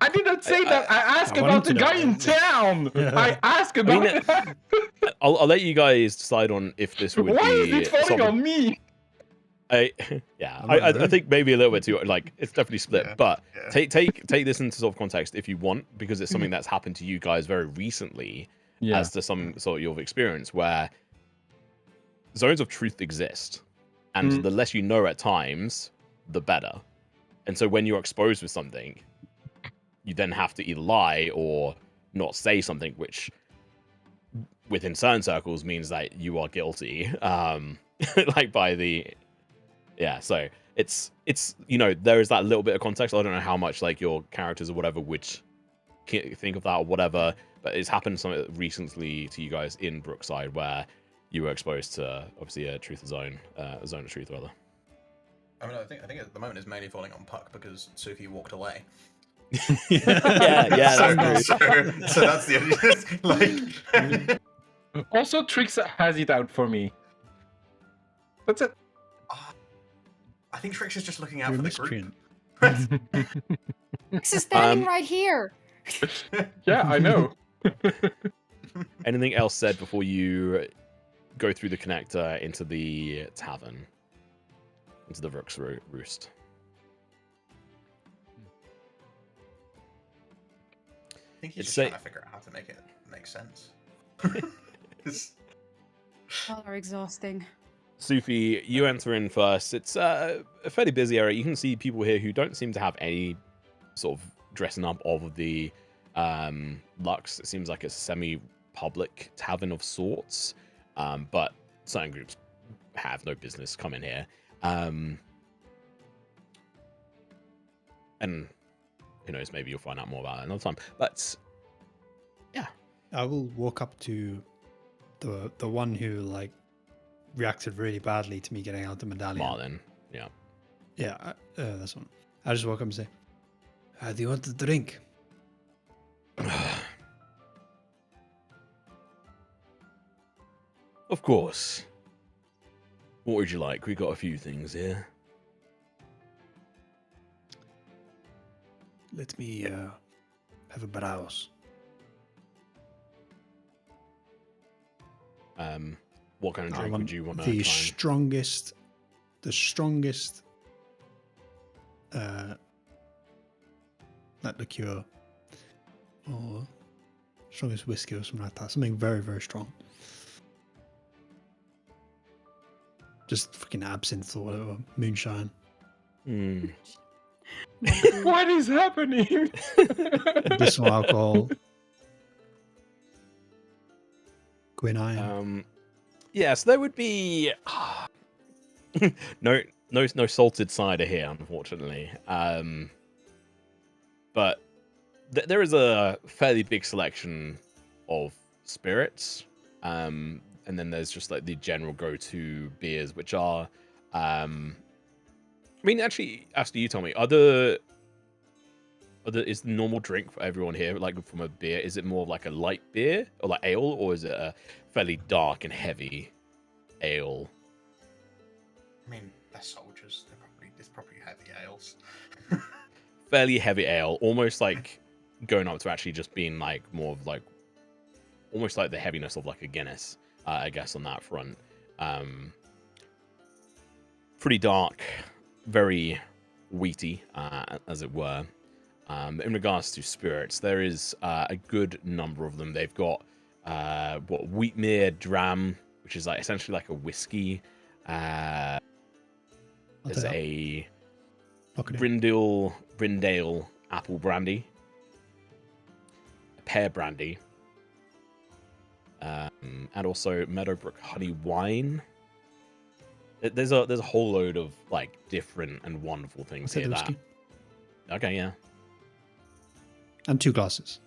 I did not say that. I asked I about the wanted to guy know. in town. Yeah. I asked about. I'll let you guys decide on if this would Why be is it falling something- on me? I don't think maybe a little bit too like it's definitely split, Yeah, but yeah. take this into sort of context if you want, because it's something that's happened to you guys very recently as to some sort of your experience where zones of truth exist, and the less you know at times, the better. And so when you're exposed with something, you then have to either lie or not say something, which within certain circles means that you are guilty. like by the so it's there is that little bit of context. I don't know how much like your characters or whatever would think of that or whatever, but it's happened something recently to you guys in Brookside where you were exposed to obviously a truth zone, a zone of truth rather. I mean, I think at the moment it's mainly falling on Puck because Suki walked away. yeah, so, that's true. so that's the like. Also, Trix has it out for me. That's it. I think Trix is just looking out You're a for the group. miscreant. This is standing right here. Yeah, I know. Anything else said before you go through the connector into the tavern, into the Rook's Roost? I think he's It's just trying to figure out how to make it make sense. Y'all are exhausting. Sufi, you enter in first. It's a fairly busy area. You can see people here who don't seem to have any sort of dressing up of the Lux. It seems like a semi-public tavern of sorts, but certain groups have no business coming here. And who knows, maybe you'll find out more about it another time. But yeah, I will walk up to the one who like reacted really badly to me getting out the medallion. Martin. Yeah. Yeah, that's one. I just walk up and say, "Do you want a drink?" Of course. What would you like? We got a few things here. Let me have a browse. What kind of drink would you want to the try? strongest not liqueur or strongest whiskey or something like that. Something very, very strong. Just fucking absinthe or whatever. Moonshine. What is happening? Additional alcohol. Quinine. Yes, there would be no salted cider here, unfortunately. But there is a fairly big selection of spirits, and then there's just like the general go-to beers, which are, I mean, actually, you tell me, is the normal drink for everyone here, like from a beer, is it more of like a light beer or like ale, or is it a fairly dark and heavy ale? I mean, they're soldiers. It's probably heavy ales. Fairly heavy ale, almost like going up to actually just being like more of like almost like the heaviness of like a Guinness, I guess, on that front. Pretty dark, very wheaty, as it were. In regards to spirits, there is a good number of them. They've got Wheatmere Dram, which is like essentially like a whiskey. There's a Brindale apple brandy, a pear brandy, and also Meadowbrook honey wine. There's a whole load of like different and wonderful things here. Okay, yeah. And 2 glasses.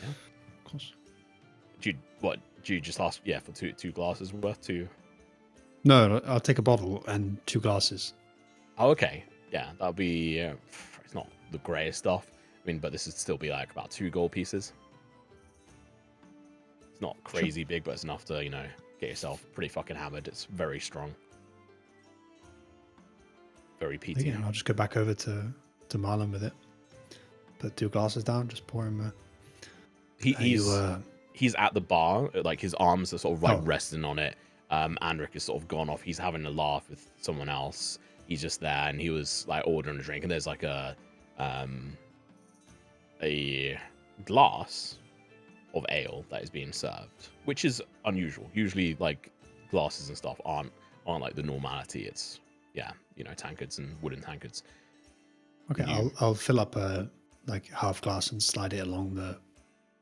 Yeah, of course. Do you just ask? Yeah, for two glasses worth two. No, I'll take a bottle and 2 glasses. Oh, okay. Yeah, that'll be. It's not the greatest stuff. I mean, but this would still be like about 2 gold pieces. It's not crazy big, but it's enough to get yourself pretty fucking hammered. It's very strong. Very peaty. Again, I'll just go back over to Marlon with it. Put 2 glasses down, just pour him. He's at the bar, like his arms are sort of like resting on it. Andric is sort of gone off. He's having a laugh with someone else. He's just there, and he was like ordering a drink, and there's like a glass of ale that is being served, which is unusual. Usually, like glasses and stuff aren't like the normality. It's tankards and wooden tankards. Okay, I'll fill up a like half glass and slide it along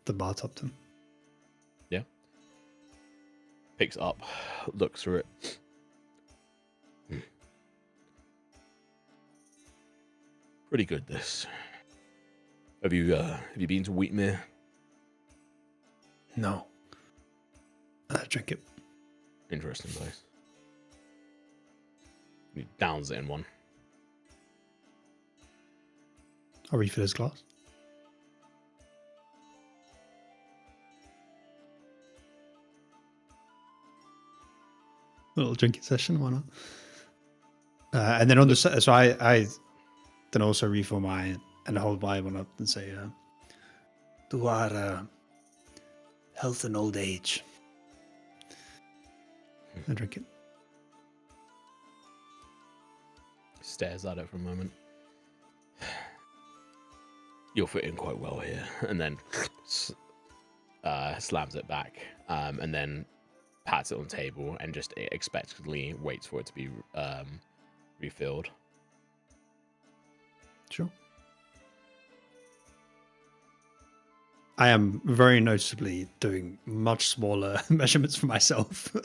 the bar top to him. Yeah. Picks it up, looks through it. Pretty good, this. Have you been to Wheatmere? No. Drink it. Interesting place. He downs it in one. I'll refill his glass. Little drinking session, why not? And then on the so I then also refill mine and hold my one up and say, "To our health and old age." And drink it. Stares at it for a moment. You'll fit in quite well here, and then slams it back, and then pats it on the table and just expectantly waits for it to be refilled. Sure. I am very noticeably doing much smaller measurements for myself.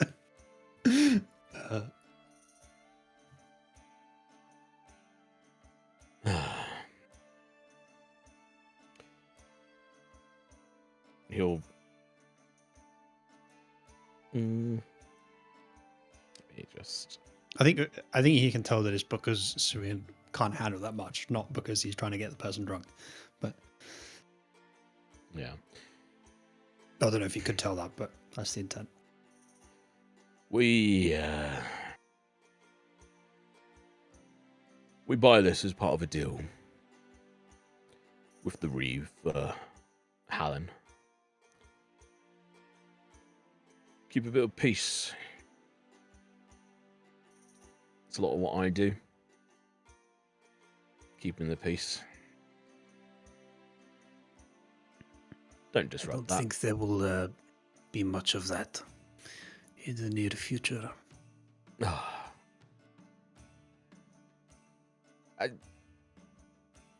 He'll. Let me just. I think he can tell that it's because Surin can't handle that much, not because he's trying to get the person drunk. But Yeah. I don't know if he could tell that, but that's the intent. We buy this as part of a deal with the Reeve Hallen. Keep a bit of peace. It's a lot of what I do. Keeping the peace. Don't I disrupt don't that. think there will be much of that in the near future.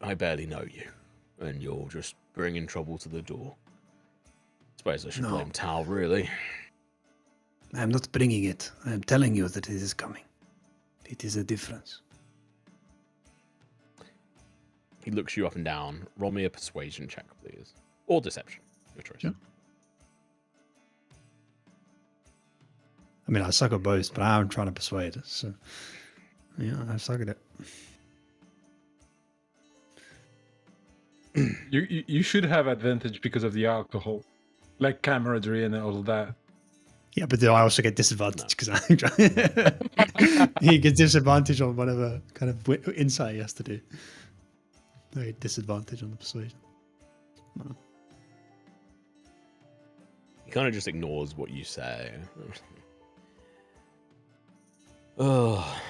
I barely know you, and you're just bringing trouble to the door. Suppose I should No. blame Tal, really. I'm not bringing it. I'm telling you that it is coming. It is a difference. He looks you up and down. Roll me a persuasion check, please. Or deception. Your choice. Yeah. I mean, I suck at both, but I'm trying to persuade. So, yeah, I suck at it. You should have advantage because of the alcohol, like camaraderie and all of that. Yeah, but then I also get disadvantage because I'm trying. He gets disadvantage on whatever kind of insight he has to do. No disadvantage on the persuasion. No. He kind of just ignores what you say. Oh.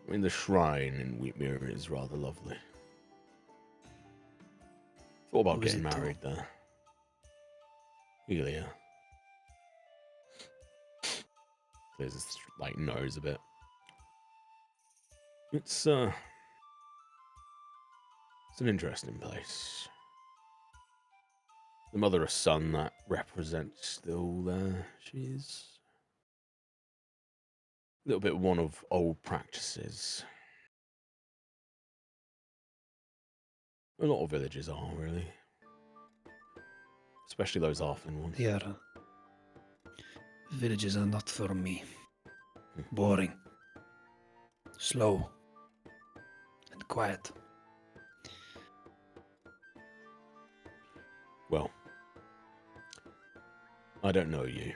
I mean, the shrine in Wheatmere is rather lovely. Thought about Who is getting it to? married there. Elia. Clears his nose a bit. It's an interesting place. The mother of son that represents still there. She is a little bit one of old practices. A lot of villages are, really. Especially those Arfin ones. Yeah. Villages are not for me. Boring. Slow. And quiet. Well, I don't know you.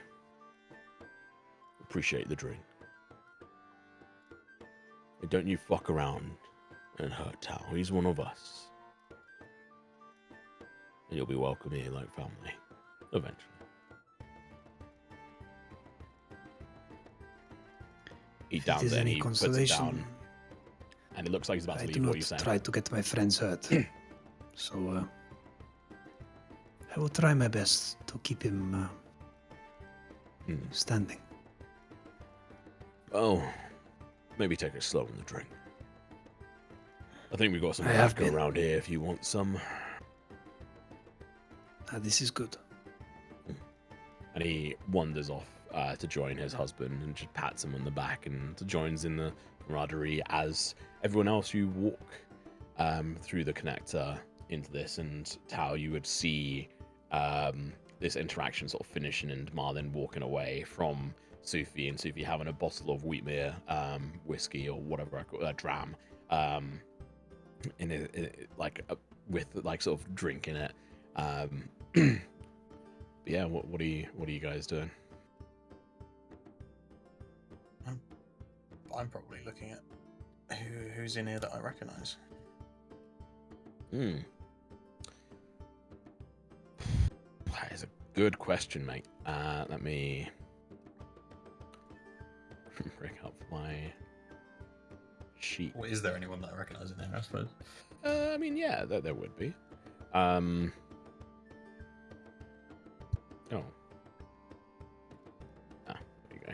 Appreciate the drink. But don't you fuck around and hurt Tal. He's one of us. And you'll be welcome here like family. Eventually. He If it downs is it and any he puts it consolation, down. And it looks like he's about I to do leave. What not are you saying? try to get my friends hurt. So, I will try my best to keep him standing. Oh, maybe take it slow on the drink. I think we've got some I have vodka been. around here if you want some. This is good. and he wanders off to join his husband and just pats him on the back and joins in the camaraderie as everyone else. You walk through the connector into this, and Tao, you would see this interaction sort of finishing and Marlin walking away from Sufi, and Sufi having a bottle of wheatmeal whiskey or whatever I call dram in it like with like sort of drinking it. Yeah, what are you guys doing? I'm probably looking at who's in here that I recognise. That is a good question, mate. Let me bring up my sheet. Well, is there anyone that I recognise in here, I suppose? I mean, yeah, there would be. Oh. There you go.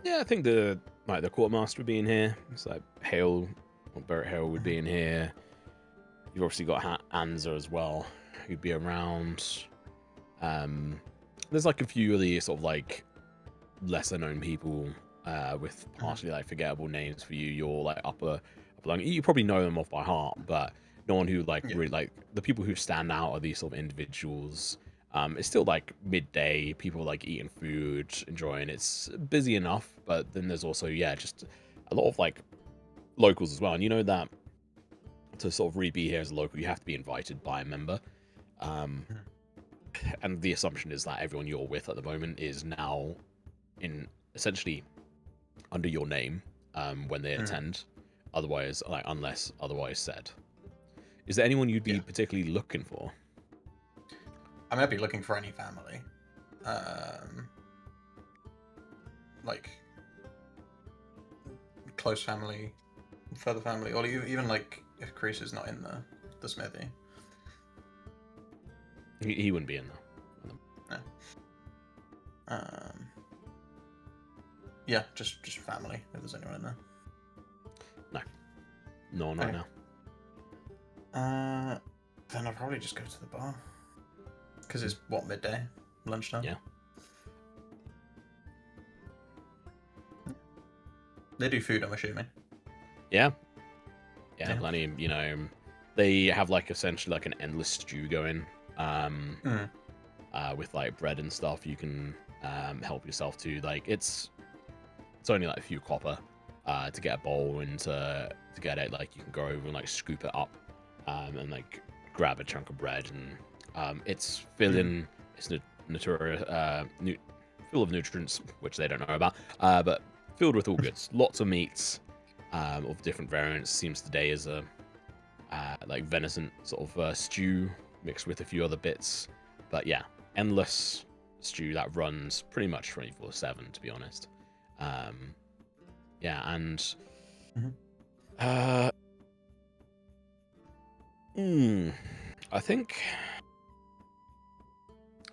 Yeah, I think the quartermaster would be in here. It's like Hale, or Barrett Hale would be in here. You've obviously got Anza as well, who'd be around. There's like a few of the sort of like lesser known people with partially like forgettable names for you. You're like upper you probably know them off by heart, but no one who like really like the people who stand out are these sort of individuals. It's still like midday, people like eating food, enjoying. It's busy enough, but then there's also just a lot of like locals as well. And you know that to sort of be here as a local, you have to be invited by a member. And the assumption is that everyone you're with at the moment is now in essentially under your name when they attend. Otherwise, like unless otherwise said. Is there anyone you'd be particularly looking for? I might be looking for any family. Like close family, further family, or even like if Chris is not in the smithy. He wouldn't be in there. No. Yeah, just family. If there's anyone in there. No, not now. Then I'll probably just go to the bar. Because it's midday, lunchtime. Yeah. They do food, I'm assuming. Yeah, plenty. You know, they have like essentially like an endless stew going. With like bread and stuff, you can help yourself to. Like it's only like a few copper to get a bowl and to get it. Like you can go over and like scoop it up and like grab a chunk of bread, and it's filling. It's full of nutrients, which they don't know about, but filled with all goods. Lots of meats of different variants. Seems today is a like venison sort of stew mixed with a few other bits. But yeah, endless stew that runs pretty much 24/7, to be honest. Yeah, and I think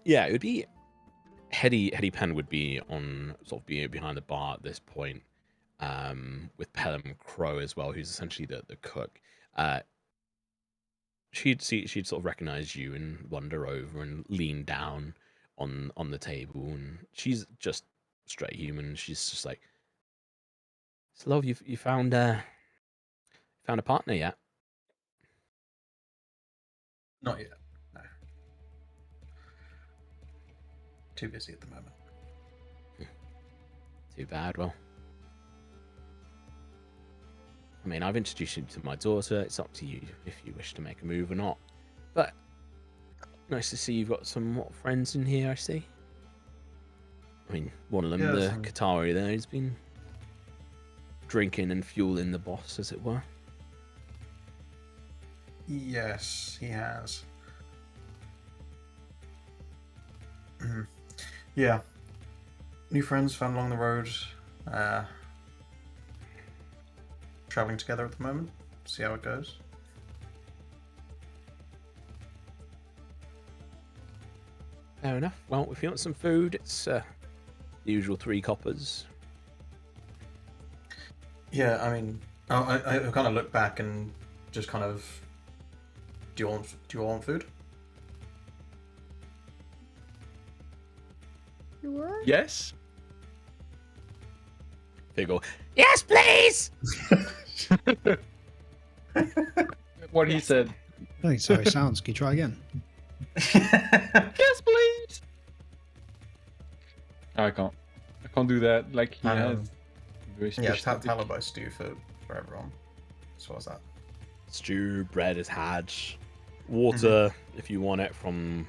it would be Hetty Penn would be on sort of being behind the bar at this point, with Pelham Crow as well, who's essentially the cook. She'd sort of recognize you and wander over and lean down on the table, and she's just straight human. She's just like, "So, love, you found a partner yet?" Not yet. No. Too busy at the moment. Too bad. Well, I mean, I've introduced you to my daughter. It's up to you if you wish to make a move or not. But nice to see you've got some friends in here, I see. I mean, one of them, the Qatari there, has been drinking and fueling the boss, as it were. Yes, he has. Yeah. New friends found along the road. Traveling together at the moment. See how it goes. Fair enough. Well, if you want some food, it's the usual 3 coppers. Yeah, I mean, I kind of look back and just kind of Do you want food? Yes. They go, yes, please. What he said. I think so. It sounds. Can you try again? Yes, please. I can't do that. Like he has very Yeah, specific. Talabai stew for everyone. So what's that? Stew, bread is had. Water, if you want it, from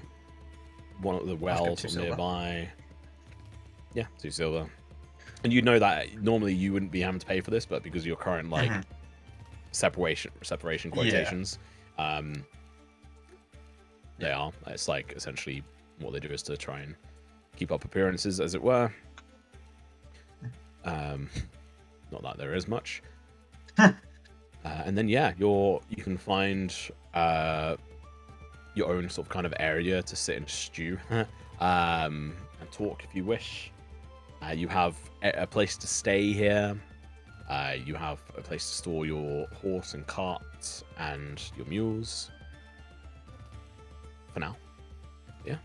one of the wells 2 or silver. nearby. Yeah, 2 silver. And you know that normally you wouldn't be having to pay for this, but because of your current like separation quotations, they are. It's like essentially what they do is to try and keep up appearances, as it were. Not that there is much. And then yeah, you can find your own sort of kind of area to sit and stew and talk if you wish. You have a place to stay here. You have a place to store your horse and cart and your mules. For now. Yeah.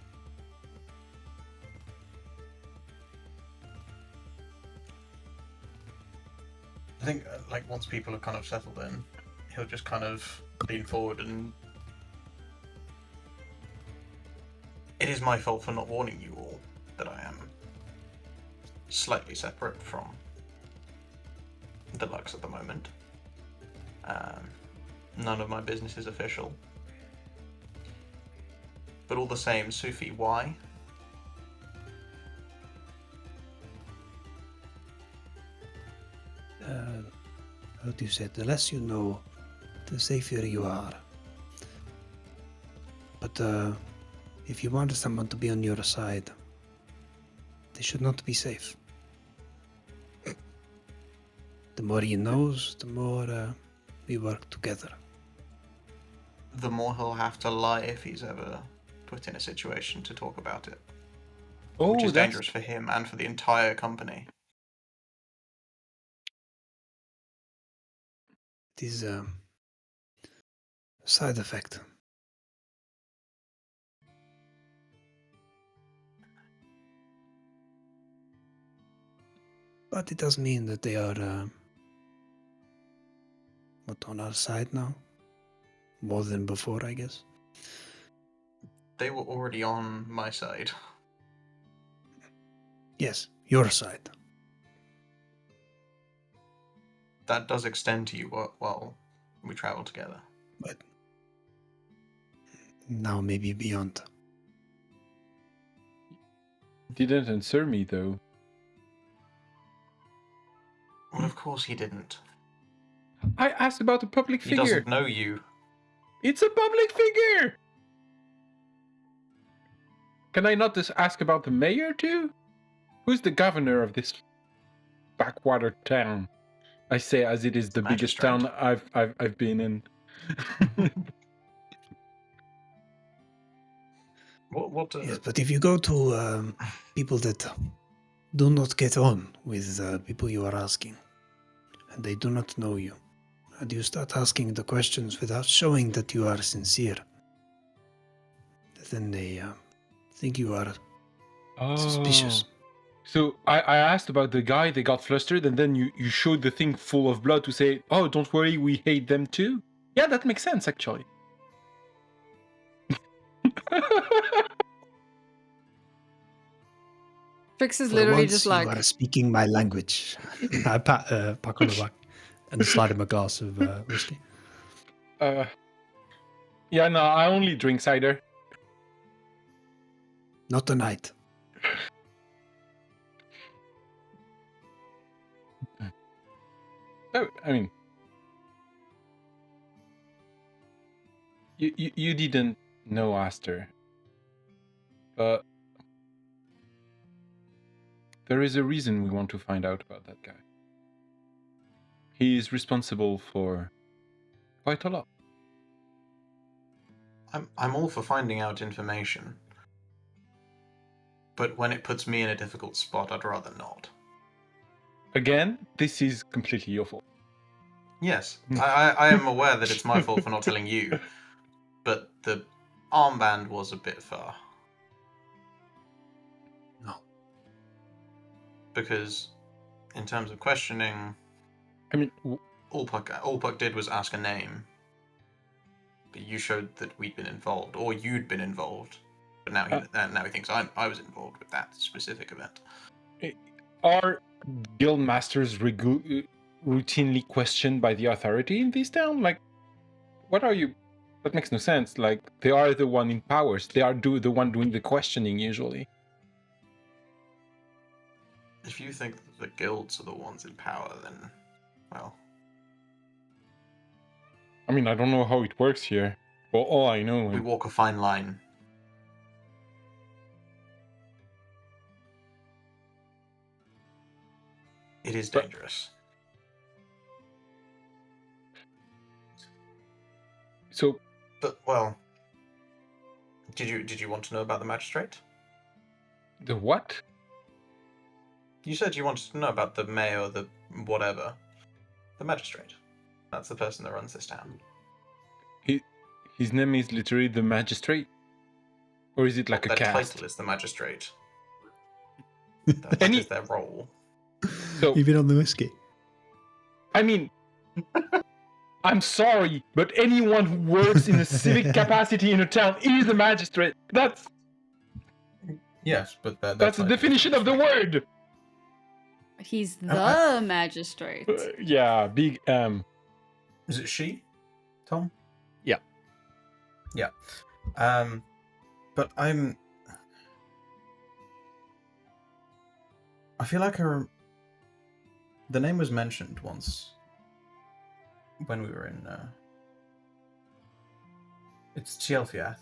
I think like once people have kind of settled in, he'll just kind of lean forward and it is my fault for not warning you all that I am slightly separate from Deluxe at the moment. None of my business is official. But all the same, Sufi, why? How do you say it? The less you know, the safer you are. But if you want someone to be on your side, they should not be safe. The more he knows, the more we work together. The more he'll have to lie if he's ever put in a situation to talk about it. Oh, Which is that's dangerous for him and for the entire company. It is a side effect. But it does mean that they are on our side now. More than before, I guess. They were already on my side. Yes, your side. That does extend to you while we travel together. But now maybe beyond. didn't answer me though. Well, of course he didn't. I asked about a public He figure. doesn't know you. It's a public figure. Can I not just ask about the mayor too? Who's the governor of this backwater town? I say as it is the biggest town I've been in. What? Yes, but if you go to people that do not get on with people you are asking, and they do not know you, and you start asking the questions without showing that you are sincere, then they think you are suspicious. So I asked about the guy, they got flustered, and then you showed the thing full of blood to say, oh, don't worry, we hate them too. Yeah, that makes sense, actually. Trix is For literally once just you like, are speaking my language. I pat Puck on the back and slide him a glass of whiskey. Yeah, no, I only drink cider. Not tonight. Oh, I mean, you didn't know Aster, but there is a reason we want to find out about that guy. He is responsible for quite a lot. I'm all for finding out information. But when it puts me in a difficult spot, I'd rather not. Again, this is completely your fault. Yes, I am aware that it's my fault for not telling you. But the armband was a bit far. No. Because in terms of questioning, I mean, all Puck did was ask a name. But you showed that we'd been involved, or you'd been involved. But now he thinks I was involved with that specific event. are guild masters routinely questioned by the authority in this town? Like, what are you? That makes no sense. Like, they are the one in powers. They are the one doing the questioning usually. If you think that the guilds are the ones in power, then, well... I mean, I don't know how it works here. Well, all I know... We walk a fine line. It is dangerous. So... But, well... Did you want to know about the magistrate? The what? You said you wanted to know about the mayor, the whatever. The magistrate. That's the person that runs this town. His name is literally the magistrate? Or is it like Their a cast? title is the magistrate. That is their role. So, You've been on the whiskey. I mean, I'm sorry, but anyone who works in a civic capacity in a town is a magistrate. That's Yes, but the definition of the word. He's the magistrate. Yeah, big M. Is it she, Tom? Yeah. Yeah. But I feel like the name was mentioned once when we were in. It's Tielfiath.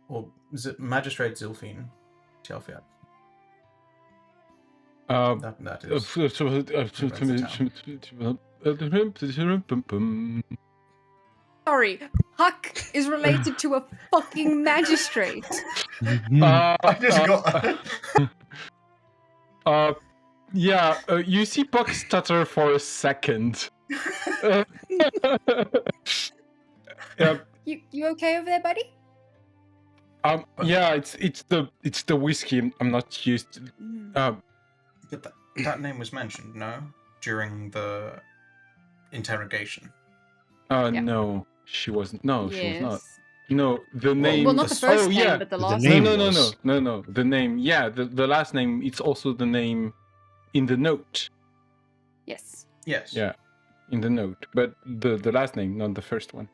Or is it Magistrate Zilfine Tielfiath? That is. Sorry, Huck is related to a fucking magistrate. I just got. Yeah, you see Puck stutter for a second. Yeah. You okay over there, buddy? Yeah, it's the whiskey. I'm not used to. But that name was mentioned, no, during the interrogation. Yeah. No, she wasn't. No, Yes. she was not. No, the name. Well, not the first name, yeah. but the The last name name. No. The name. Yeah, the last name. It's also the name in the note. Yes. Yes. Yeah, in the note, but the last name, not the first one.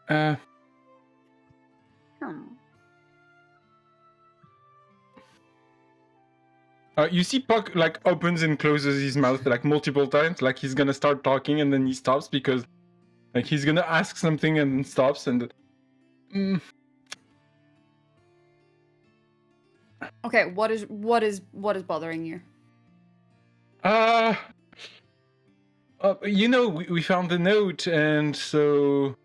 Yeah. You see Puck like opens and closes his mouth like multiple times, like he's gonna start talking and then he stops because like he's gonna ask something and then stops and. Okay, what is bothering you? We found the note, and so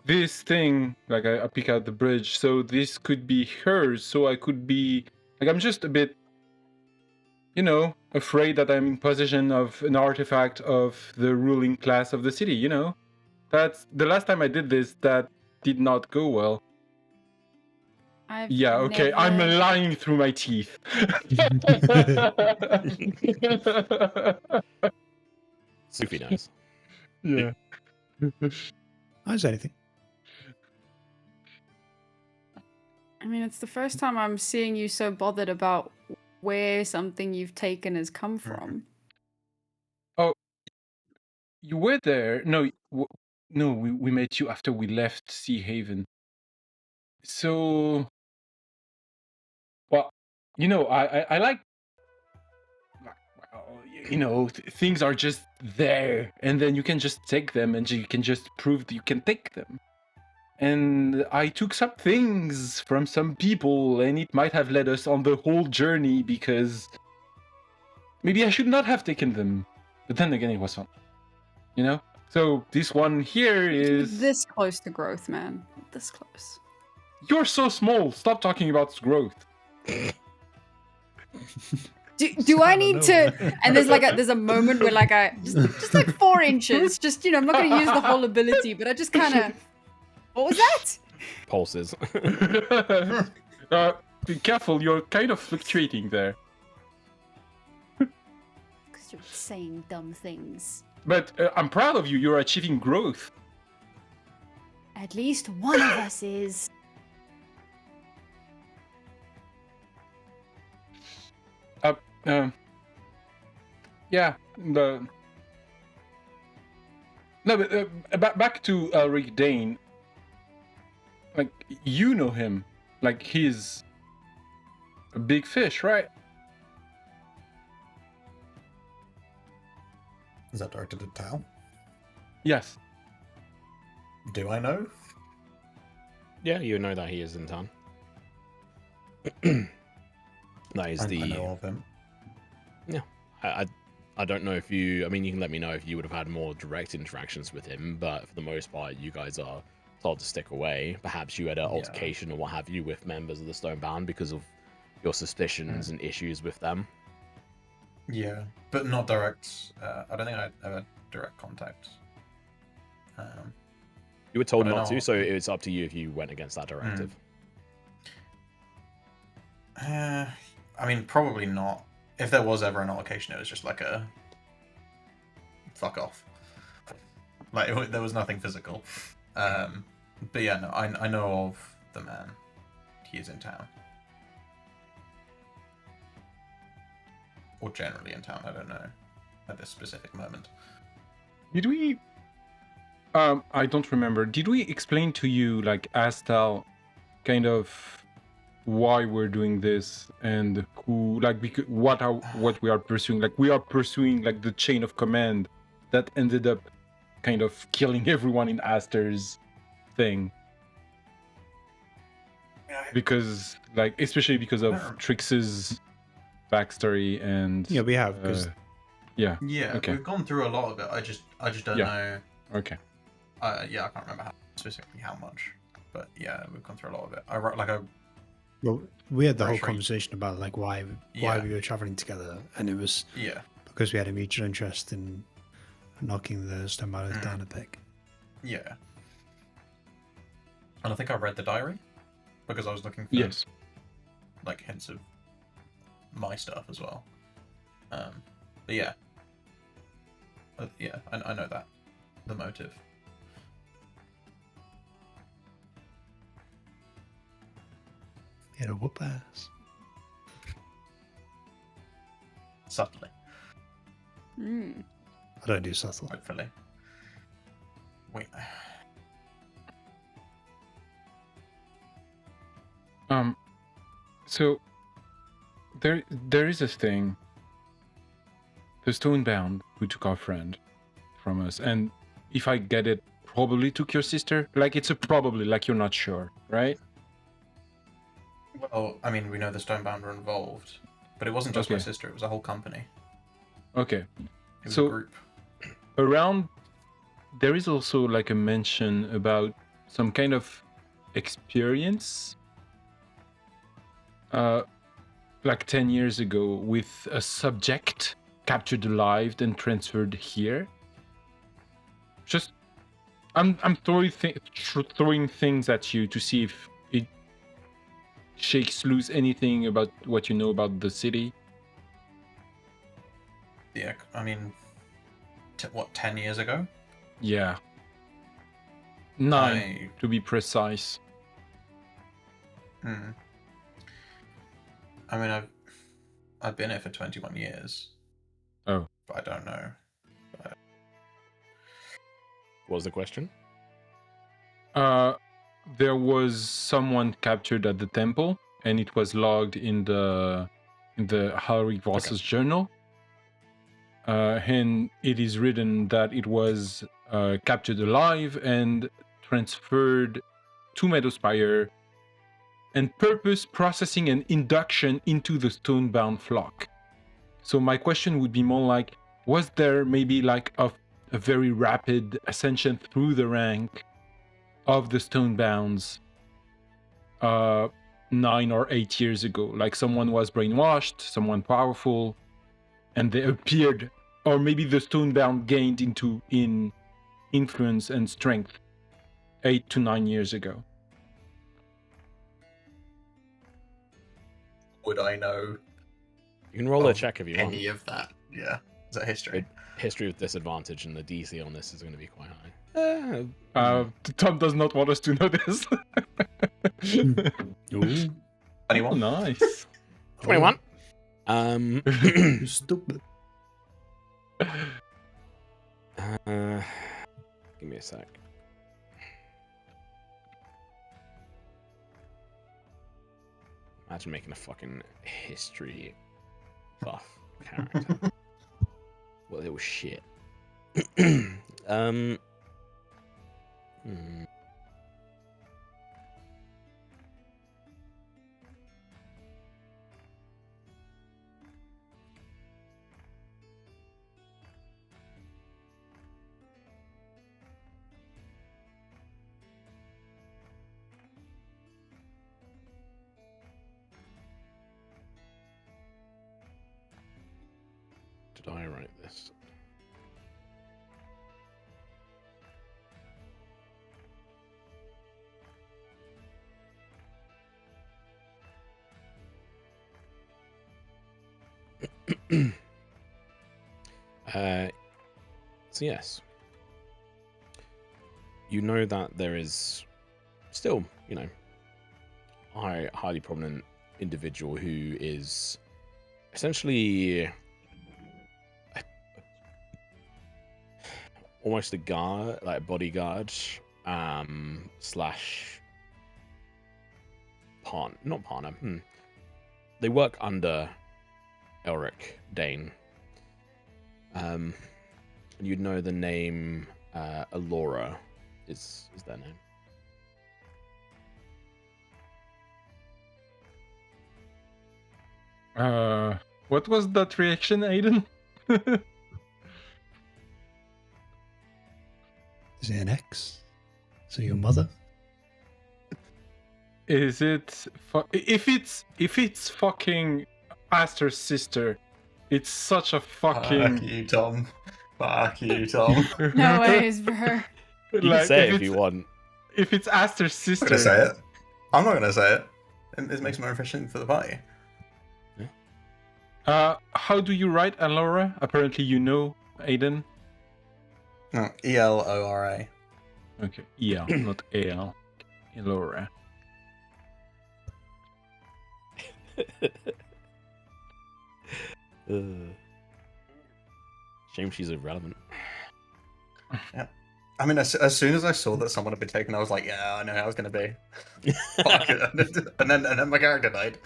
this thing, like I pick out the bridge, so this could be hers, so I could be, like, I'm just a bit, afraid that I'm in possession of an artifact of the ruling class of the city, That's, the last time I did this, that did not go well. Okay, I'm lying through my teeth. Sophie knows. Yeah. I say anything. I mean, it's the first time I'm seeing you so bothered about where something you've taken has come from. Oh, you were there? No, we met you after we left Sea Haven. So, well, I like, things are just there, and then you can just take them, and you can just prove that you can take them. And I took some things from some people, and it might have led us on the whole journey, because maybe I should not have taken them. But then again, it was fun. So this one here is... This close to growth, man. This close. You're so small. Stop talking about growth. Do I don't need know. to? And there's a moment where like I just like 4 inches. Just I'm not gonna use the whole ability, but I just kind of. What was that? Pulses. Be careful, you're kind of fluctuating there. Because you're saying dumb things. But I'm proud of you. You're achieving growth. At least one of us is. Yeah. No, but back to Rick Dane. Like, you know him. Like, he's a big fish, right? Is that directed at Tal? Yes. Do I know? Yeah, you know that he is in town. That is I the. know of him. Yeah, I don't know if you. I mean, you can let me know if you would have had more direct interactions with him, but for the most part, you guys are told to stick away. Perhaps you had an altercation or what have you with members of the Stonebound because of your suspicions and issues with them. Yeah, but not direct. I don't think I ever direct contact. You were told I don't not know. to, so it's up to you if you went against that directive. I mean, probably not. If there was ever an altercation, it was just like a fuck off. Like there was nothing physical. But yeah, no, I know of the man. He is in town, or generally in town. I don't know at this specific moment. Did we... I don't remember. Did we explain to you, like, as Tal, kind of why we're doing this and who, like, because what we are pursuing? Like, we are pursuing, like, the chain of command that ended up kind of killing everyone in Aster's thing. Because, like, especially because of Trix's backstory and... Yeah, we have, because... yeah. Yeah, Okay. we've gone through a lot of it. I just don't know. Okay. Yeah, I can't remember specifically how much, but yeah, we've gone through a lot of it. Well, we had the whole Pretty sure you- conversation about like why Yeah. we were traveling together, and it was Yeah, because we had a mutual interest in knocking the Stonebound down a peg. yeah. And I think I read the diary because I was looking for Yes. like hints of my stuff as well. But yeah, yeah, I know that the motive. He had a whoop ass. Subtly, Mm. I don't do subtle. hopefully. Wait. So there is a thing. The Stonebound who took our friend from us, and if I get it, probably took your sister. Like, it's a probably, like you're not sure, right? Well, I mean, we know the Stonebound were involved, but it wasn't just my Okay. sister; it was a whole company. Okay. It was So- a group. Around, there is also like a mention about some kind of experience, like 10 years ago, with a subject captured alive and transferred here. Just, I'm throwing things at you to see if it shakes loose anything about what you know about the city. Yeah, I mean, what, 10 years ago? Yeah. 9 to be precise. I mean, I've been here for 21 years. Oh. But I don't know. What was the question? There was someone captured at the temple, and it was logged in the Halric Voss's journal. And it is written that it was captured alive and transferred to Meadowspire, and purpose processing and induction into the Stonebound flock. So my question would be more like, was there maybe like a very rapid ascension through the rank of the Stonebounds, 9 or 8 years ago. Like someone was brainwashed, someone powerful, and they appeared, or maybe the Stonebound gained in influence and strength 8 to 9 years ago. Would I know You can roll a of check if you want. any of that? Yeah. Is that history? History with disadvantage, and the DC on this is going to be quite high. Tom does not want us to know this. Ooh, 21. Nice. 21. you stupid. Give me a sec. Imagine making a fucking history buff character. What little shit. Hmm. Did I write this? So yes, you know that there is still, you know, a highly prominent individual who is essentially almost a guard, like bodyguard, slash not partner. They work under Elric Dane. You'd know the name Alora is their name. What was that reaction, Aiden? Is it an X? So your mother? Is it if it's fucking Aster's sister, it's such a fucking Fuck you, Tom. Fuck you, Tom. No ways, bro. You can say it if you want. If it's Aster's I'm sister, gonna say it. I'm not gonna say it. It makes it more efficient for the party. how do you write Alora? Apparently you know, Aiden. No, Elora. Okay, EL, not AL. Alora. Shame she's irrelevant. Yeah. I mean, as soon as I saw that someone had been taken, I was like, yeah, I know how it's gonna be. Fuck it. And then my character died.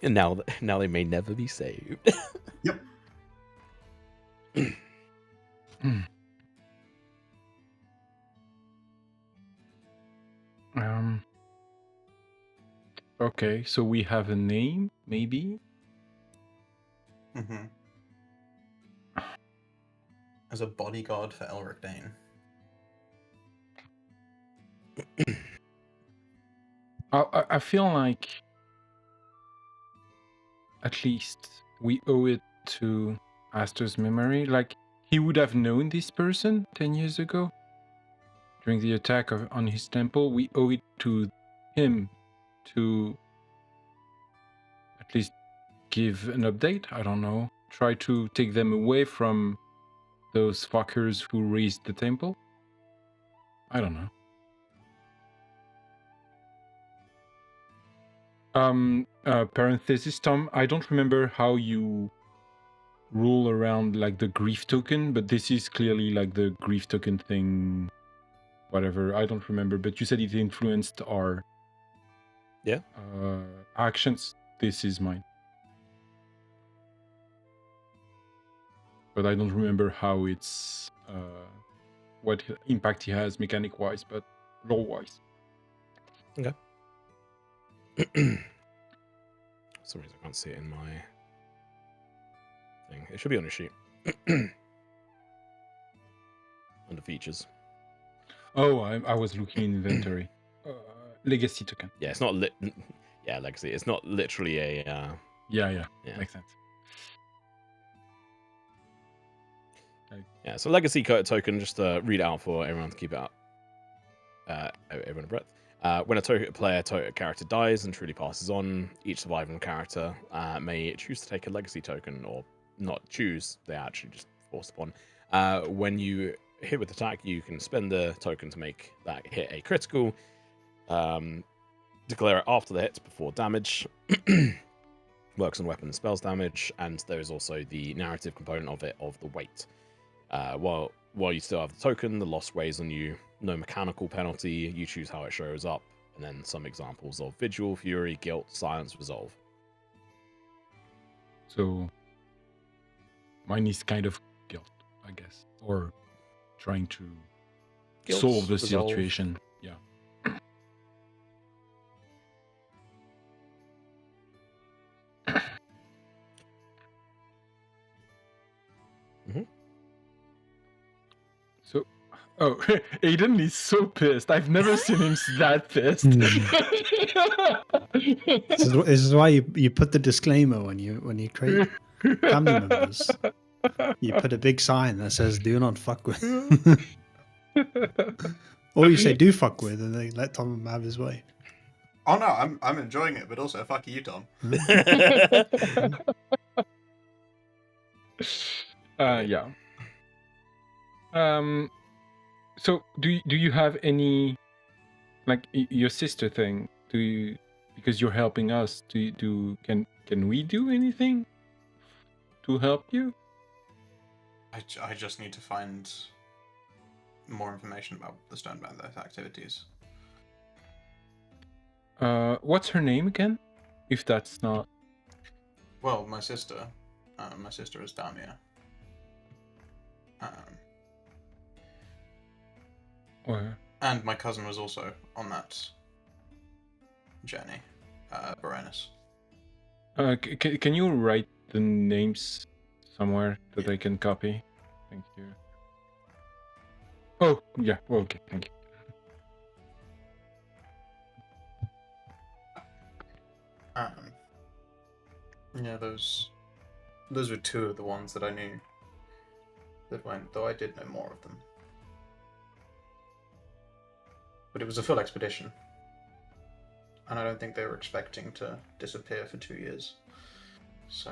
And now they may never be saved. Yep. Okay, so we have a name, maybe? Mm-hmm. As a bodyguard for Elric Dane. I feel like at least we owe it to Aster's memory. Like, he would have known this person 10 years ago during the attack on his temple. We owe it to him to at least give an update. I don't know. Try to take them away from those fuckers who raised the temple. I don't know. Parenthesis, Tom, I don't remember how you rule around like the grief token, but this is clearly like the grief token thing, whatever. I don't remember, but you said it influenced our actions. This is mine. But I don't remember how it's, what impact he has mechanic-wise, but lore-wise. Okay. Sorry, I can't see it in my thing. It should be on your sheet. Under features. Oh, I was looking in inventory. legacy token. Yeah, it's not legacy. It's not literally a Yeah, yeah. makes sense. Yeah, so legacy token, just to read it out for everyone to keep it up. Everyone a breath. When a player character dies and truly passes on, each surviving character may choose to take a legacy token, or not choose, they actually just forced upon. When you hit with attack, you can spend the token to make that hit a critical. Declare it after the hit before damage. Works on weapon and spells damage, and there is also the narrative component of it, of the weight. While you still have the token, the loss weighs on you. No mechanical penalty. You choose how it shows up, and then some examples of vigil, fury, guilt, silence, resolve. So mine is kind of guilt, I guess, or trying to Guilt, solve the resolve. situation. Yeah. So, oh, Aiden is so pissed. I've never seen him that pissed. This is why you put the disclaimer when you create family members. You put a big sign that says "Do not fuck with," or you say "Do fuck with," and they let Tom have his way. Oh no, I'm enjoying it, but also fuck you, Tom. Yeah. So do you have any, like, your sister thing? Do you, because you're helping us? Can we do anything to help you? I just need to find more information about the Stonebound activities. What's her name again? If that's not. Well, my sister is Damia. And my cousin was also on that journey, Baranus. Can you write the names somewhere that I can copy? Thank you. Oh, yeah. Okay, thank you. Yeah, those were two of the ones that I knew that went, though I did know more of them. But it was a full expedition. And I don't think they were expecting to disappear for 2 years. So...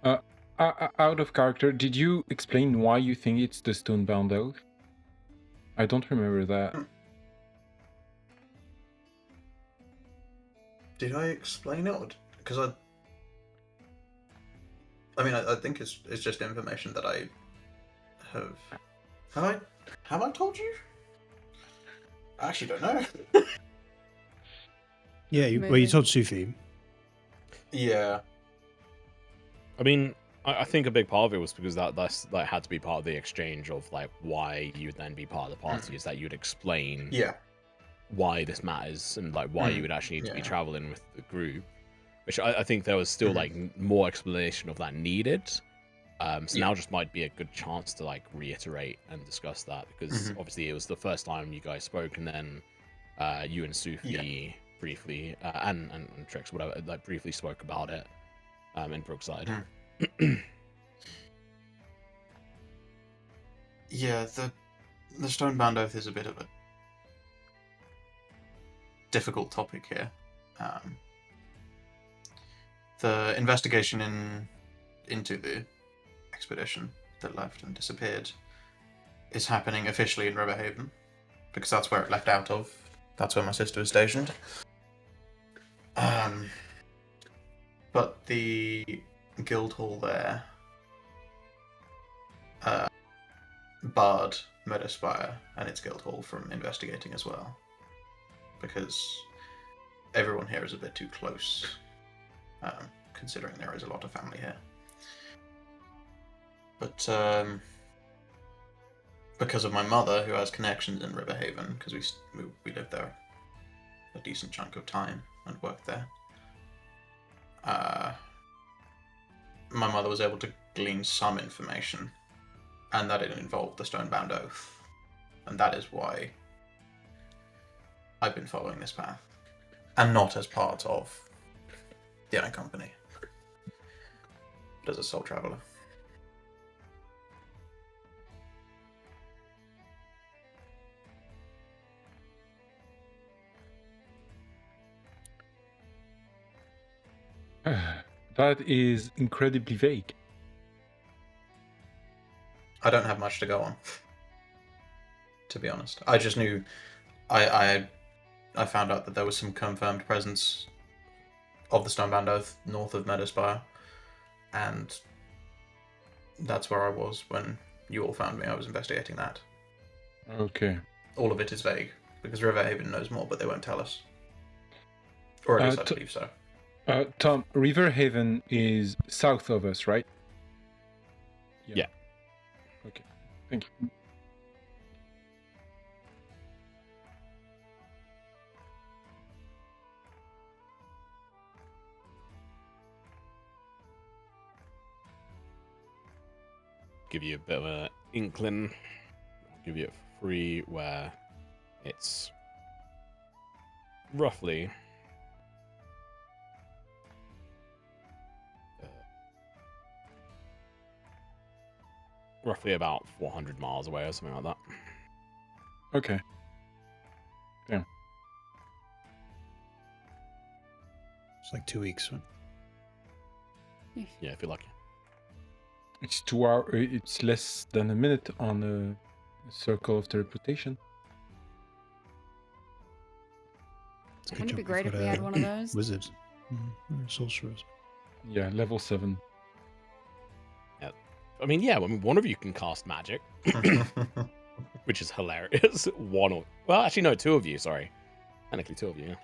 out of character, did you explain why you think it's the Stonebound Oath? I don't remember that. Did I explain it? Because I think it's just information that I have... Have I told you? I actually don't know. Yeah, you told Sufi. Yeah. I mean, I think a big part of it was because that had to be part of the exchange of like why you would then be part of the party, is that you'd explain why this matters and like why you would actually need to be traveling with the group, which I think there was still like more explanation of that needed. So now just might be a good chance to like reiterate and discuss that, because obviously it was the first time you guys spoke, and then you and Sufi briefly and Trix, whatever, like briefly spoke about it in Brookside. Yeah, the Stonebound Oath is a bit of a difficult topic here. The investigation into the expedition that left and disappeared is happening officially in Riverhaven, because that's where it left out of. That's where my sister is stationed. But the guild hall there barred Meadowspire and its guild hall from investigating as well, because everyone here is a bit too close, considering there is a lot of family here. But because of my mother, who has connections in Riverhaven, because we lived there a decent chunk of time and worked there, my mother was able to glean some information, and that it involved the Stonebound Oath, and that is why I've been following this path, and not as part of the Iron Company, but as a sole traveler. That is incredibly vague. I don't have much to go on, to be honest. I just knew I found out that there was some confirmed presence of the Stonebound Oath north of Meadowspire, and that's where I was when you all found me. I was investigating that. Okay. All of it is vague, because Riverhaven knows more, but they won't tell us. Or at least I believe so. Tom, Riverhaven is south of us, right? Yeah. Okay. Thank you. Give you a bit of an inkling. I'll give you it for free, where it's roughly about 400 miles away or something like that. Okay. Yeah. It's like 2 weeks. Right? Yeah, if you're lucky. It's 2 hours. It's less than a minute on a circle of teleportation. Wouldn't it be great if we had one of those? Wizards. Sorcerers. Yeah, level 7. I mean, one of you can cast magic, which is hilarious. Well, actually, no, 2 of you. Sorry, technically 2 of you. Yeah.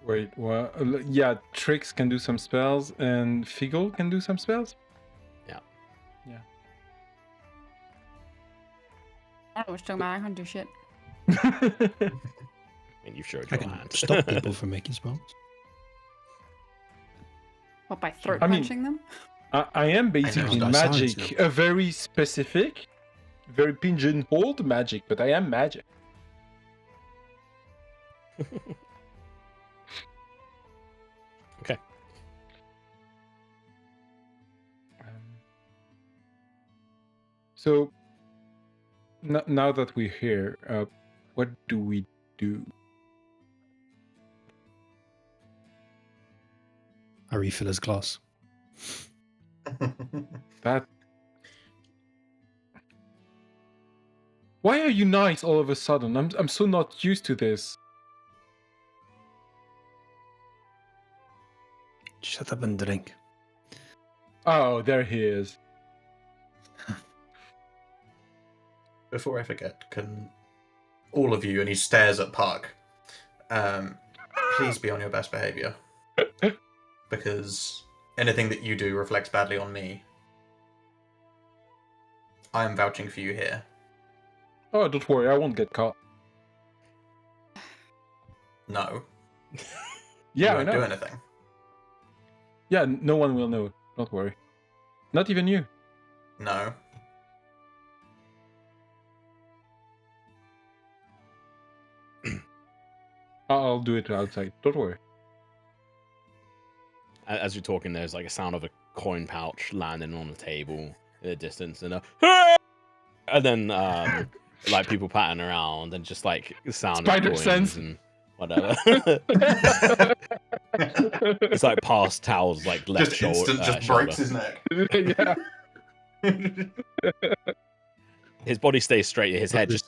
Wait, well, yeah, Trix can do some spells, and Figgle can do some spells. Yeah. I don't know what you're talking about. I can't do shit. And you showed I your can hand. stop people from making spells. What, by throat I mean- punching them? I am basically got science magic, now. a very specific, very pigeonholed magic, but I am magic. Okay. So now that we're here, what do we do? I refill his glass. That. Why are you nice all of a sudden? I'm so not used to this. Shut up and drink. Oh, there he is. Before I forget, can all of you, and he stares at Puck, please be on your best behavior. Because anything that you do reflects badly on me. I am vouching for you here. Oh, don't worry, I won't get caught. No. Yeah, you I won't know. do anything. Yeah, no one will know. Don't worry. Not even you. No. I'll do it outside. Don't worry. As you're talking, there's like a sound of a coin pouch landing on the table in the distance, and then like people patting around and just like the sound Spider of coins sense. and whatever. It's like past towels, like left Just shoulder. instant, just shoulder. breaks his neck. Yeah. His body stays straight. His head just.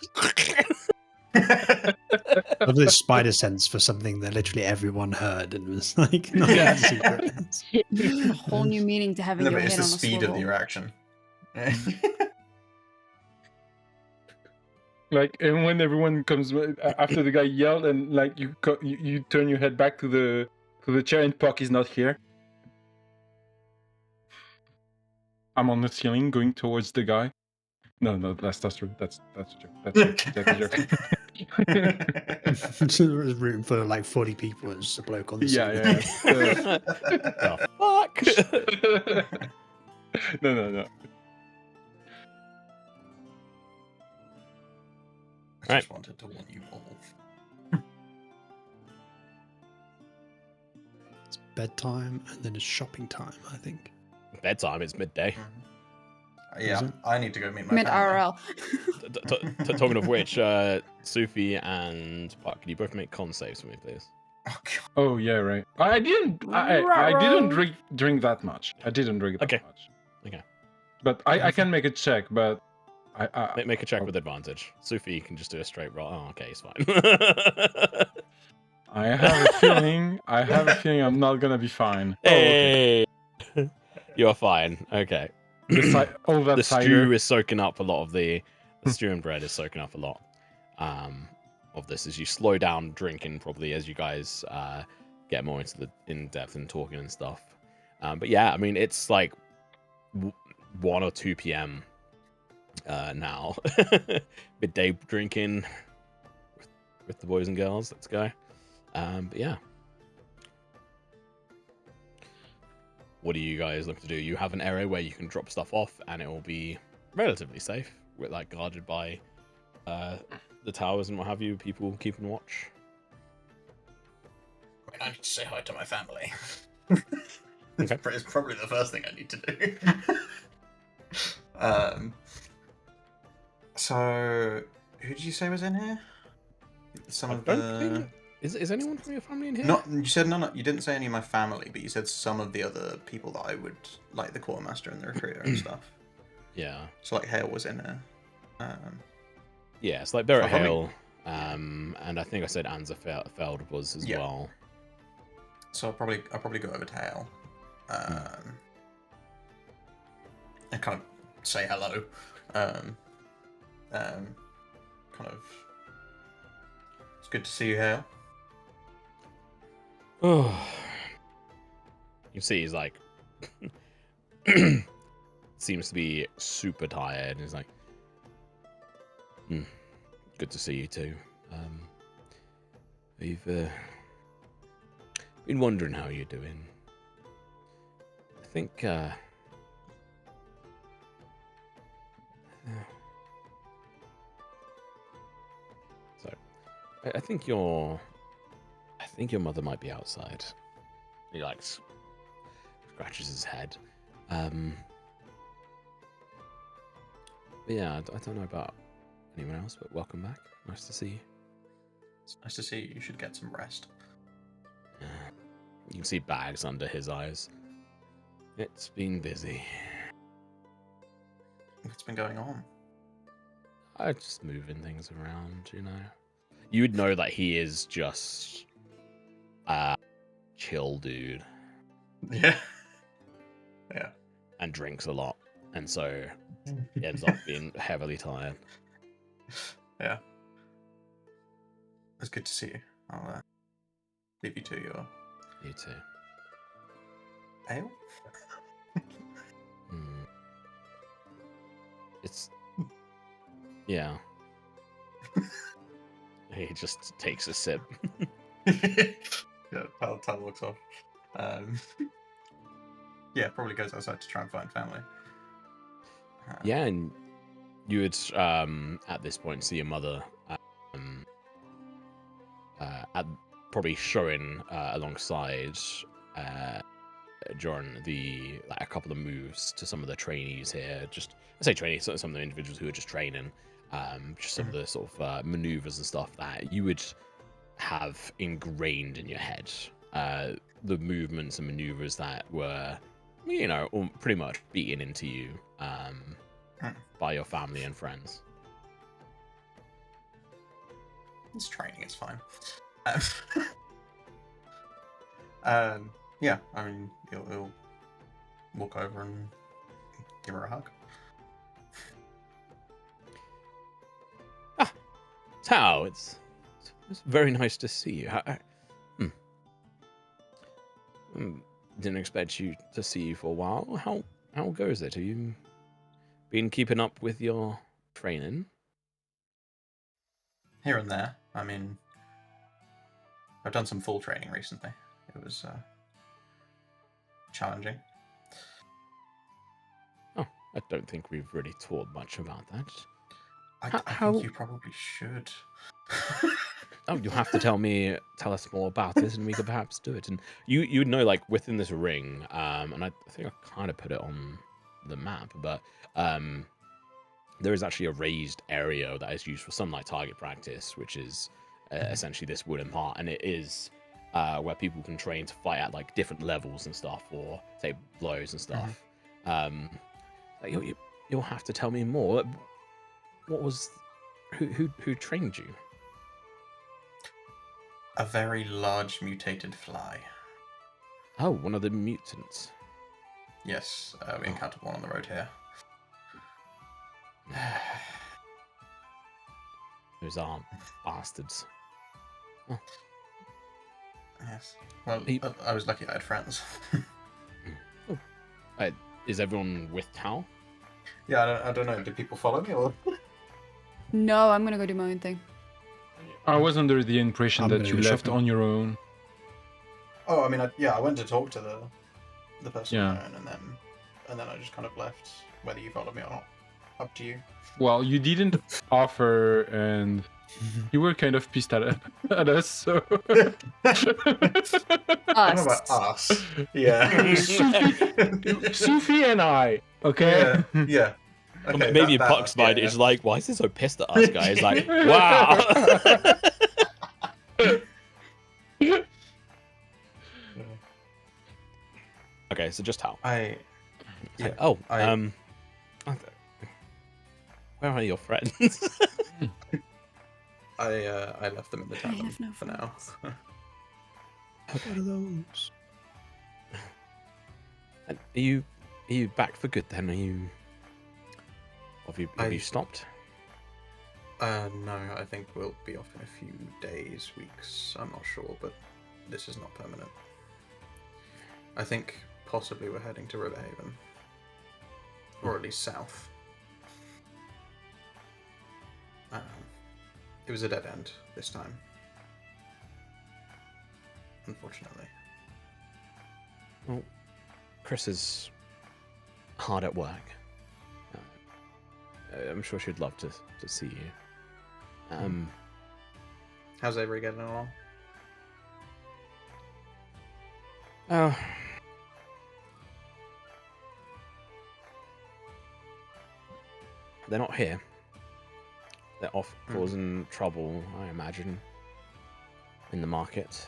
Of this spider sense for something that literally everyone heard and was like not Yeah. a secret. A whole new meaning to having No, your but it's head the on a speed of swivel. your action. Like, and when everyone comes after the guy yelled, and like you turn your head back to the chair, and Puck is not here. I'm on the ceiling, going towards the guy. No, that's true. That's a joke. That's a joke. So there was room for like 40 people and just a bloke on the Yeah, ceiling. yeah. The fuck? No. I just wanted to warn you all. bedtime, and then it's shopping time, I think. Bedtime, it's midday. Yeah, it? I need to go meet my Mid family. RL. Talking of which, Sufi and Puck, can you both make con saves for me, please? Oh, God. Oh yeah, right. I didn't drink that much. I didn't drink that Okay. much. Okay. But I can make a check, but I Make a check with advantage. Sufi can just do a straight roll. Oh, okay, he's fine. I have a feeling I'm not gonna be fine. Oh, okay. Hey, you're fine. Okay. All that The cider. stew is soaking up a lot of the stew and bread is soaking up a lot of this as you slow down drinking, probably as you guys get more into the in depth and talking and stuff. But yeah, I mean it's like 1 or 2 p.m. Now. Midday drinking with the boys and girls. Let's go. But yeah. What do you guys look to do? You have an area where you can drop stuff off and it will be relatively safe, with like guarded by the towers and what have you, people keeping watch. I mean, I need to say hi to my family. Okay. It's probably the first thing I need to do. So, who did you say was in here? Some of the... Is anyone from your family in here? Not, you said none. You didn't say any of my family, but you said some of the other people that I would like, the quartermaster and the recruiter and stuff. Yeah. So like Hale was in there. Yeah, it's like Barrett I'll probably- Hale, and I think I said Anza Feld was as well. So I'll probably go over to Hale, and kind of say hello. Kind of. It's good to see you, Hale. Oh. You see, he's like, seems to be super tired. He's like, good to see you too. We've been wondering how you're doing. I think, so, I think your mother might be outside. He like scratches his head. But yeah, I don't know about anyone else, but welcome back. Nice to see you. It's nice to see you. You should get some rest. You can see bags under his eyes. It's been busy. What's been going on? I'm just moving things around, you know. You would know that he is just chill dude. Yeah. Yeah. And drinks a lot. And so he ends up being heavily tired. Yeah. It's good to see you. I'll leave you to your You too. ale. It's yeah. He just takes a sip. Yeah, Tal walks off. Yeah, probably goes outside to try and find family. Yeah, and you would at this point see your mother probably showing alongside during the a couple of moves to some of the trainees here. Just I say trainees, some of the individuals who are just training. Just some of the sort of maneuvers and stuff that you would have ingrained in your head. The movements and maneuvers that were, you know, pretty much beaten into you by your family and friends. It's training, it's fine. Yeah, I mean, he'll walk over and give her a hug. Tao, it's very nice to see you. Didn't expect to see you for a while. How goes it? Have you been keeping up with your training? Here and there. I mean, I've done some full training recently. It was challenging. Oh, I don't think we've really taught much about that. I think you probably should. oh, you'll have to tell us more about it, and we could perhaps do it. And you know, like within this ring, and I think I kind of put it on the map, but there is actually a raised area that is used for some like target practice, which is essentially this wooden part, and it is where people can train to fight at like different levels and stuff, or say blows and stuff. You'll have to tell me more. What was who trained you? A very large mutated fly. Oh, one of the mutants. Yes, we encountered one on the road here. Those are bastards. Oh. Yes. Well, I was lucky I had friends. Is everyone with Tal? Yeah, I don't know. Do people follow me or? No, I'm gonna go do my own thing. I was under the impression I'm that gonna you go left shopping. on your own. Oh, I mean, I went to talk to the person Yeah. I own, and then I just kind of left. Whether you followed me or not, up to you. Well, you didn't offer, and you were kind of pissed at us, so... I don't know about us. Yeah. Sufi and I, okay? Yeah. Okay, Maybe that Puck's yeah, mind is like, why is he so pissed at us, guys? Like, wow. Okay, so just Tal. Yeah. Where are your friends? I left them in the I tavern have no for now. What are those? And are you back for good then? Have you stopped? No, I think we'll be off in a few days, weeks. I'm not sure, but this is not permanent. I think possibly we're heading to Riverhaven, or at least south. It was a dead end this time, unfortunately. Well, Chris is hard at work. I'm sure she'd love to see you. How's Avery getting along? Oh. They're not here. They're off causing trouble, I imagine, in the market.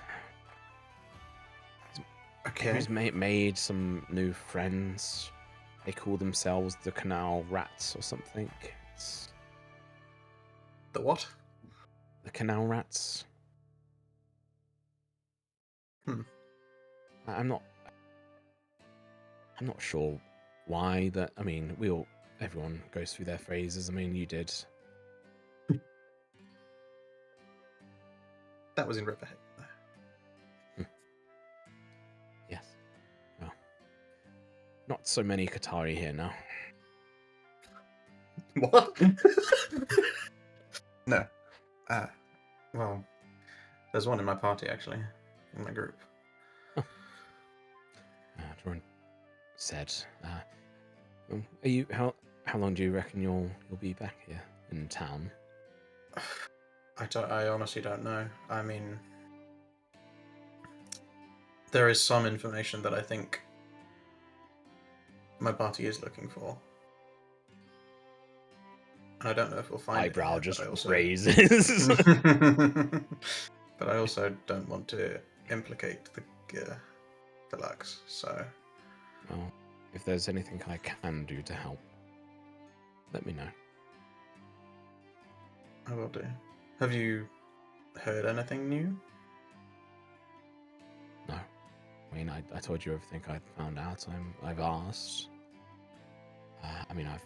Okay. He's made some new friends. They call themselves the Canal Rats or something. It's The what? the Canal Rats. I'm not sure why that. I mean, everyone goes through their phases. I mean, you did. That was in Riverhead. Yes. Well, not so many Qatari here now. What? No. Well, there's one in my party actually, in my group. Jordan said, are you how long do you reckon you'll be back here in town? I honestly don't know. I mean, there is some information that I think my party is looking for. And I don't know if we'll find Eyebrow it. just Also... raises. But I also don't want to implicate the Deluxe, so... Well, if there's anything I can do to help, let me know. I will do. Have you heard anything new? No. I mean, I told you everything I'd found out. I've asked. I mean, I've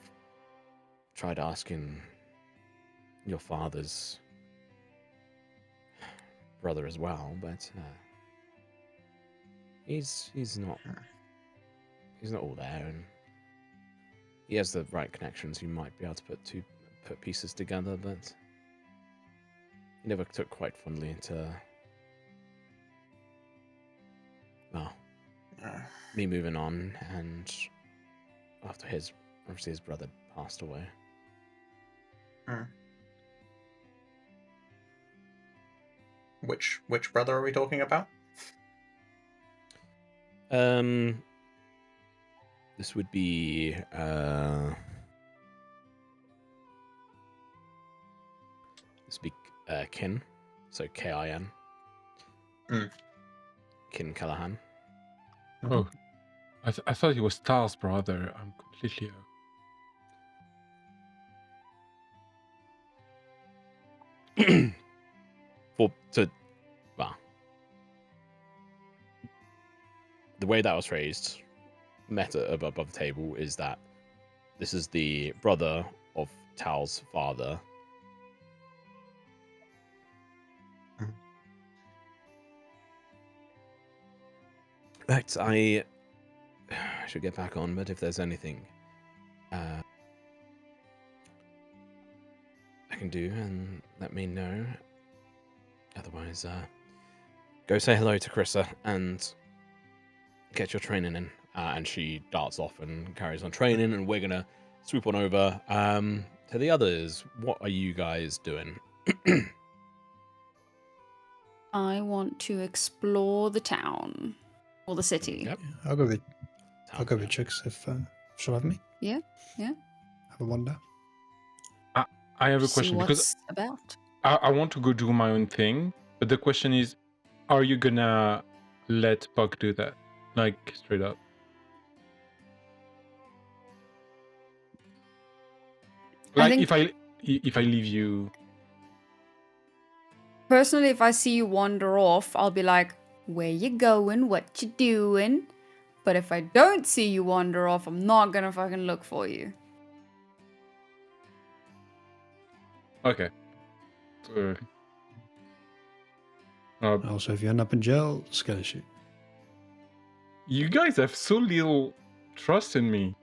tried asking your father's brother as well, but he's not all there, and he has the right connections. You might be able to put pieces together, but he never took quite fondly to me moving on, and after obviously his brother passed away. Which brother are we talking about? This would be Kin, so Kin. Kin Callahan. Oh, I thought he was Tal's brother. I'm completely. The way that was phrased, meta above the table, is that this is the brother of Tal's father. Right, I should get back on, but if there's anything I can do, and let me know. Otherwise, go say hello to Krissa and get your training in. And she darts off and carries on training, and we're gonna swoop on over to the others. What are you guys doing? I want to explore the town or the city. Yep. I'll go with Trix if she'll have me. Yeah. Have a wander. I have a See question what's because about. I want to go do my own thing, but the question is, are you gonna let Puck do that? Like, straight up. Like, if I leave you. Personally, if I see you wander off, I'll be like, where you going? What you doing? But if I don't see you wander off, I'm not gonna fucking look for you. Okay. Also, if you end up in jail, scare shoot. You guys have so little trust in me.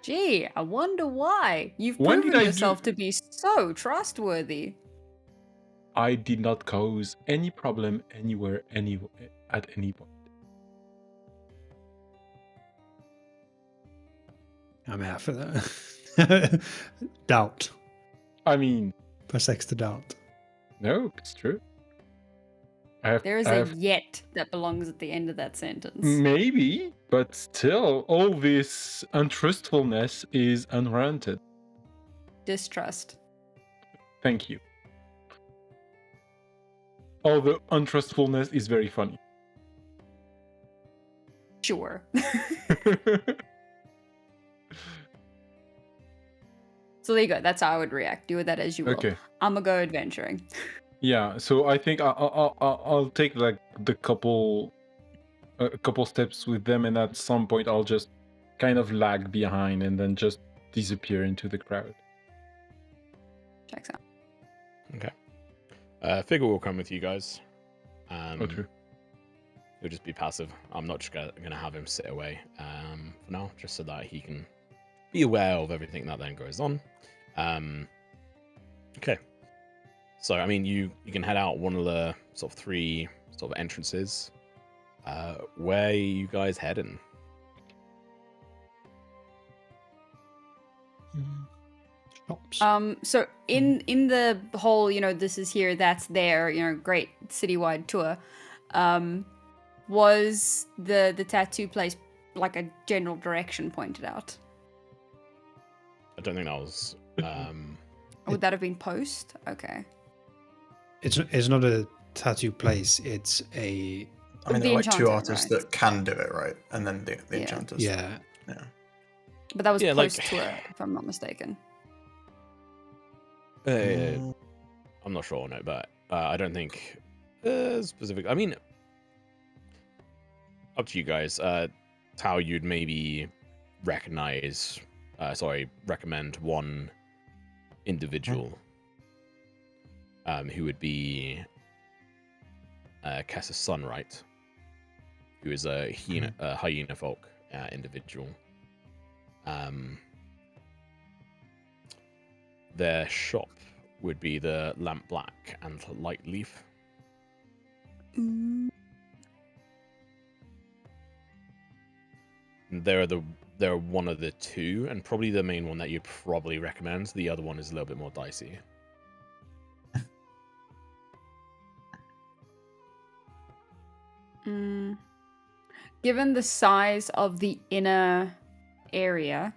Gee, I wonder why. You've When proven did I yourself to be so trustworthy. I did not cause any problem anywhere, at any point. I'm out for that. Doubt. I mean, Press X to doubt. no, it's true. There is a yet that belongs at the end of that sentence. Maybe, but still, all this untrustfulness is unwarranted. Distrust. Thank you. All the untrustfulness is very funny. Sure. So there you go. That's how I would react. Do with that as you will. Okay. I'm gonna go adventuring. Yeah, so I think I'll take like a couple steps with them, and at some point I'll just kind of lag behind and then just disappear into the crowd. Checks out. Okay. Figure will come with you guys. True. He'll just be passive. I'm not just gonna have him sit away for now, just so that he can be aware of everything that then goes on. Okay. So, I mean, you can head out one of the sort of three sort of entrances. Where are you guys heading? Shops. So in the whole, this is here, that's there, great citywide tour, was the tattoo place like a general direction pointed out? I don't think that was. Would that have been post? Okay. It's not a tattoo place. It's a. I mean, The there are like two enchanter, artists right? that can do it, right? And then the Yeah. enchanters. Yeah. Yeah. But that was Yeah, like- post tour, if I'm not mistaken. I'm not sure on it, but I don't think specific. I mean, up to you guys. How you'd maybe recommend one individual who would be Kessa's son, right? Who is a hyena folk individual. Their shop would be the Lamp Black and Light Leaf. They're one of the two, and probably the main one that you'd probably recommend. The other one is a little bit more dicey. Given the size of the inner area,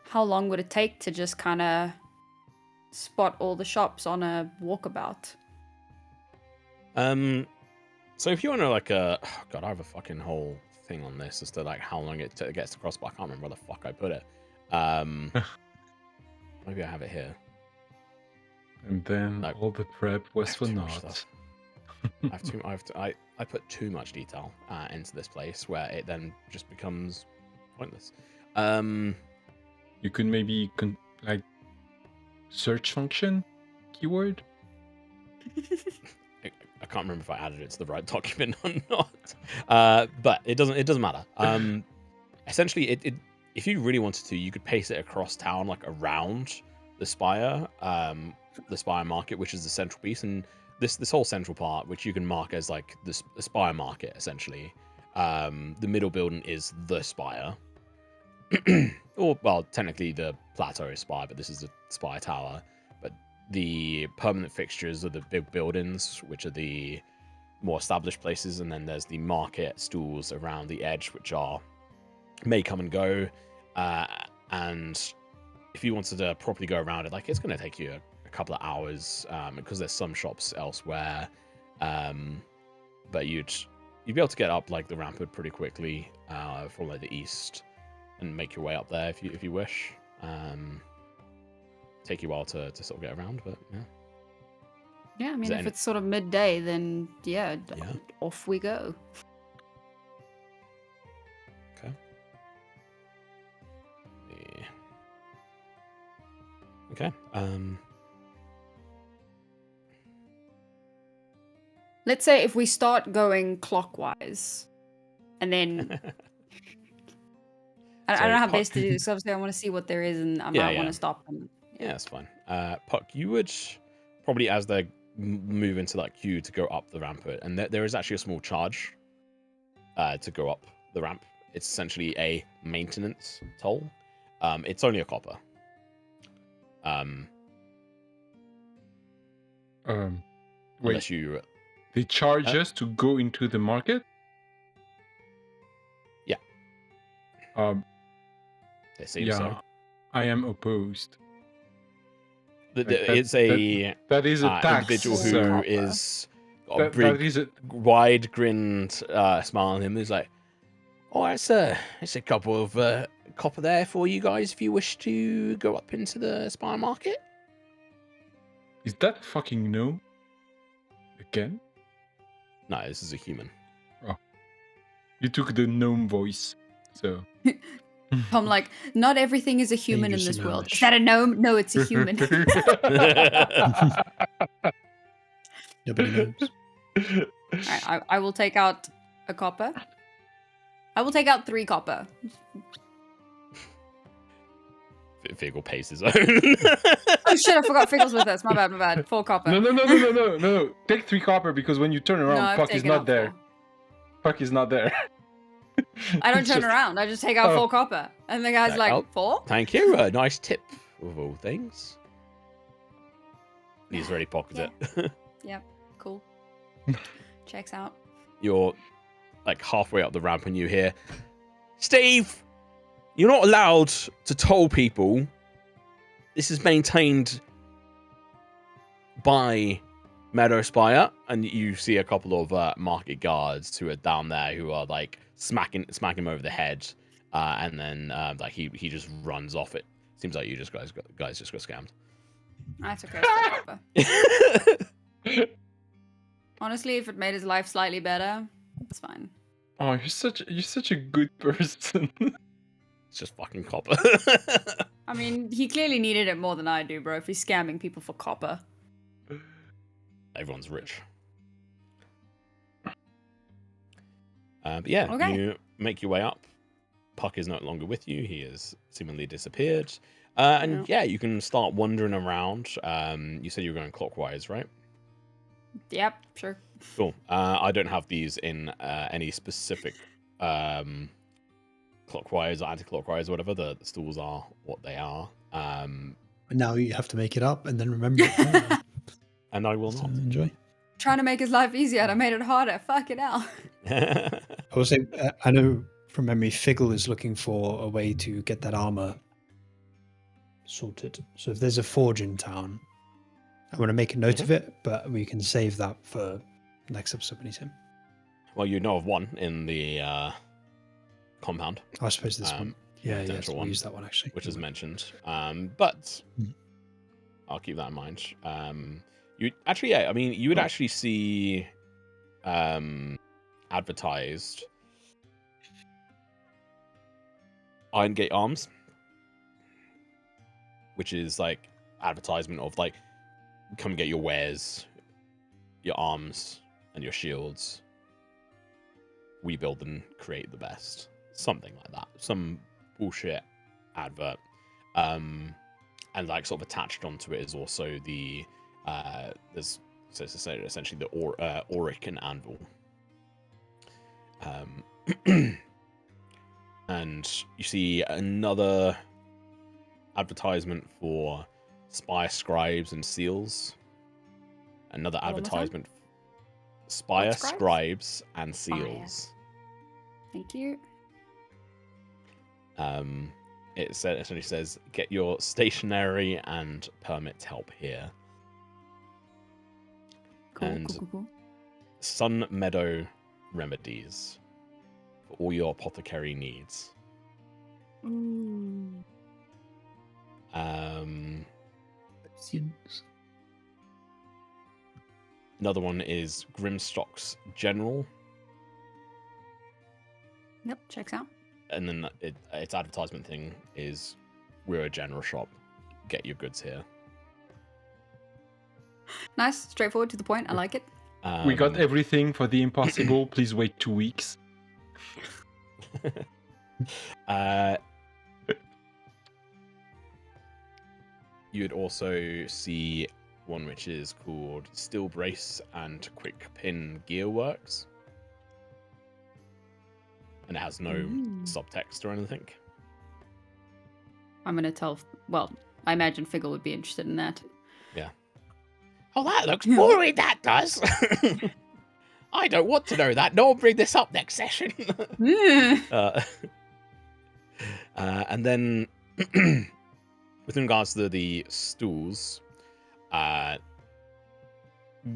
how long would it take to just kind of spot all the shops on a walkabout? So if you want to God, I have a fucking whole thing on this as to like how long it gets across, but I can't remember where the fuck I put it. Maybe I have it here. And then all the prep was for naught. I put too much detail into this place where it then just becomes pointless. You could maybe like search function keyword. I can't remember if I added it to the right document or not. But it doesn't matter. Essentially, it if you really wanted to, you could paste it across town, like around the spire market, which is the central piece, and this whole central part, which you can mark as like the spire market, essentially. The middle building is the spire, or well, technically the plateau is spire, but this is the spire tower. But the permanent fixtures are the big buildings, which are the more established places, and then there's the market stalls around the edge, which may come and go. And if you wanted to properly go around it, like it's going to take you a couple of hours, because there's some shops elsewhere. But you'd be able to get up like the rampart pretty quickly from like the east and make your way up there if you wish. Take you a while to sort of get around, but yeah. Yeah, I mean, if it's sort of midday, then yeah, off we go. Okay. Yeah. Okay. Let's say if we start going clockwise, and then I don't know how best to do this. Obviously, I want to see what there is, and I might want to stop them. Yeah, that's fine. Puck, you would probably, as they move into that queue, to go up the rampart, and there is actually a small charge to go up the ramp. It's essentially a maintenance toll. It's only a copper. Unless you... They charge us to go into the market? Yeah. It seems so. I am opposed. It's that is a tax, individual who is got a big, wide-grinned smile on him. He's like, "Oh, it's a couple of copper there for you guys if you wish to go up into the spire market." Is that fucking gnome? Again? No, this is a human. Oh, you took the gnome voice, so. I'm like, not everything is a human in this world. Is that a gnome? No, it's a human. Nobody knows. Alright, I will take out a copper. I will take out 3 copper. Figgle pays his own. Oh shit, I forgot Figgle's with us. My bad. 4 copper. No. Take 3 copper because when you turn around, Puck is not there. 4. Puck is not there. I don't turn around. I just take out 4 copper. And the guy's like, 4? Thank you. A nice tip of all things. He's already pocketed it. Yep. Cool. Checks out. You're like halfway up the ramp and you hear, "Steve, you're not allowed to toll people. This is maintained by Meadowspire." And you see a couple of market guards who are down there who are like smacking him over the head, and then like he just runs off. It seems like you guys just got scammed. That's okay. Honestly, if it made his life slightly better, it's fine. Oh, you're such a good person. It's just fucking copper. I mean, he clearly needed it more than I do, bro. If he's scamming people for copper. Everyone's rich. But yeah, okay. You make your way up. Puck is no longer with you. He has seemingly disappeared. And yeah, you can start wandering around. You said you were going clockwise, right? Yep, sure. Cool. I don't have these in any specific clockwise or anti-clockwise or whatever. The stalls are what they are. Now you have to make it up and then remember it. And I will not. Enjoy. Trying to make his life easier, I made it harder. Fuck it out. I will say, I know from memory, Figgle is looking for a way to get that armor sorted. So if there's a forge in town, I want to make a note of it, but we can save that for next episode when he's in. Well, you know of one in the compound. I suppose this one. Yeah, potential we'll one, use that one actually. which is mentioned. But Mhm. I'll keep that in mind. You actually, yeah, I mean, you would actually see advertised Iron Gate Arms, which is like advertisement of like, come get your wares, your arms, and your shields. We build and create the best. Something like that. Some bullshit advert. And like sort of attached onto it is also the there's so it's essentially the Auric and Anvil. And you see another advertisement for Spire Scribes and Seals. Another advertisement. Spire What scribes? Scribes and Spire. Seals. Thank you. It essentially says, get your stationary and permit help here. Cool, And cool. Sun Meadow remedies for all your apothecary needs. Ooh. Another one is Grimstock's General. Yep, checks out. And then its advertisement thing is, we're a general shop. Get your goods here. Nice, straightforward, to the point. I like it. We got everything for the impossible. Please wait 2 weeks. You would also see one which is called Steel Brace and Quick Pin Gearworks. And it has no subtext or anything. I'm going to tell... Well, I imagine Figgle would be interested in that. Yeah. Oh, that looks boring, that does. I don't want to know that. No one bring this up next session. And then, with regards to the stools,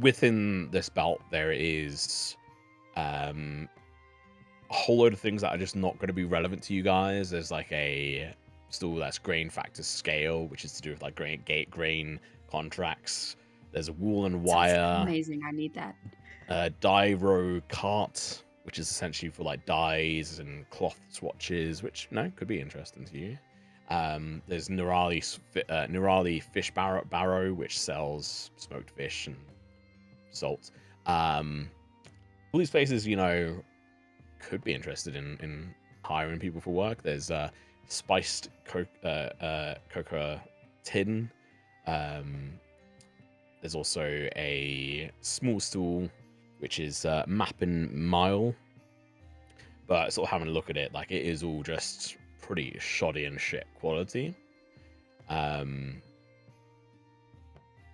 within this belt, there is a whole load of things that are just not going to be relevant to you guys. There's like a stool that's grain factor scale, which is to do with like grain contracts. There's a wool and wire. Sounds amazing. I need that. Dye row cart, which is essentially for like dyes and cloth swatches, which could be interesting to you. There's Nirali fish barrow, which sells smoked fish and salt. All these places, could be interested in hiring people for work. There's spiced cocoa tin. There's also a small stool, which is Mappin Mile. But sort of having a look at it, like it is all just pretty shoddy and shit quality.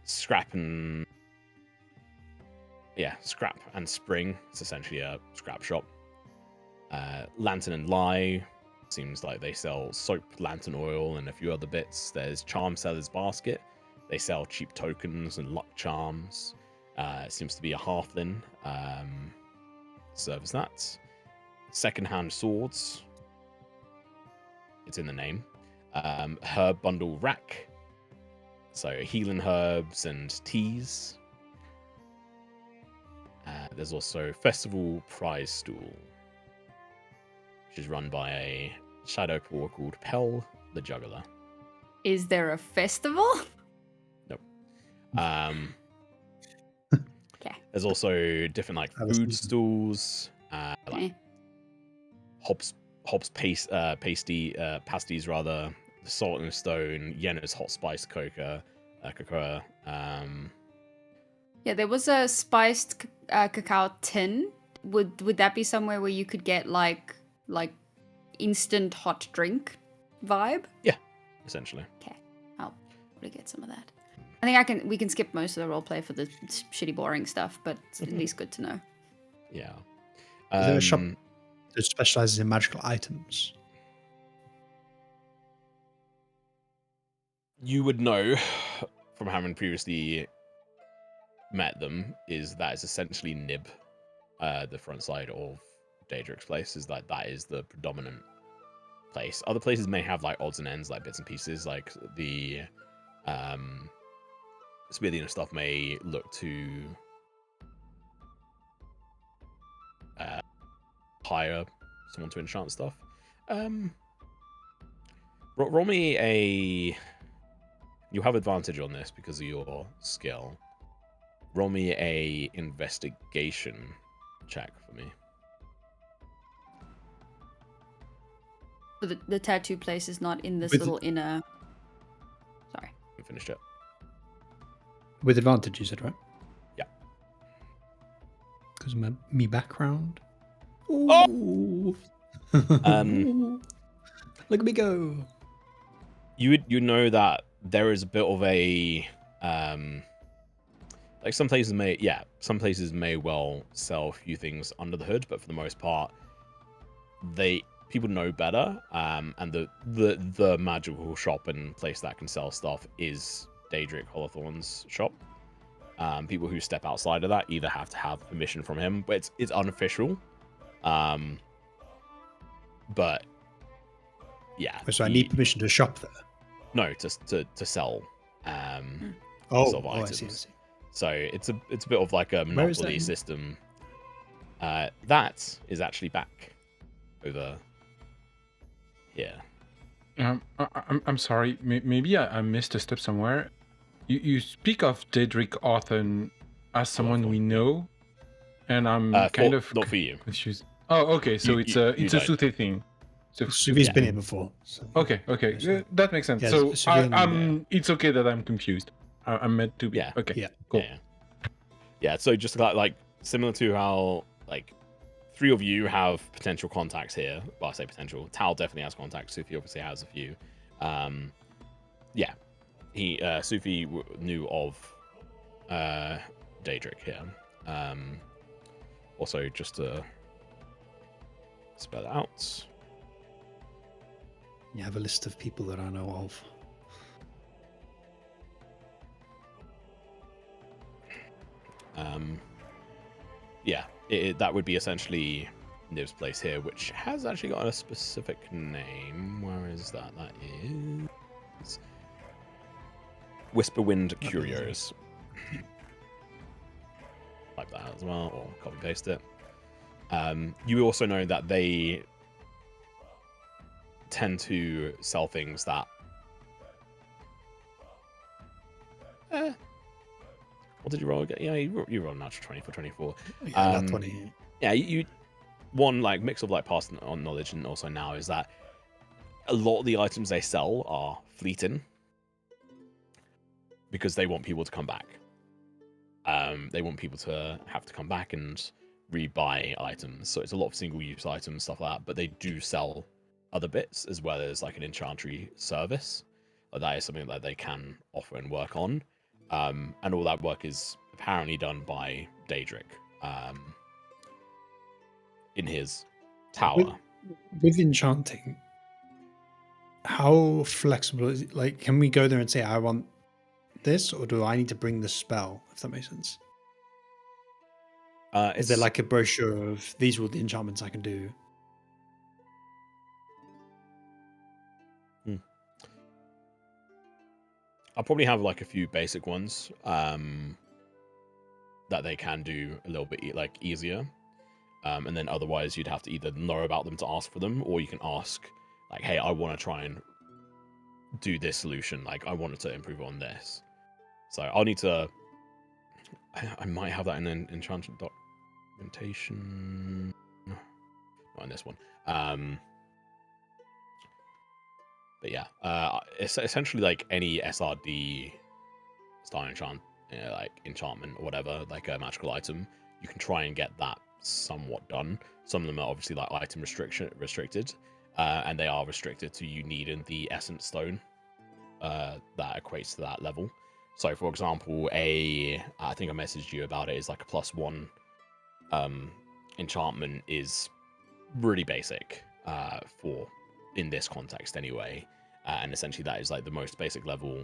Scrap and Spring. It's essentially a scrap shop. Lantern and Lye. Seems like they sell soap, lantern oil, and a few other bits. There's Charm Seller's Basket. They sell cheap tokens and luck charms. It seems to be a halfling. Serves that. Secondhand swords. It's in the name. Herb bundle rack. So healing herbs and teas. There's also festival prize stool, which is run by a shadow paw called Pell the Juggler. Is there a festival? Nope. Okay. There's also different like food stools, like Hobbs pasties rather, Salt and Stone, Yenna's hot spice cocoa. Yeah, there was a spiced cacao tin. Would that be somewhere where you could get like instant hot drink vibe? Yeah, essentially. Okay, I'll probably get some of that. I think we can skip most of the roleplay for the shitty boring stuff, but it's at least good to know. Yeah. Is there a shop? that specializes in magical items. You would know from having previously met them is that it's essentially Nib, the front side of Daedric's place, is that is the predominant place. Other places may have like odds and ends, like bits and pieces, like the Smithian stuff may look to hire someone to enchant stuff. Roll me a... You have advantage on this because of your skill. Roll me a investigation check for me. So the tattoo place is not in this With little inner... Sorry. I finished it. With advantage, you said, right? Yeah. Because of me background. Oh! Ooh. Look at me go. You know that there is a bit of a like some places may well sell a few things under the hood, but for the most part people know better, and the magical shop and place that can sell stuff is Daedric Holothorn's shop. People who step outside of that either have to have permission from him, but it's unofficial. But yeah. So I need permission to shop there. No, to sell. Sort of items. I see. So it's a bit of like a monopoly system. That is actually back over here. I'm sorry. Maybe I missed a step somewhere. You speak of Daedric Hawthorne as someone we know, and I'm kind of not for you. confused. Oh, okay. So it's a Suthe thing. So Suvi's been here before. So. Okay. That makes sense. Yeah, so Suvi it's okay that I'm confused. I'm meant to be. Yeah. Okay. Yeah. Cool. Yeah. So just like similar to how like three of you have potential contacts here. Well, I say potential. Tal definitely has contacts. Sufi obviously has a few. Yeah. Sufi knew of Daedric here. Also, just to spell it out. You have a list of people that I know of. Yeah, that would be essentially Nib's place here, which has actually got a specific name. Where is that? That is Whisperwind Curios. Type that out as well, or copy paste it. You also know that they tend to sell things that what did you roll again? Yeah, you rolled a natural 20 for 24. Yeah, not 20. Yeah, you one like mix of like past on knowledge and also now is that a lot of the items they sell are fleeting because they want people to come back. They want people to have to come back and rebuy items. So it's a lot of single-use items, stuff like that. But they do sell other bits as well as like an enchantry service. That is something that they can offer and work on. And all that work is apparently done by Daedric in his tower. With enchanting, how flexible is it? Like, can we go there and say, I want this, or do I need to bring the spell, if that makes sense? Is there like a brochure of these are all the enchantments I can do? I'll probably have like a few basic ones that they can do a little bit like easier. And then otherwise you'd have to either know about them to ask for them, or you can ask like, hey, I want to try and do this solution. Like I wanted to improve on this. So I'll need to, I might have that in an enchantment documentation. Not in this one. But yeah, it's essentially like any SRD style enchantment or whatever, like a magical item, you can try and get that somewhat done. Some of them are obviously like item restricted, and they are restricted to you needing the essence stone that equates to that level. So for example, I think I messaged you about it, is like a +1 enchantment is really basic for in this context anyway. And essentially that is like the most basic level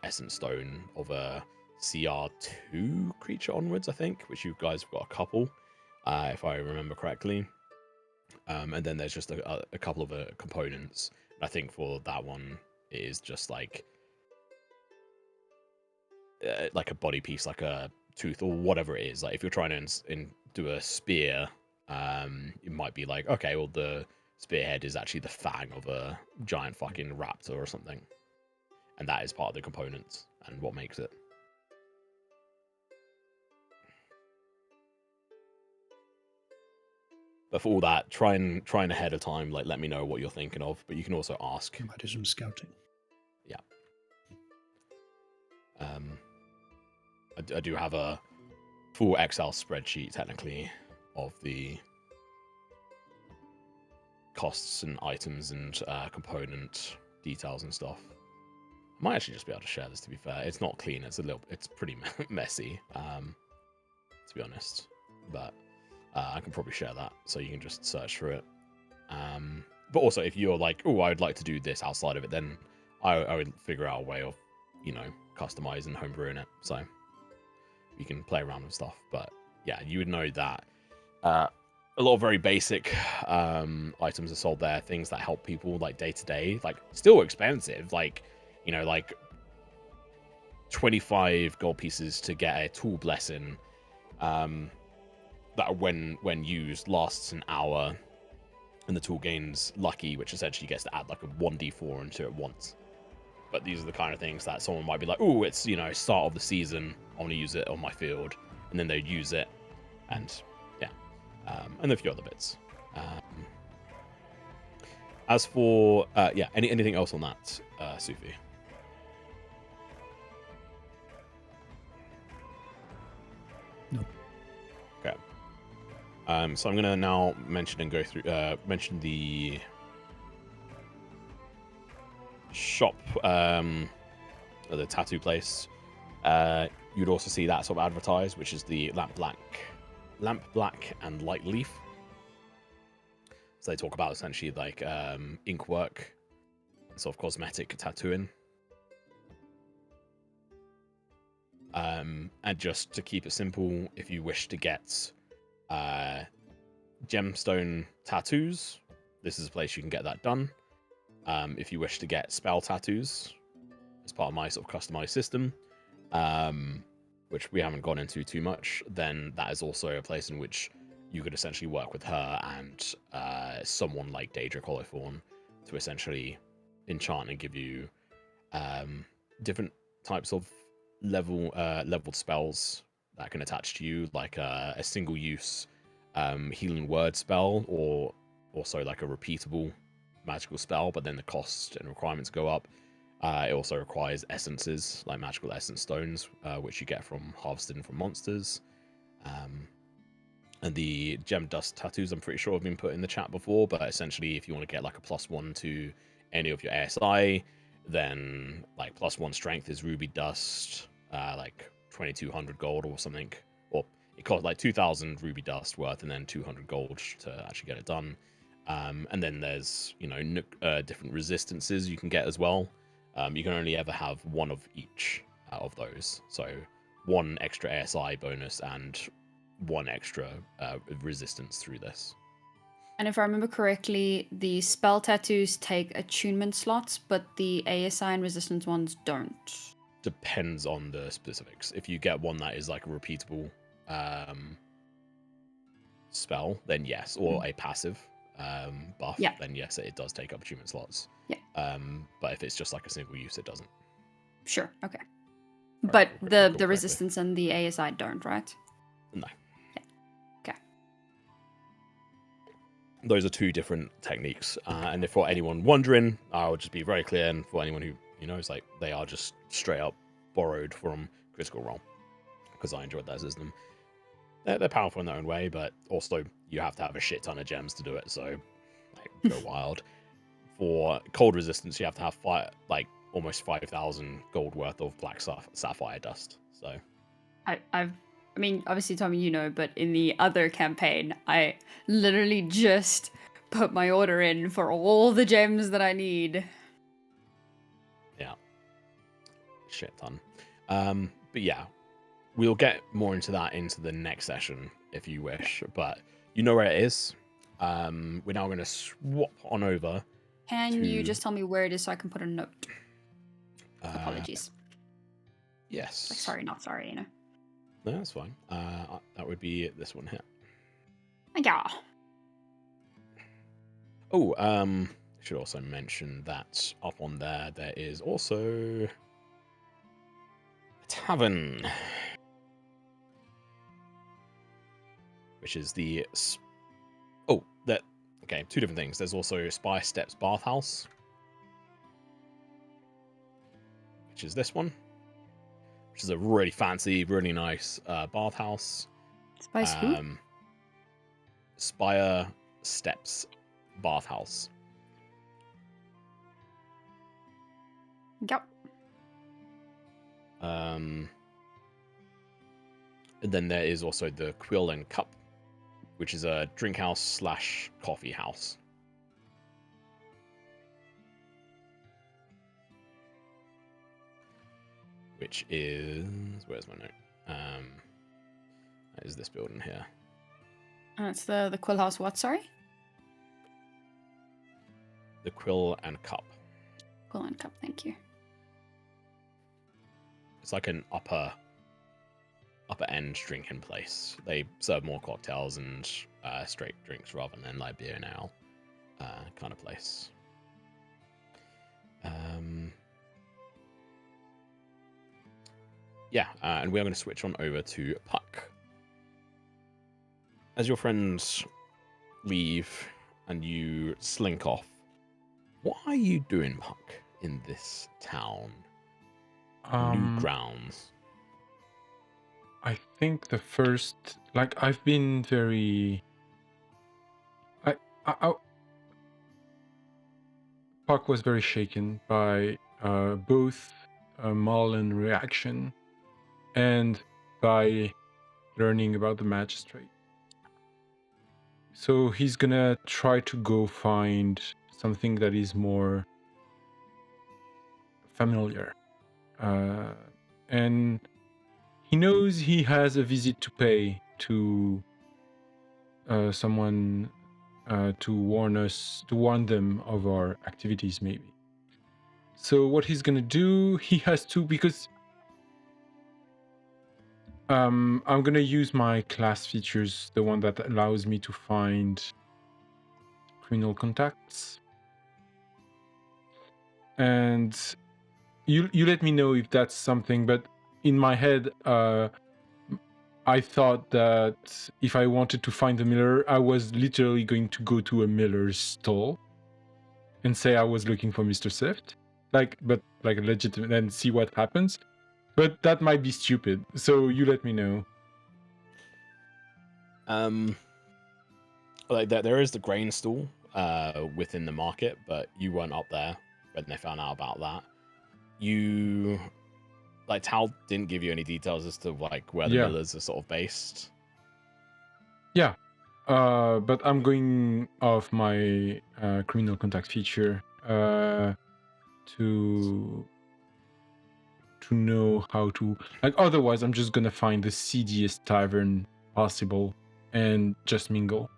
essence stone of a CR2 creature onwards, I think, which you guys have got a couple, if I remember correctly. And then there's just a couple of components. I think for that one, it is just like a body piece, like a tooth or whatever it is. Like if you're trying to do a spear, it might be like, okay, well the spearhead is actually the fang of a giant fucking raptor or something, and that is part of the components and what makes it. But for all that, try and ahead of time, like let me know what you're thinking of. But you can also ask. I might do some scouting. Yeah. I do have a full Excel spreadsheet technically of the costs and items and component details and stuff. I might actually just be able to share this, to be fair. It's not clean. It's pretty messy, to be honest. But I can probably share that so you can just search through it. But also if you're like, oh, I would like to do this outside of it, then I would figure out a way of, customizing and homebrewing it. So you can play around with stuff. But yeah, you would know that a lot of very basic items are sold there, things that help people like day to day, like still expensive, like 25 gold pieces to get a tool blessing that when used lasts an hour, and the tool gains lucky, which essentially gets to add like a 1d4 into it once. But these are the kind of things that someone might be like, oh, it's start of the season, I want to use it on my field, and then they'd use it, and yeah, and a few other bits. As for anything else on that, Sufi? No. Okay. So I'm gonna now mention and go through mention the shop, the tattoo place. You'd also see that sort of advertised, which is the lamp black and light leaf. So they talk about essentially like ink work, sort of cosmetic tattooing. And just to keep it simple, if you wish to get gemstone tattoos, this is a place you can get that done. If you wish to get spell tattoos as part of my sort of customized system, which we haven't gone into too much, then that is also a place in which you could essentially work with her and someone like Daedra Colophorn to essentially enchant and give you different types of leveled spells that can attach to you, like a single use healing word spell, or also like a repeatable magical spell, but then the cost and requirements go up. It also requires essences, like magical essence stones, which you get from harvesting from monsters. And the gem dust tattoos, I'm pretty sure have been put in the chat before, but essentially if you want to get like a +1 to any of your ASI, then like +1 strength is ruby dust, like 2200 gold or something, or it costs like 2000 ruby dust worth and then 200 gold to actually get it done. And then there's different resistances you can get as well. You can only ever have one of each of those, so one extra ASI bonus and one extra resistance through this. And if I remember correctly, the spell tattoos take attunement slots, but the ASI and resistance ones don't. Depends on the specifics. If you get one that is like a repeatable spell, then yes, or a passive buff, then yes, it does take up attunement slots. Yeah. But if it's just like a single use, it doesn't. Sure. Okay. Right, But cool, the correctly. resistance and the ASI don't, right? No. Yeah. Okay. Those are two different techniques. And if for anyone wondering, I would just be very clear, and for anyone who it's like they are just straight up borrowed from Critical Role, because I enjoyed that system. They're powerful in their own way, but also you have to have a shit ton of gems to do it, so go wild. For cold resistance, you have to have almost 5,000 gold worth of black sapphire dust. So I mean, obviously, Tommy, but in the other campaign, I literally just put my order in for all the gems that I need. Yeah. Shit ton. But yeah, we'll get more into that into the next session if you wish. But you know where it is. We're now going to swap on over. Can you just tell me where it is so I can put a note? Apologies. Yes. Like, sorry, not sorry, you know. No, that's fine. That would be this one here. Yeah. Oh, should also mention that up on there is also a tavern, which is the okay, two different things. There's also Spire Steps Bathhouse, which is this one, which is a really fancy, really nice bathhouse. Spice who? Spire Steps Bathhouse. Yep. And then there is also the Quill and Cup, which is a drink house / coffee house. Which is, where's my note? That is this building here. It's the Quill House what, sorry? The Quill and Cup. Quill and Cup, thank you. It's like an upper end drinking place. They serve more cocktails and straight drinks rather than like beer and ale kind of place. Yeah, and we are going to switch on over to Puck. As your friends leave and you slink off, what are you doing, Puck, in this town? New grounds. I think the first, like, I've been very. Puck was very shaken by both Marlin reaction and by learning about the magistrate. So he's gonna try to go find something that is more familiar. And he knows he has a visit to pay to someone to warn them of our activities, maybe. So what he's gonna do, he has to, because I'm gonna use my class features, the one that allows me to find criminal contacts. And you let me know if that's something, but in my head, I thought that if I wanted to find a miller, I was literally going to go to a miller's stall and say I was looking for Mr. Swift, but legitimate, and see what happens. But that might be stupid, so you let me know. Like there is the grain stall within the market, but you weren't up there when they found out about that. Tal didn't give you any details as to like where the millers are sort of based. Yeah, but I'm going off my criminal contact feature to know how to, like, otherwise I'm just gonna find the seediest tavern possible and just mingle.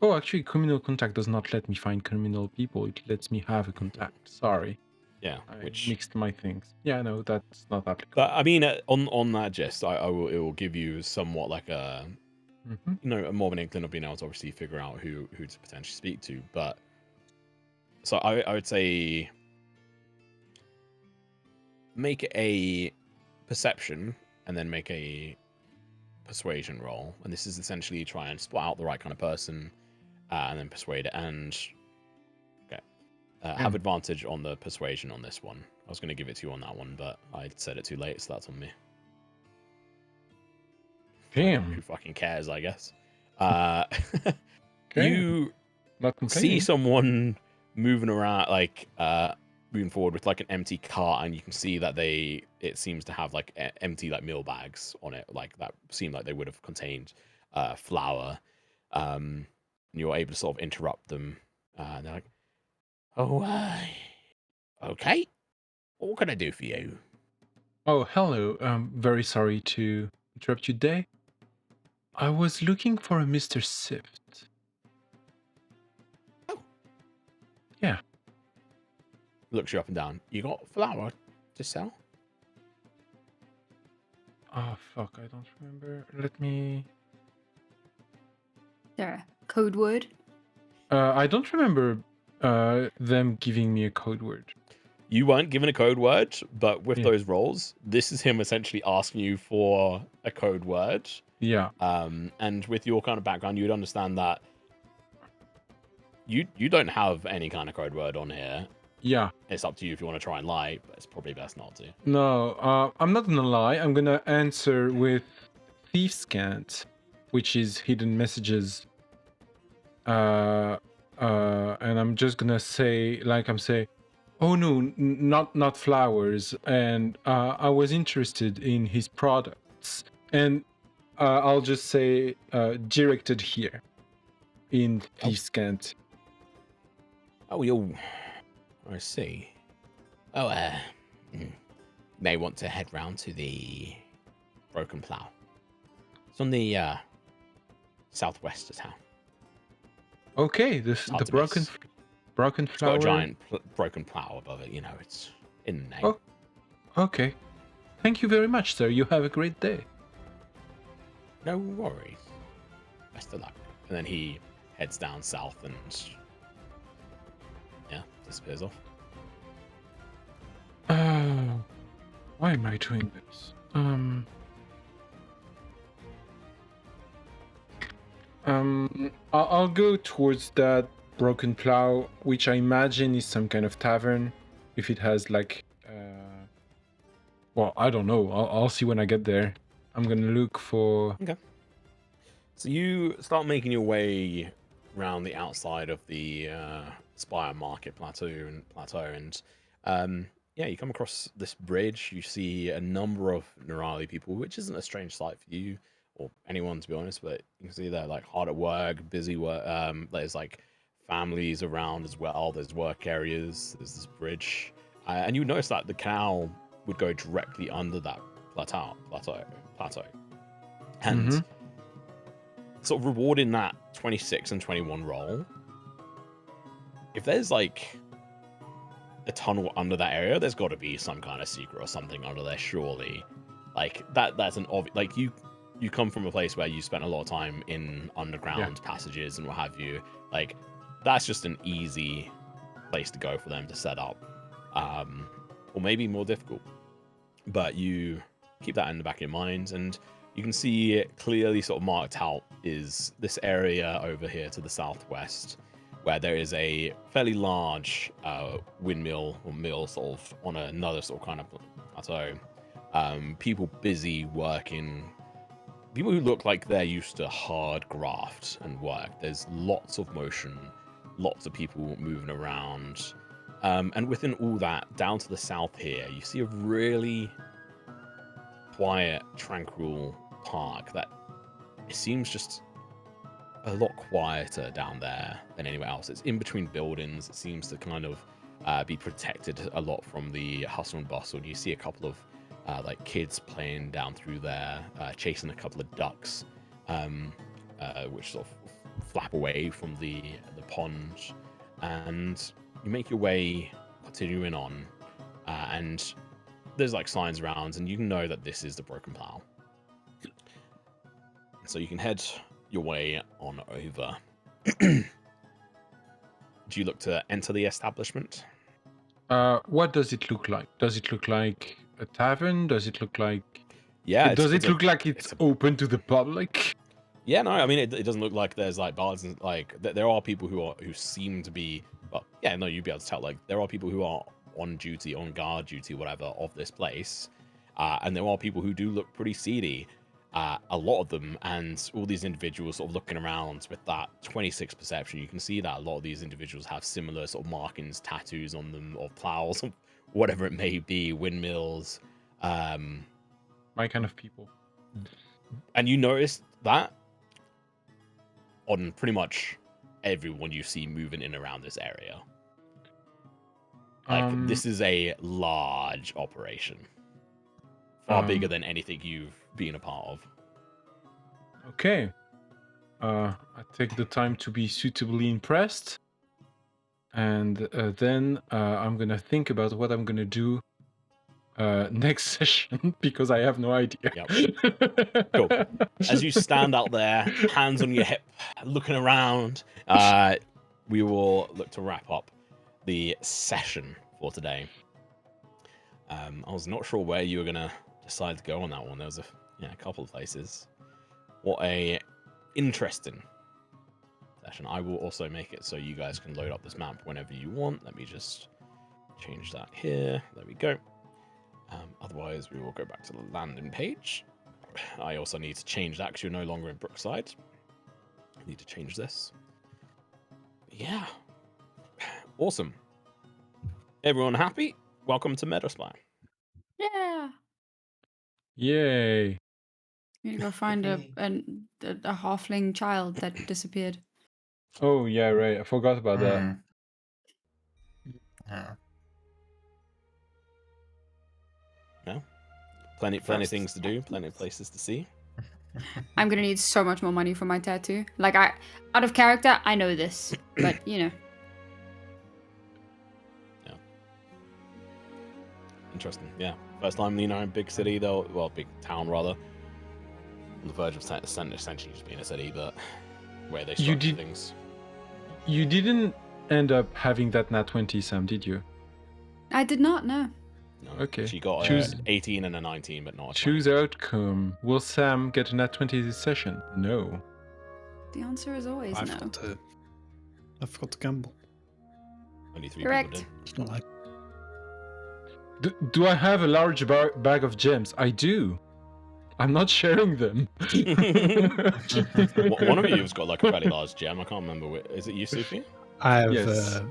Oh, actually, criminal contact does not let me find criminal people. It lets me have a contact. Sorry. Yeah, I which mixed my things. Yeah, no, that's not applicable. But I mean, on that gist, it will give you somewhat like a more of an inkling of being able to obviously figure out who to potentially speak to. But so I would say make a perception and then make a persuasion roll, and this is essentially try and spot out the right kind of person and then persuade it. And have advantage on the persuasion on this one. I was going to give it to you on that one, but I said it too late, so that's on me. Damn. Who fucking cares, I guess. Okay. You see someone moving around, like moving forward with like an empty cart, and you can see that it seems to have like empty like meal bags on it, like that seem like they would have contained flour. And you're able to sort of interrupt them, and they're like, "Oh, okay. What can I do for you?" Oh, hello. Very sorry to interrupt you today. I was looking for a Mr. Sift. Oh. Yeah. Looks you up and down. You got flour to sell? Oh, fuck. I don't remember. Let me... Is there a code word? I don't remember them giving me a code word. You weren't given a code word, but with Yeah. those rolls, this is him essentially asking you for a code word. Yeah. And with your kind of background, you'd understand that you don't have any kind of code word on here. Yeah. It's up to you if you want to try and lie, but it's probably best not to. No, I'm not gonna lie. I'm gonna answer with Thief's Cant, which is hidden messages. And I'm just gonna say, like I'm saying, oh no, not flowers. And I was interested in his products. And I'll just say directed here in Thief's Cant. Oh, I see. Oh, may want to head round to the Broken Plough. It's on the southwest of town. Okay, the to broken It's flower. got a giant broken plough above it. You know, it's in the name. Oh, okay. Thank you very much, sir. You have a great day. No worries. Best of luck. And then he heads down south and disappears off. Why am I doing this? I'll go towards that broken plow, which I imagine is some kind of tavern. If it has like, well, I don't know. I'll see when I get there. I'm gonna look for. Okay. So you start making your way around the outside of the Spire Market Plateau, and you come across this bridge. You see a number of Nirali people, which isn't a strange sight for you or anyone, to be honest. But you can see they're like hard at work, busy work. There's like families around as well. There's work areas. There's this bridge, and you notice that the canal would go directly under that plateau, and sort of rewarding that 26 and 21 roll. If there's like a tunnel under that area, there's got to be some kind of secret or something under there, surely. Like that's an obvious. Like you come from a place where you spent a lot of time in underground passages and what have you. Like that's just an easy place to go for them to set up, or maybe more difficult. But you keep that in the back of your mind, and you can see it clearly sort of marked out is this area over here to the southwest, where there is a fairly large windmill or mill sort of on another sort of kind of plateau. People busy working. People who look like they're used to hard graft and work. There's lots of motion, lots of people moving around. And within all that, down to the south here, you see a really quiet, tranquil park that it seems just a lot quieter down there than anywhere else. It's in between buildings. It seems to kind of be protected a lot from the hustle and bustle. You see a couple of like kids playing down through there, chasing a couple of ducks, which sort of flap away from the pond. And you make your way continuing on, and there's like signs around, and you can know that this is the Broken Plough. So you can head your way on over. Do you look to enter the establishment? What does it look like? Does it look like a tavern? Does it look like... Yeah. Does it look like it's open to the public? Yeah, no, I mean, it doesn't look like there's like bars and like there are people who seem to be, well, yeah, no, you'd be able to tell, like there are people who are on duty, on guard duty, whatever, of this place. And there are people who do look pretty seedy. a lot of them, and all these individuals sort of looking around with that 26 perception, you can see that a lot of these individuals have similar sort of markings, tattoos on them, or plows, or whatever it may be, windmills. My kind of people. And you notice that on pretty much everyone you see moving in around this area. Like, this is a large operation. Far bigger than anything you've been a part of. Okay. I take the time to be suitably impressed. And then I'm going to think about what I'm going to do next session, because I have no idea. Yep. Cool. As you stand out there, hands on your hip, looking around, we will look to wrap up the session for today. I was not sure where you were going to decide to go on that one. There was a couple of places. What a interesting session. I will also make it so you guys can load up this map whenever you want. Let me just change that here. There we go. Otherwise, we will go back to the landing page. I also need to change that because you're no longer in Brookside. I need to change this. Yeah. Awesome. Everyone happy? Welcome to Meadowspire. Yeah. Yay. You go find a halfling child that disappeared. Oh, yeah, right. I forgot about that. Yeah. No? Plenty of things to do, plenty of places to see. I'm gonna need so much more money for my tattoo. Like, out of character, I know this, but you know. Yeah. Interesting. Yeah. First time, in big city, though. Well, big town rather. On the verge of essentially just being a city, but where they structure things. You didn't end up having that nat 20, Sam, did you? I did not know. No. Okay. She got an 18 and a 19, but not a 20. Choose outcome. Will Sam get a nat 20 this session? No. The answer is always I no. forgot to gamble. Only 3 Correct. people It's not like Do I have a large bag of gems? I do. I'm not sharing them. did. One of you has got like a fairly large gem. I can't remember. Is it you, Sufi? I have Yes.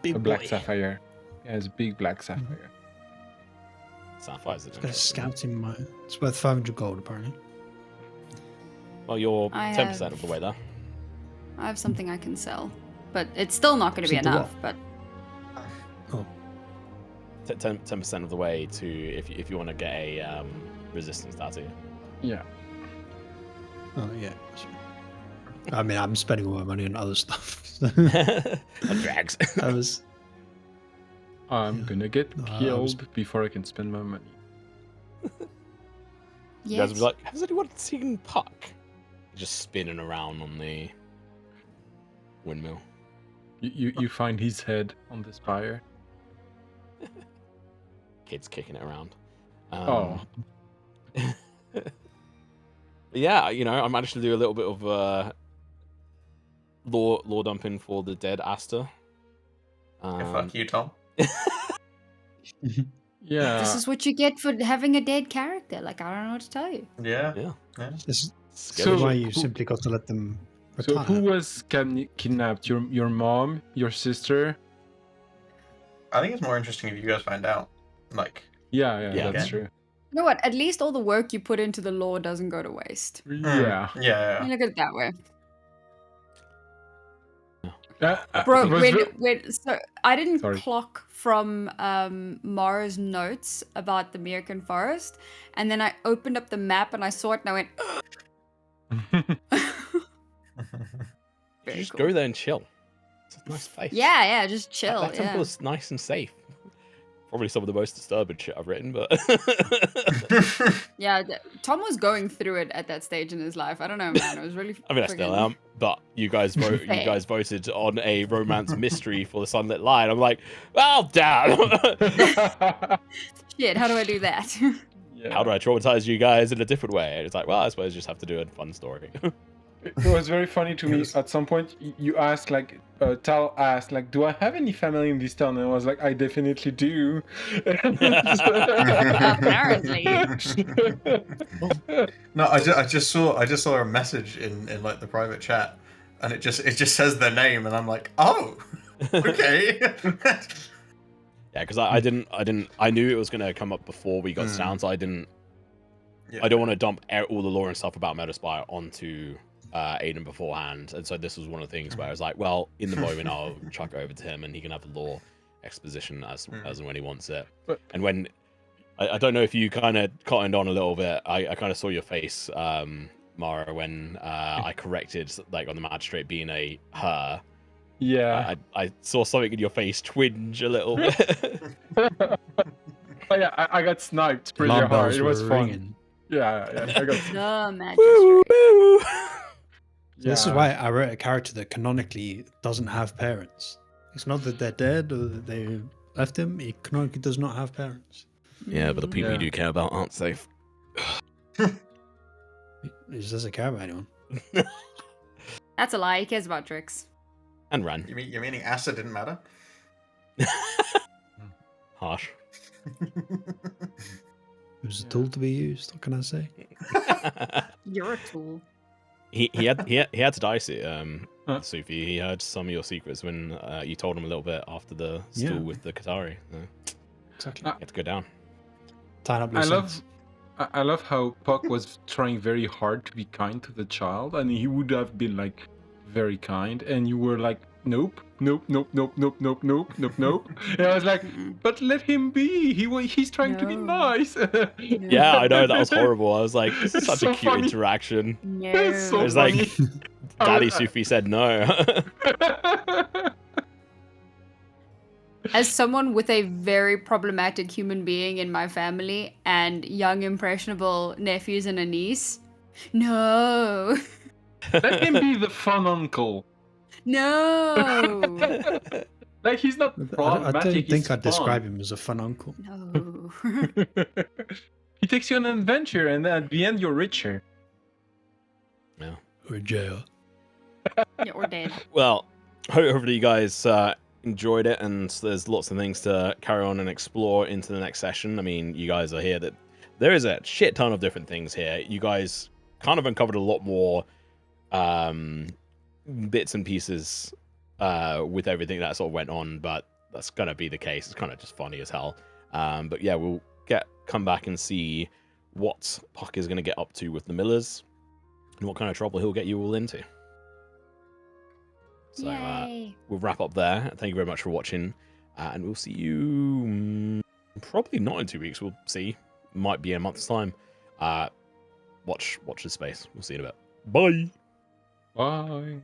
big A black boy. sapphire. Yeah, it's a big black sapphire. Sapphire's the It's got a scout in my. It's worth 500 gold apparently. Well, you're I 10% have- of the way there. I have something I can sell, but it's still not going to be Something enough. what? But 10% of the way to if you want to get a resistance tattoo. Yeah. Oh yeah. Sure. I mean, I'm spending all my money on other stuff. On drags. I was. I'm Yeah. gonna get No, I was- killed before I can spend my money. You guys yes, will be like, has anyone seen Puck? Just spinning around on the windmill. You find his head on the spire. Kids kicking it around. Oh. Yeah, I managed to do a little bit of lore dumping for the dead Asta. Fuck you, Tom. Yeah. this is what you get for having a dead character. Like, I don't know what to tell you. Yeah. Yeah. This is So- why you who- simply got to let them So retire. who was kidnapped? Your mom? Your sister? I think it's more interesting if you guys find out. Like, Yeah, Yeah. that's Okay. true. You know what? At least all the work you put into the lore doesn't go to waste. Yeah. Yeah. Look at it that way. Bro, Bro, so I didn't Sorry. clock from Mara's notes about the American forest, and then I opened up the map and I saw it and I went, very Just cool. go there and chill. It's a nice place. Yeah, just chill. That yeah. temple is nice and safe. Probably some of the most disturbing shit I've written, but Yeah, Tom was going through it at that stage in his life. I don't know, man. It was really. I mean, I still friggin- am. But you guys voted on a romance mystery for the Sunlit Line. I'm like, oh damn! Shit, how do I do that? Yeah. How do I traumatize you guys in a different way? And it's like, well, I suppose you just have to do a fun story. It was very funny to me. At some point, you asked, like, Tal asked, like, do I have any family in this town? And I was like, I definitely do. Apparently. No, I just saw a message in like the private chat, and it just says their name, and I'm like, oh, okay. Yeah, because I knew it was gonna come up before we got down, so I didn't. Yeah. I don't want to dump all the lore and stuff about Meadowspire onto Aiden beforehand, and so this was one of the things where I was like, well, in the moment I'll chuck it over to him, and he can have the lore exposition as and when he wants it. And when I don't know if you kind of cottoned on a little bit, I kind of saw your face, Mara, when I corrected like on the magistrate being a her. Yeah. I saw something in your face twinge a little bit. Oh yeah, I got sniped pretty Alarm hard. bells It was were fun. ringing. Yeah, I got. The magistrate. Woo, woo. So this is why I wrote a character that canonically doesn't have parents. It's not that they're dead or that they left him. He canonically does not have parents. Yeah, but the people you Yeah. do care about aren't safe. He just doesn't care about anyone. That's a lie. He cares about tricks. And Ran. You're meaning acid didn't matter? Harsh. It was a tool to be used. What can I say? You're a tool. he had to dice it, Huh? Sufi. He heard some of your secrets when you told him a little bit after the stool Yeah. with the Qatari. Exactly. You had to go down. Tying up I loose love, ends. I love how Puck was trying very hard to be kind to the child, and he would have been like very kind, and you were like, nope, nope, nope, nope, nope, nope, nope, nope, nope. And I was like, but let him be. He's trying to be No. nice. Yeah, I know, that was horrible. I was like, this is It's such so a cute funny. interaction. No. It's so It was like, funny. Daddy Sufi said no. As someone with a very problematic human being in my family and young impressionable nephews and a niece, no. Let him be the fun uncle. No. Like, he's not I problematic. don't he's think I'd fun. describe him as a fun uncle. No. He takes you on an adventure, and then at the end, you're richer. Or jail. Yeah, or dead. Well, hopefully you guys enjoyed it, and there's lots of things to carry on and explore into the next session. I mean, you guys are here. That there is a shit ton of different things here. You guys kind of uncovered a lot more bits and pieces with everything that sort of went on, but that's gonna be the case. It's kind of just funny as hell. But yeah, we'll come back and see what Puck is gonna get up to with the Millers and what kind of trouble he'll get you all into. So Yay. we'll wrap up there. Thank you very much for watching, and we'll see you probably not in 2 weeks. We'll see. Might be in a month's time. Watch this space. We'll see you in a bit. Bye. Bye.